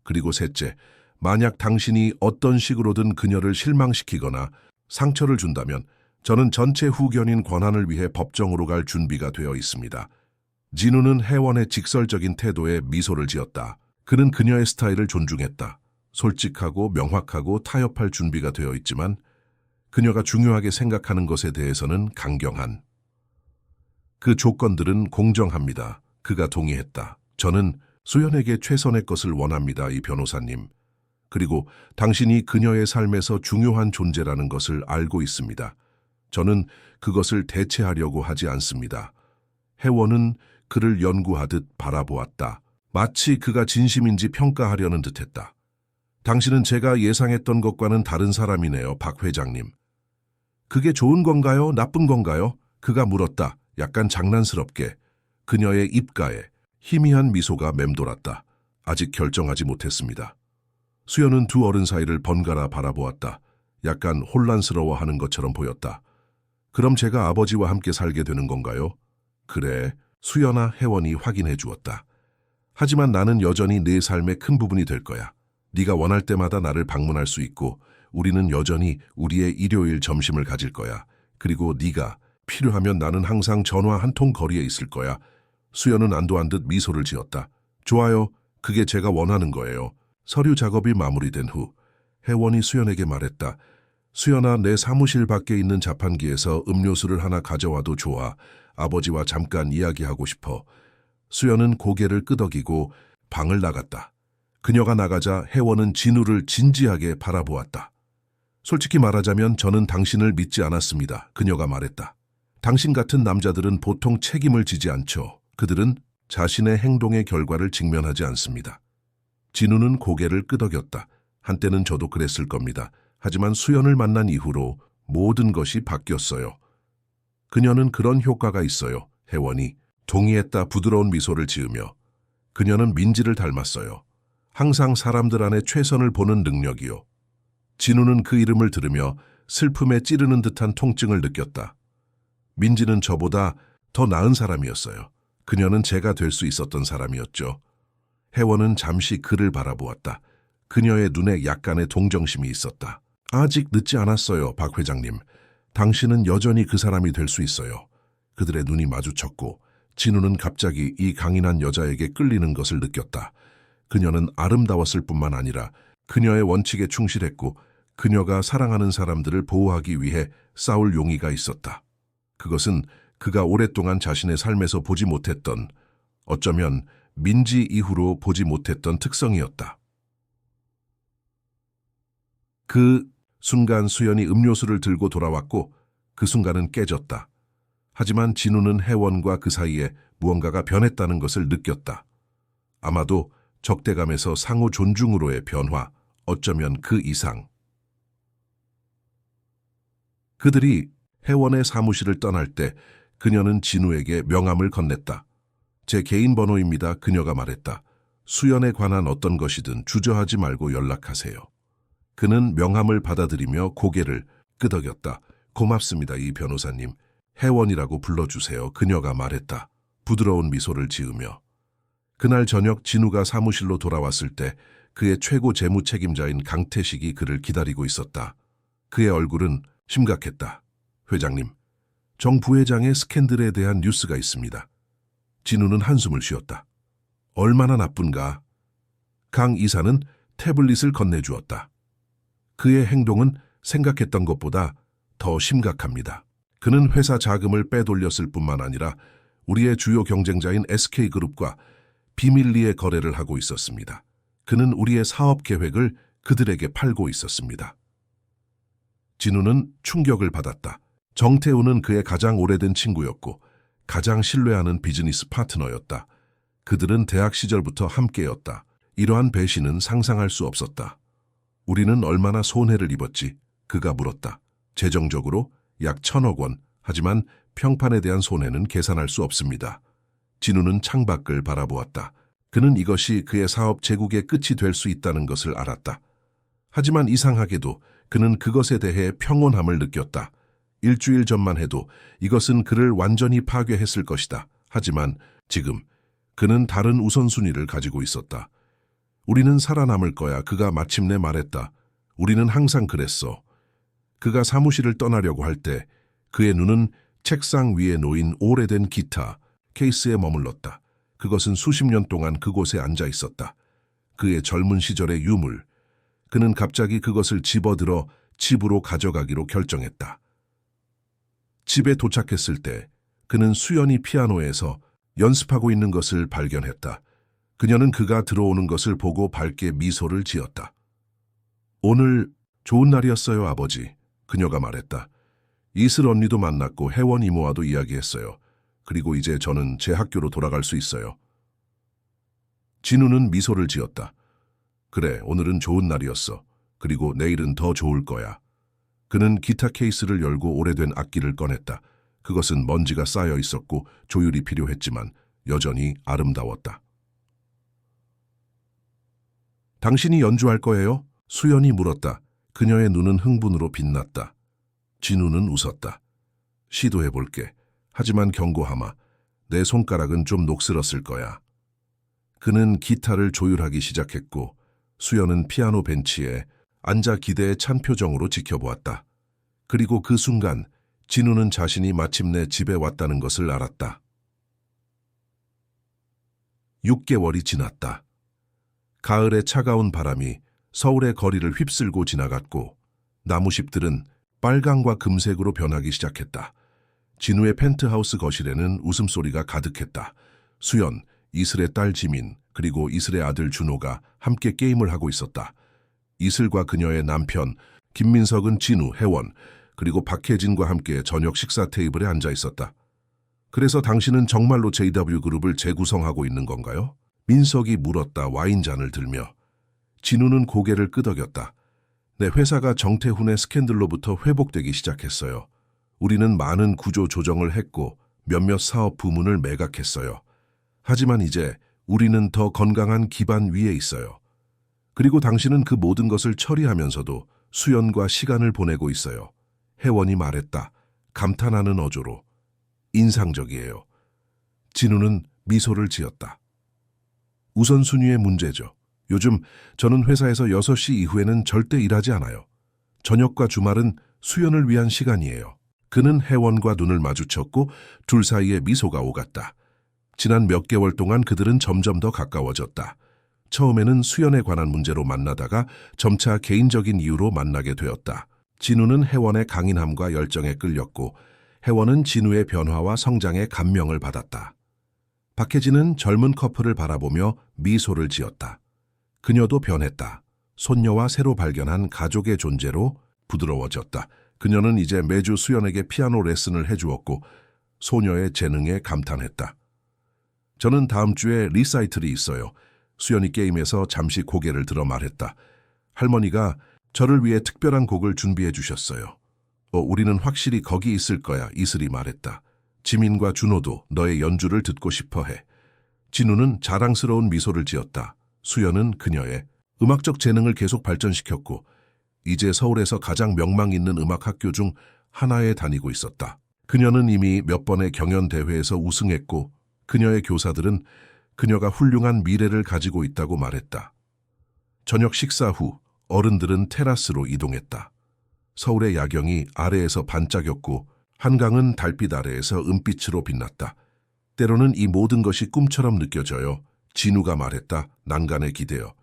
그리고 셋째, 만약 당신이 어떤 식으로든 그녀를 실망시키거나 상처를 준다면 저는 전체 후견인 권한을 위해 법정으로 갈 준비가 되어 있습니다. 진우는 혜원의 직설적인 태도에 미소를 지었다. 그는 그녀의 스타일을 존중했다. 솔직하고 명확하고 타협할 준비가 되어 있지만 그녀가 중요하게 생각하는 것에 대해서는 강경한. 그 조건들은 공정합니다. 그가 동의했다. 저는 수연에게 최선의 것을 원합니다, 이 변호사님. 그리고 당신이 그녀의 삶에서 중요한 존재라는 것을 알고 있습니다. 저는 그것을 대체하려고 하지 않습니다. 혜원은 그를 연구하듯 바라보았다. 마치 그가 진심인지 평가하려는 듯했다. 당신은 제가 예상했던 것과는 다른 사람이네요, 박 회장님. 그게 좋은 건가요? 나쁜 건가요? 그가 물었다. 약간 장난스럽게. 그녀의 입가에 희미한 미소가 맴돌았다. 아직 결정하지 못했습니다. 수연은 두 어른 사이를 번갈아 바라보았다. 약간 혼란스러워하는 것처럼 보였다. 그럼 제가 아버지와 함께 살게 되는 건가요? 그래, 수연아, 혜원이 확인해 주었다. 하지만 나는 여전히 내 삶의 큰 부분이 될 거야. 네가 원할 때마다 나를 방문할 수 있고 우리는 여전히 우리의 일요일 점심을 가질 거야. 그리고 네가 필요하면 나는 항상 전화 한 통 거리에 있을 거야. 수연은 안도한 듯 미소를 지었다. 좋아요. 그게 제가 원하는 거예요. 서류 작업이 마무리된 후 혜원이 수연에게 말했다. 수연아, 내 사무실 밖에 있는 자판기에서 음료수를 하나 가져와도 좋아. 아버지와 잠깐 이야기하고 싶어. 수연은 고개를 끄덕이고 방을 나갔다. 그녀가 나가자 혜원은 진우를 진지하게 바라보았다. 솔직히 말하자면 저는 당신을 믿지 않았습니다. 그녀가 말했다. 당신 같은 남자들은 보통 책임을 지지 않죠. 그들은 자신의 행동의 결과를 직면하지 않습니다. 진우는 고개를 끄덕였다. 한때는 저도 그랬을 겁니다. 하지만 수연을 만난 이후로 모든 것이 바뀌었어요. 그녀는 그런 효과가 있어요. 혜원이 동의했다. 부드러운 미소를 지으며. 그녀는 민지를 닮았어요. 항상 사람들 안에 최선을 보는 능력이요. 진우는 그 이름을 들으며 슬픔에 찌르는 듯한 통증을 느꼈다. 민지는 저보다 더 나은 사람이었어요. 그녀는 제가 될 수 있었던 사람이었죠. 혜원은 잠시 그를 바라보았다. 그녀의 눈에 약간의 동정심이 있었다. 아직 늦지 않았어요, 박 회장님. 당신은 여전히 그 사람이 될 수 있어요. 그들의 눈이 마주쳤고 진우는 갑자기 이 강인한 여자에게 끌리는 것을 느꼈다. 그녀는 아름다웠을 뿐만 아니라 그녀의 원칙에 충실했고 그녀가 사랑하는 사람들을 보호하기 위해 싸울 용의가 있었다. 그것은 그가 오랫동안 자신의 삶에서 보지 못했던, 어쩌면 민지 이후로 보지 못했던 특성이었다. 그 순간 수연이 음료수를 들고 돌아왔고 그 순간은 깨졌다. 하지만 진우는 혜원과 그 사이에 무언가가 변했다는 것을 느꼈다. 아마도 적대감에서 상호 존중으로의 변화, 어쩌면 그 이상. 그들이 혜원의 사무실을 떠날 때 그녀는 진우에게 명함을 건넸다. 제 개인 번호입니다. 그녀가 말했다. 수연에 관한 어떤 것이든 주저하지 말고 연락하세요. 그는 명함을 받아들이며 고개를 끄덕였다. 고맙습니다, 이 변호사님. 혜원이라고 불러주세요. 그녀가 말했다. 부드러운 미소를 지으며. 그날 저녁 진우가 사무실로 돌아왔을 때 그의 최고 재무 책임자인 강태식이 그를 기다리고 있었다. 그의 얼굴은 심각했다. 회장님, 정 부회장의 스캔들에 대한 뉴스가 있습니다. 진우는 한숨을 쉬었다. 얼마나 나쁜가? 강 이사는 태블릿을 건네주었다. 그의 행동은 생각했던 것보다 더 심각합니다. 그는 회사 자금을 빼돌렸을 뿐만 아니라 우리의 주요 경쟁자인 SK그룹과 비밀리에 거래를 하고 있었습니다. 그는 우리의 사업 계획을 그들에게 팔고 있었습니다. 진우는 충격을 받았다. 정태우는 그의 가장 오래된 친구였고 가장 신뢰하는 비즈니스 파트너였다. 그들은 대학 시절부터 함께였다. 이러한 배신은 상상할 수 없었다. 우리는 얼마나 손해를 입었지? 그가 물었다. 재정적으로 약 1,000억 원. 하지만 평판에 대한 손해는 계산할 수 없습니다. 진우는 창밖을 바라보았다. 그는 이것이 그의 사업 제국의 끝이 될 수 있다는 것을 알았다. 하지만 이상하게도 그는 그것에 대해 평온함을 느꼈다. 일주일 전만 해도 이것은 그를 완전히 파괴했을 것이다. 하지만 지금 그는 다른 우선순위를 가지고 있었다. 우리는 살아남을 거야. 그가 마침내 말했다. 우리는 항상 그랬어. 그가 사무실을 떠나려고 할 때 그의 눈은 책상 위에 놓인 오래된 기타 케이스에 머물렀다. 그것은 수십 년 동안 그곳에 앉아 있었다. 그의 젊은 시절의 유물. 그는 갑자기 그것을 집어들어 집으로 가져가기로 결정했다. 집에 도착했을 때 그는 수연이 피아노에서 연습하고 있는 것을 발견했다. 그녀는 그가 들어오는 것을 보고 밝게 미소를 지었다. 오늘 좋은 날이었어요, 아버지. 그녀가 말했다. 이슬 언니도 만났고 혜원 이모와도 이야기했어요. 그리고 이제 저는 제 학교로 돌아갈 수 있어요. 진우는 미소를 지었다. 그래, 오늘은 좋은 날이었어. 그리고 내일은 더 좋을 거야. 그는 기타 케이스를 열고 오래된 악기를 꺼냈다. 그것은 먼지가 쌓여 있었고 조율이 필요했지만 여전히 아름다웠다. 당신이 연주할 거예요? 수연이 물었다. 그녀의 눈은 흥분으로 빛났다. 진우는 웃었다. 시도해볼게. 하지만 경고하마. 내 손가락은 좀 녹슬었을 거야. 그는 기타를 조율하기 시작했고 수연은 피아노 벤치에 앉아 기대에 찬 표정으로 지켜보았다. 그리고 그 순간 진우는 자신이 마침내 집에 왔다는 것을 알았다. 6개월이 지났다. 가을의 차가운 바람이 서울의 거리를 휩쓸고 지나갔고 나무잎들은 빨강과 금색으로 변하기 시작했다. 진우의 펜트하우스 거실에는 웃음소리가 가득했다. 수연, 이슬의 딸 지민, 그리고 이슬의 아들 준호가 함께 게임을 하고 있었다. 이슬과 그녀의 남편, 김민석은 진우, 혜원, 그리고 박혜진과 함께 저녁 식사 테이블에 앉아 있었다. 그래서 당신은 정말로 JW그룹을 재구성하고 있는 건가요? 민석이 물었다. 와인잔을 들며. 진우는 고개를 끄덕였다. 내 회사가 정태훈의 스캔들로부터 회복되기 시작했어요. 우리는 많은 구조 조정을 했고 몇몇 사업 부문을 매각했어요. 하지만 이제 우리는 더 건강한 기반 위에 있어요. 그리고 당신은 그 모든 것을 처리하면서도 수연과 시간을 보내고 있어요. 혜원이 말했다. 감탄하는 어조로. 인상적이에요. 진우는 미소를 지었다. 우선순위의 문제죠. 요즘 저는 회사에서 6시 이후에는 절대 일하지 않아요. 저녁과 주말은 수연을 위한 시간이에요. 그는 혜원과 눈을 마주쳤고 둘 사이에 미소가 오갔다. 지난 몇 개월 동안 그들은 점점 더 가까워졌다. 처음에는 수연에 관한 문제로 만나다가 점차 개인적인 이유로 만나게 되었다. 진우는 혜원의 강인함과 열정에 끌렸고 혜원은 진우의 변화와 성장에 감명을 받았다. 박혜진은 젊은 커플을 바라보며 미소를 지었다. 그녀도 변했다. 손녀와 새로 발견한 가족의 존재로 부드러워졌다. 그녀는 이제 매주 수연에게 피아노 레슨을 해주었고 소녀의 재능에 감탄했다. 저는 다음 주에 리사이틀이 있어요. 수연이 게임에서 잠시 고개를 들어 말했다. 할머니가 저를 위해 특별한 곡을 준비해 주셨어요. 우리는 확실히 거기 있을 거야. 이슬이 말했다. 지민과 준호도 너의 연주를 듣고 싶어 해. 진우는 자랑스러운 미소를 지었다. 수연은 그녀의 음악적 재능을 계속 발전시켰고 이제 서울에서 가장 명망 있는 음악학교 중 하나에 다니고 있었다. 그녀는 이미 몇 번의 경연대회에서 우승했고 그녀의 교사들은 그녀가 훌륭한 미래를 가지고 있다고 말했다. 저녁 식사 후 어른들은 테라스로 이동했다. 서울의 야경이 아래에서 반짝였고 한강은 달빛 아래에서 은빛으로 빛났다. 때로는 이 모든 것이 꿈처럼 느껴져요. 진우가 말했다. 난간에 기대어.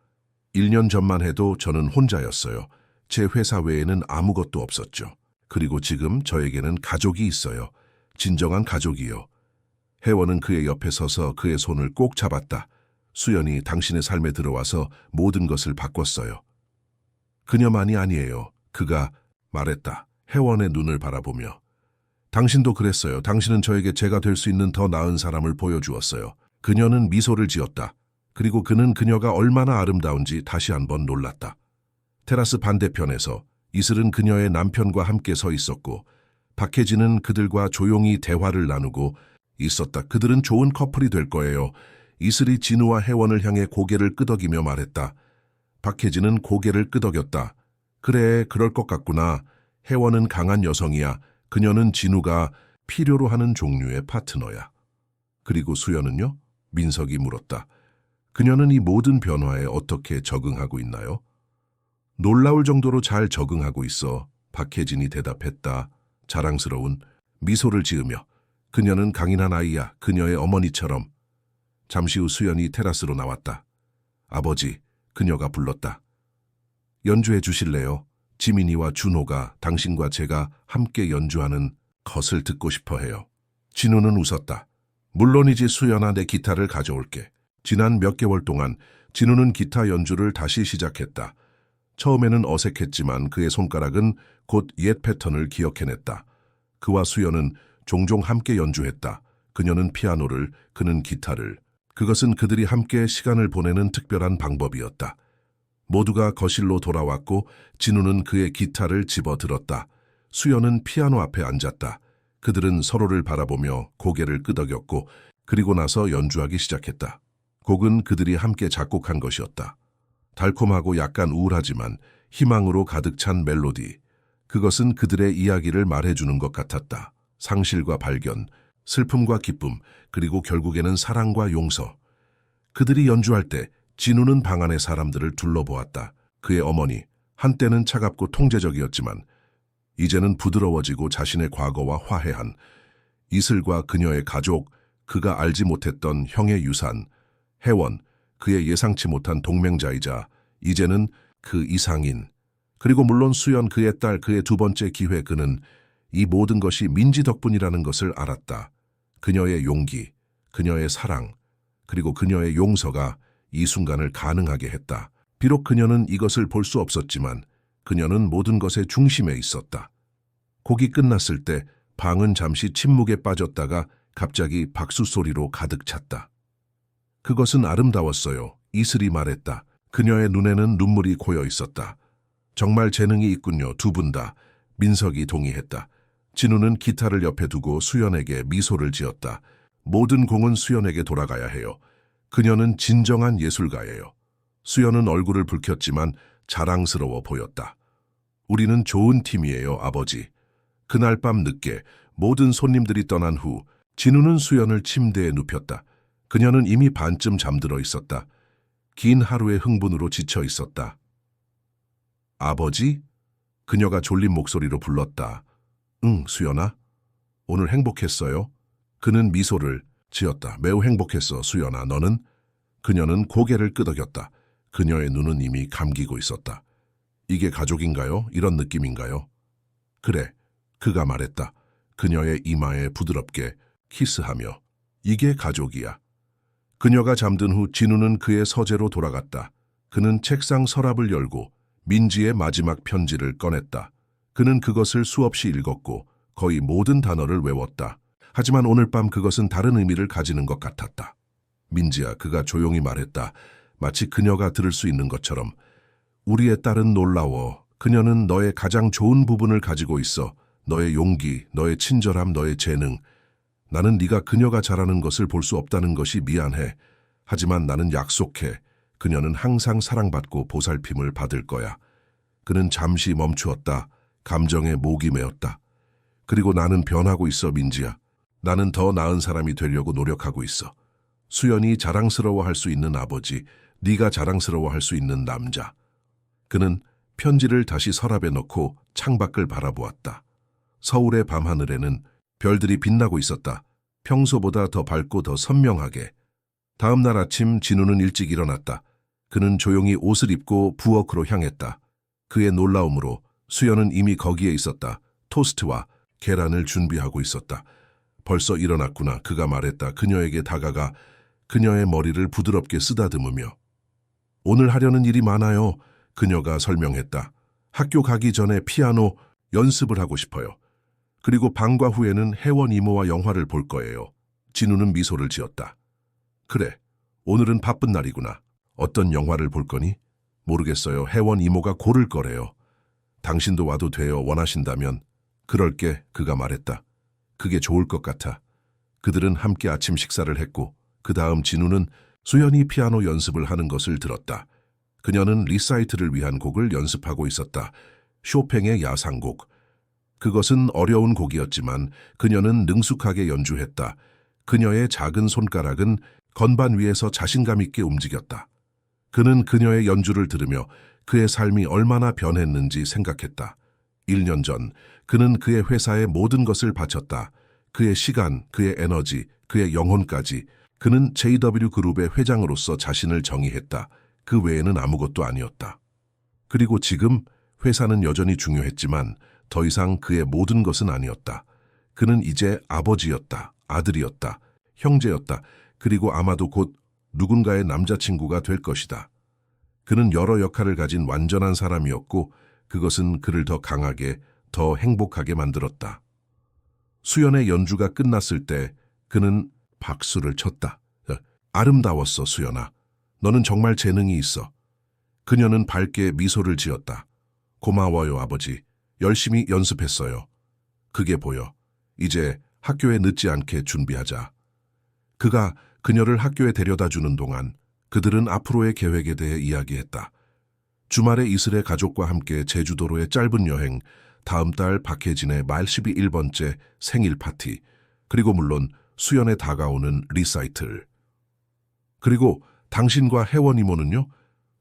1년 전만 해도 저는 혼자였어요. 제 회사 외에는 아무것도 없었죠. 그리고 지금 저에게는 가족이 있어요. 진정한 가족이요. 혜원은 그의 옆에 서서 그의 손을 꼭 잡았다. 수연이 당신의 삶에 들어와서 모든 것을 바꿨어요. 그녀만이 아니에요. 그가 말했다. 혜원의 눈을 바라보며. 당신도 그랬어요. 당신은 저에게 제가 될 수 있는 더 나은 사람을 보여주었어요. 그녀는 미소를 지었다. 그리고 그는 그녀가 얼마나 아름다운지 다시 한번 놀랐다. 테라스 반대편에서 이슬은 그녀의 남편과 함께 서 있었고 박혜진은 그들과 조용히 대화를 나누고 있었다. 그들은 좋은 커플이 될 거예요. 이슬이 진우와 혜원을 향해 고개를 끄덕이며 말했다. 박혜진은 고개를 끄덕였다. 그래, 그럴 것 같구나. 혜원은 강한 여성이야. 그녀는 진우가 필요로 하는 종류의 파트너야. 그리고 수연은요? 민석이 물었다. 그녀는 이 모든 변화에 어떻게 적응하고 있나요? 놀라울 정도로 잘 적응하고 있어. 박혜진이 대답했다. 자랑스러운 미소를 지으며. 그녀는 강인한 아이야. 그녀의 어머니처럼. 잠시 후 수연이 테라스로 나왔다. 아버지, 그녀가 불렀다. 연주해 주실래요? 지민이와 준호가 당신과 제가 함께 연주하는 것을 듣고 싶어 해요. 진우는 웃었다. 물론이지 수연아, 내 기타를 가져올게. 지난 몇 개월 동안 진우는 기타 연주를 다시 시작했다. 처음에는 어색했지만 그의 손가락은 곧 옛 패턴을 기억해냈다. 그와 수연은 종종 함께 연주했다. 그녀는 피아노를, 그는 기타를. 그것은 그들이 함께 시간을 보내는 특별한 방법이었다. 모두가 거실로 돌아왔고 진우는 그의 기타를 집어들었다. 수연은 피아노 앞에 앉았다. 그들은 서로를 바라보며 고개를 끄덕였고 그리고 나서 연주하기 시작했다. 곡은 그들이 함께 작곡한 것이었다. 달콤하고 약간 우울하지만 희망으로 가득 찬 멜로디. 그것은 그들의 이야기를 말해주는 것 같았다. 상실과 발견, 슬픔과 기쁨, 그리고 결국에는 사랑과 용서. 그들이 연주할 때 진우는 방 안의 사람들을 둘러보았다. 그의 어머니, 한때는 차갑고 통제적이었지만 이제는 부드러워지고 자신의 과거와 화해한 이슬과 그녀의 가족, 그가 알지 못했던 형의 유산, 혜원, 그의 예상치 못한 동맹자이자 이제는 그 이상인, 그리고 물론 수연, 그의 딸, 그의 두 번째 기회. 그는 이 모든 것이 민지 덕분이라는 것을 알았다. 그녀의 용기, 그녀의 사랑, 그리고 그녀의 용서가 이 순간을 가능하게 했다. 비록 그녀는 이것을 볼 수 없었지만 그녀는 모든 것의 중심에 있었다. 곡이 끝났을 때 방은 잠시 침묵에 빠졌다가 갑자기 박수 소리로 가득 찼다. 그것은 아름다웠어요. 이슬이 말했다. 그녀의 눈에는 눈물이 고여 있었다. 정말 재능이 있군요. 두 분 다. 민석이 동의했다. 진우는 기타를 옆에 두고 수연에게 미소를 지었다. 모든 공은 수연에게 돌아가야 해요. 그녀는 진정한 예술가예요. 수연은 얼굴을 붉혔지만 자랑스러워 보였다. 우리는 좋은 팀이에요, 아버지. 그날 밤 늦게 모든 손님들이 떠난 후 진우는 수연을 침대에 눕혔다. 그녀는 이미 반쯤 잠들어 있었다. 긴 하루의 흥분으로 지쳐 있었다. 아버지? 그녀가 졸린 목소리로 불렀다. 응, 수연아. 오늘 행복했어요? 그는 미소를 지었다. 매우 행복했어, 수연아. 너는? 그녀는 고개를 끄덕였다. 그녀의 눈은 이미 감기고 있었다. 이게 가족인가요? 이런 느낌인가요? 그래, 그가 말했다. 그녀의 이마에 부드럽게 키스하며. 이게 가족이야. 그녀가 잠든 후 진우는 그의 서재로 돌아갔다. 그는 책상 서랍을 열고 민지의 마지막 편지를 꺼냈다. 그는 그것을 수없이 읽었고 거의 모든 단어를 외웠다. 하지만 오늘 밤 그것은 다른 의미를 가지는 것 같았다. 민지야, 그가 조용히 말했다. 마치 그녀가 들을 수 있는 것처럼. 우리의 딸은 놀라워. 그녀는 너의 가장 좋은 부분을 가지고 있어. 너의 용기, 너의 친절함, 너의 재능. 나는 네가 그녀가 잘하는 것을 볼 수 없다는 것이 미안해. 하지만 나는 약속해. 그녀는 항상 사랑받고 보살핌을 받을 거야. 그는 잠시 멈추었다. 감정에 목이 메었다. 그리고 나는 변하고 있어, 민지야. 나는 더 나은 사람이 되려고 노력하고 있어. 수연이 자랑스러워할 수 있는 아버지, 네가 자랑스러워할 수 있는 남자. 그는 편지를 다시 서랍에 넣고 창밖을 바라보았다. 서울의 밤하늘에는 별들이 빛나고 있었다. 평소보다 더 밝고 더 선명하게. 다음 날 아침 진우는 일찍 일어났다. 그는 조용히 옷을 입고 부엌으로 향했다. 그의 놀라움으로 수연은 이미 거기에 있었다. 토스트와 계란을 준비하고 있었다. 벌써 일어났구나. 그가 말했다. 그녀에게 다가가 그녀의 머리를 부드럽게 쓰다듬으며. 오늘 하려는 일이 많아요. 그녀가 설명했다. 학교 가기 전에 피아노 연습을 하고 싶어요. 그리고 방과 후에는 혜원 이모와 영화를 볼 거예요. 진우는 미소를 지었다. 그래, 오늘은 바쁜 날이구나. 어떤 영화를 볼 거니? 모르겠어요. 혜원 이모가 고를 거래요. 당신도 와도 돼요. 원하신다면. 그럴게. 그가 말했다. 그게 좋을 것 같아. 그들은 함께 아침 식사를 했고 그 다음 진우는 수연이 피아노 연습을 하는 것을 들었다. 그녀는 리사이트를 위한 곡을 연습하고 있었다. 쇼팽의 야상곡. 그것은 어려운 곡이었지만 그녀는 능숙하게 연주했다. 그녀의 작은 손가락은 건반 위에서 자신감 있게 움직였다. 그는 그녀의 연주를 들으며 그의 삶이 얼마나 변했는지 생각했다. 1년 전 그는 그의 회사에 모든 것을 바쳤다. 그의 시간, 그의 에너지, 그의 영혼까지. 그는 JW그룹의 회장으로서 자신을 정의했다. 그 외에는 아무것도 아니었다. 그리고 지금 회사는 여전히 중요했지만 더 이상 그의 모든 것은 아니었다. 그는 이제 아버지였다. 아들이었다. 형제였다. 그리고 아마도 곧 누군가의 남자친구가 될 것이다. 그는 여러 역할을 가진 완전한 사람이었고 그것은 그를 더 강하게, 더 행복하게 만들었다. 수연의 연주가 끝났을 때 그는 박수를 쳤다. 아름다웠어, 수연아. 너는 정말 재능이 있어. 그녀는 밝게 미소를 지었다. 고마워요, 아버지. 열심히 연습했어요. 그게 보여. 이제 학교에 늦지 않게 준비하자. 그가 그녀를 학교에 데려다 주는 동안 그들은 앞으로의 계획에 대해 이야기했다. 주말에 이슬의 가족과 함께 제주도로의 짧은 여행, 다음 달 박혜진의 말 11번째 생일 파티, 그리고 물론 수연에 다가오는 리사이틀. 그리고 당신과 혜원 이모는요?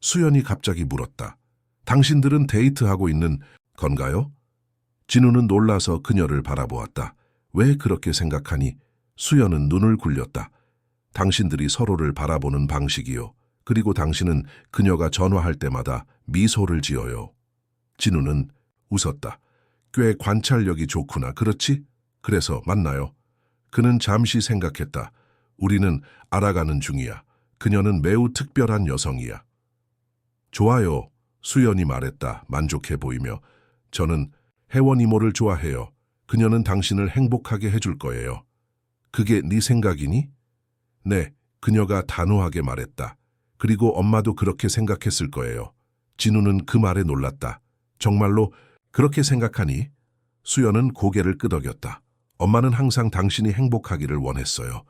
수연이 갑자기 물었다. 당신들은 데이트하고 있는 건가요? 진우는 놀라서 그녀를 바라보았다. 왜 그렇게 생각하니? 수연은 눈을 굴렸다. 당신들이 서로를 바라보는 방식이요. 그리고 당신은 그녀가 전화할 때마다 미소를 지어요. 진우는 웃었다. 꽤 관찰력이 좋구나. 그렇지? 그래서 만나요. 그는 잠시 생각했다. 우리는 알아가는 중이야. 그녀는 매우 특별한 여성이야. 좋아요. 수연이 말했다. 만족해 보이며. 저는 혜원 이모를 좋아해요. 그녀는 당신을 행복하게 해줄 거예요. 그게 네 생각이니? 네, 그녀가 단호하게 말했다. 그리고 엄마도 그렇게 생각했을 거예요. 진우는 그 말에 놀랐다. 정말로 그렇게 생각하니? 수연은 고개를 끄덕였다. 엄마는 항상 당신이 행복하기를 원했어요.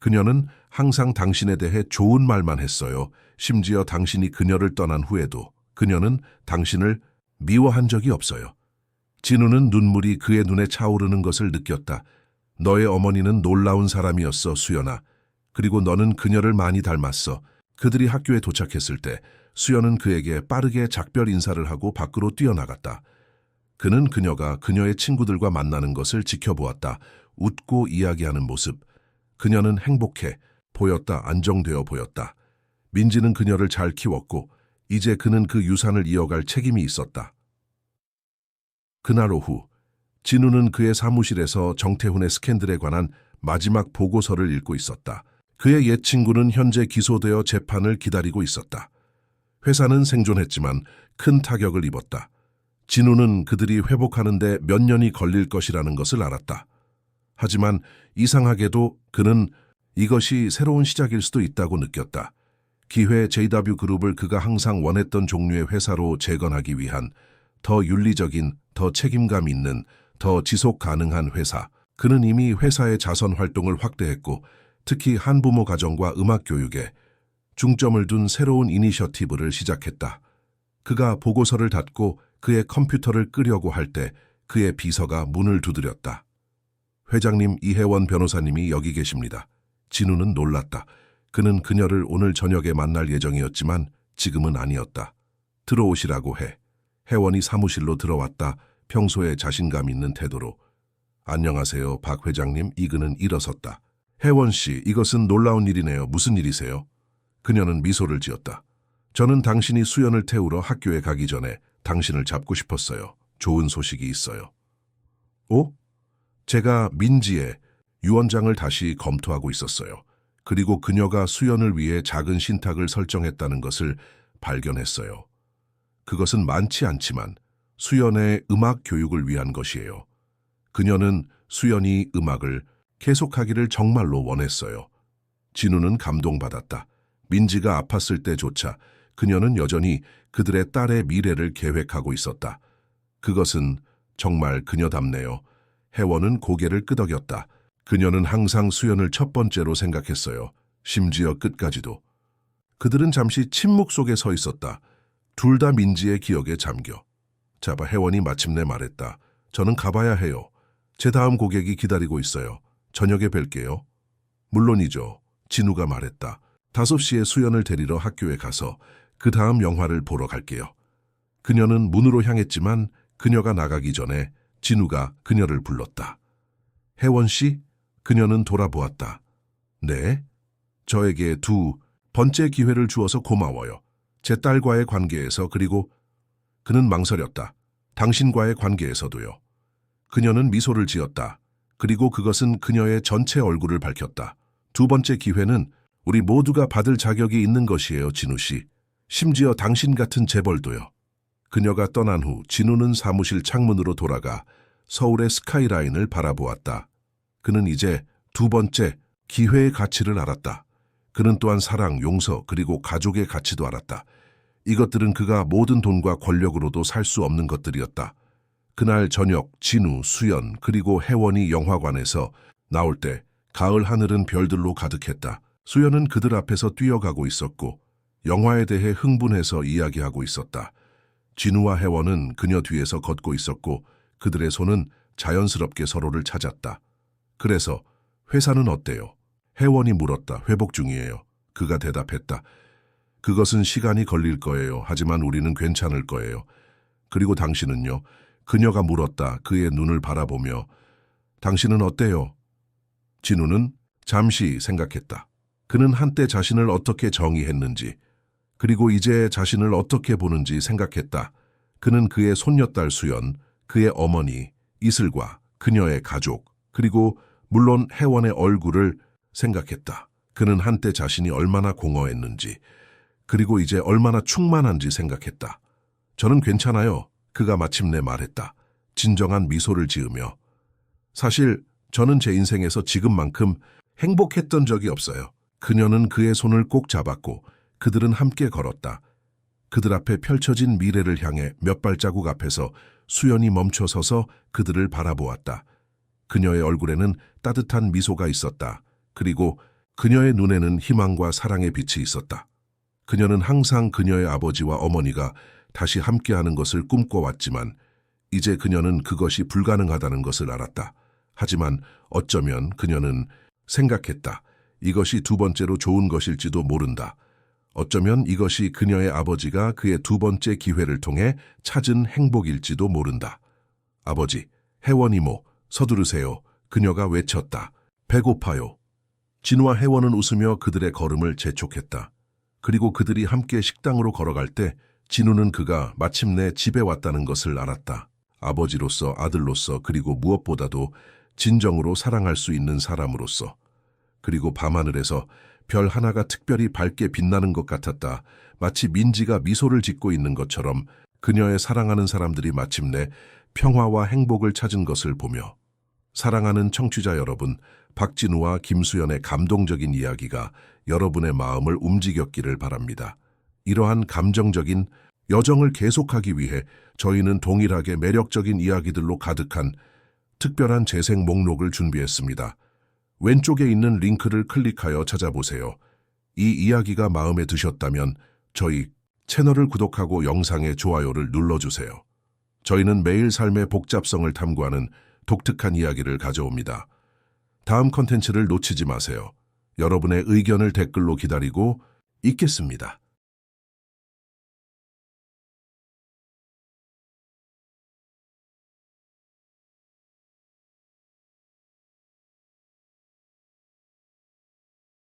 그녀는 항상 당신에 대해 좋은 말만 했어요. 심지어 당신이 그녀를 떠난 후에도 그녀는 당신을 미워한 적이 없어요. 진우는 눈물이 그의 눈에 차오르는 것을 느꼈다. 너의 어머니는 놀라운 사람이었어, 수연아. 그리고 너는 그녀를 많이 닮았어. 그들이 학교에 도착했을 때 수연은 그에게 빠르게 작별 인사를 하고 밖으로 뛰어나갔다. 그는 그녀가 그녀의 친구들과 만나는 것을 지켜보았다. 웃고 이야기하는 모습. 그녀는 행복해 보였다. 안정되어 보였다. 민지는 그녀를 잘 키웠고 이제 그는 그 유산을 이어갈 책임이 있었다. 그날 오후 진우는 그의 사무실에서 정태훈의 스캔들에 관한 마지막 보고서를 읽고 있었다. 그의 옛 친구는 현재 기소되어 재판을 기다리고 있었다. 회사는 생존했지만 큰 타격을 입었다. 진우는 그들이 회복하는 데 몇 년이 걸릴 것이라는 것을 알았다. 하지만 이상하게도 그는 이것이 새로운 시작일 수도 있다고 느꼈다. 기회 JW그룹을 그가 항상 원했던 종류의 회사로 재건하기 위한 더 윤리적인, 더 책임감 있는, 더 지속 가능한 회사. 그는 이미 회사의 자선 활동을 확대했고 특히 한부모 가정과 음악 교육에 중점을 둔 새로운 이니셔티브를 시작했다. 그가 보고서를 닫고 그의 컴퓨터를 끄려고 할 때 그의 비서가 문을 두드렸다. 회장님, 이혜원 변호사님이 여기 계십니다. 진우는 놀랐다. 그는 그녀를 오늘 저녁에 만날 예정이었지만 지금은 아니었다. 들어오시라고 해. 혜원이 사무실로 들어왔다. 평소에 자신감 있는 태도로. 안녕하세요, 박 회장님. 이그는 일어섰다. 혜원 씨, 이것은 놀라운 일이네요. 무슨 일이세요? 그녀는 미소를 지었다. 저는 당신이 수연을 태우러 학교에 가기 전에 당신을 잡고 싶었어요. 좋은 소식이 있어요. 오? 제가 민지의 유언장을 다시 검토하고 있었어요. 그리고 그녀가 수연을 위해 작은 신탁을 설정했다는 것을 발견했어요. 그것은 많지 않지만 수연의 음악 교육을 위한 것이에요. 그녀는 수연이 음악을 계속하기를 정말로 원했어요. 진우는 감동받았다. 민지가 아팠을 때조차 그녀는 여전히 그들의 딸의 미래를 계획하고 있었다. 그것은 정말 그녀답네요. 혜원은 고개를 끄덕였다. 그녀는 항상 수연을 첫 번째로 생각했어요. 심지어 끝까지도. 그들은 잠시 침묵 속에 서 있었다. 둘 다 민지의 기억에 잠겨. 자바 혜원이 마침내 말했다. 저는 가봐야 해요. 제 다음 고객이 기다리고 있어요. 저녁에 뵐게요. 물론이죠. 진우가 말했다. 5시에 수연을 데리러 학교에 가서 그 다음 영화를 보러 갈게요. 그녀는 문으로 향했지만 그녀가 나가기 전에 진우가 그녀를 불렀다. 혜원 씨? 그녀는 돌아보았다. 네? 저에게 2번째 기회를 주어서 고마워요. 제 딸과의 관계에서 그리고 그는 망설였다. 당신과의 관계에서도요. 그녀는 미소를 지었다. 그리고 그것은 그녀의 전체 얼굴을 밝혔다. 2번째 기회는 우리 모두가 받을 자격이 있는 것이에요, 진우 씨. 심지어 당신 같은 재벌도요. 그녀가 떠난 후 진우는 사무실 창문으로 돌아가 서울의 스카이라인을 바라보았다. 그는 이제 2번째 기회의 가치를 알았다. 그는 또한 사랑, 용서, 그리고 가족의 가치도 알았다. 이것들은 그가 모든 돈과 권력으로도 살 수 없는 것들이었다. 그날 저녁 진우, 수연, 그리고 혜원이 영화관에서 나올 때 가을 하늘은 별들로 가득했다. 수연은 그들 앞에서 뛰어가고 있었고 영화에 대해 흥분해서 이야기하고 있었다. 진우와 혜원은 그녀 뒤에서 걷고 있었고 그들의 손은 자연스럽게 서로를 찾았다. 그래서 회사는 어때요? 혜원이 물었다. 회복 중이에요. 그가 대답했다. 그것은 시간이 걸릴 거예요. 하지만 우리는 괜찮을 거예요. 그리고 당신은요? 그녀가 물었다. 그의 눈을 바라보며 당신은 어때요? 진우는 잠시 생각했다. 그는 한때 자신을 어떻게 정의했는지 그리고 이제 자신을 어떻게 보는지 생각했다. 그는 그의 손녀딸 수연, 그의 어머니, 이슬과 그녀의 가족, 그리고 물론 혜원의 얼굴을 생각했다. 그는 한때 자신이 얼마나 공허했는지, 그리고 이제 얼마나 충만한지 생각했다. 저는 괜찮아요. 그가 마침내 말했다. 진정한 미소를 지으며. 사실 저는 제 인생에서 지금만큼 행복했던 적이 없어요. 그녀는 그의 손을 꼭 잡았고 그들은 함께 걸었다. 그들 앞에 펼쳐진 미래를 향해 몇 발자국 앞에서 수연이 멈춰 서서 그들을 바라보았다. 그녀의 얼굴에는 따뜻한 미소가 있었다. 그리고 그녀의 눈에는 희망과 사랑의 빛이 있었다. 그녀는 항상 그녀의 아버지와 어머니가 다시 함께하는 것을 꿈꿔왔지만 이제 그녀는 그것이 불가능하다는 것을 알았다. 하지만 어쩌면 그녀는 생각했다. 이것이 2번째로 좋은 것일지도 모른다. 어쩌면 이것이 그녀의 아버지가 그의 2번째 기회를 통해 찾은 행복일지도 모른다. 아버지, 혜원 이모, 서두르세요. 그녀가 외쳤다. 배고파요. 진우와 혜원은 웃으며 그들의 걸음을 재촉했다. 그리고 그들이 함께 식당으로 걸어갈 때 진우는 그가 마침내 집에 왔다는 것을 알았다. 아버지로서, 아들로서, 그리고 무엇보다도 진정으로 사랑할 수 있는 사람으로서. 그리고 밤하늘에서 별 하나가 특별히 밝게 빛나는 것 같았다. 마치 민지가 미소를 짓고 있는 것처럼 그녀의 사랑하는 사람들이 마침내 평화와 행복을 찾은 것을 보며. 사랑하는 청취자 여러분, 박진우와 김수연의 감동적인 이야기가 여러분의 마음을 움직였기를 바랍니다. 이러한 감정적인 여정을 계속하기 위해 저희는 동일하게 매력적인 이야기들로 가득한 특별한 재생 목록을 준비했습니다. 왼쪽에 있는 링크를 클릭하여 찾아보세요. 이 이야기가 마음에 드셨다면 저희 채널을 구독하고 영상에 좋아요를 눌러주세요. 저희는 매일 삶의 복잡성을 탐구하는 독특한 이야기를 가져옵니다. 다음 컨텐츠를 놓치지 마세요. 여러분의 의견을 댓글로 기다리고 있겠습니다.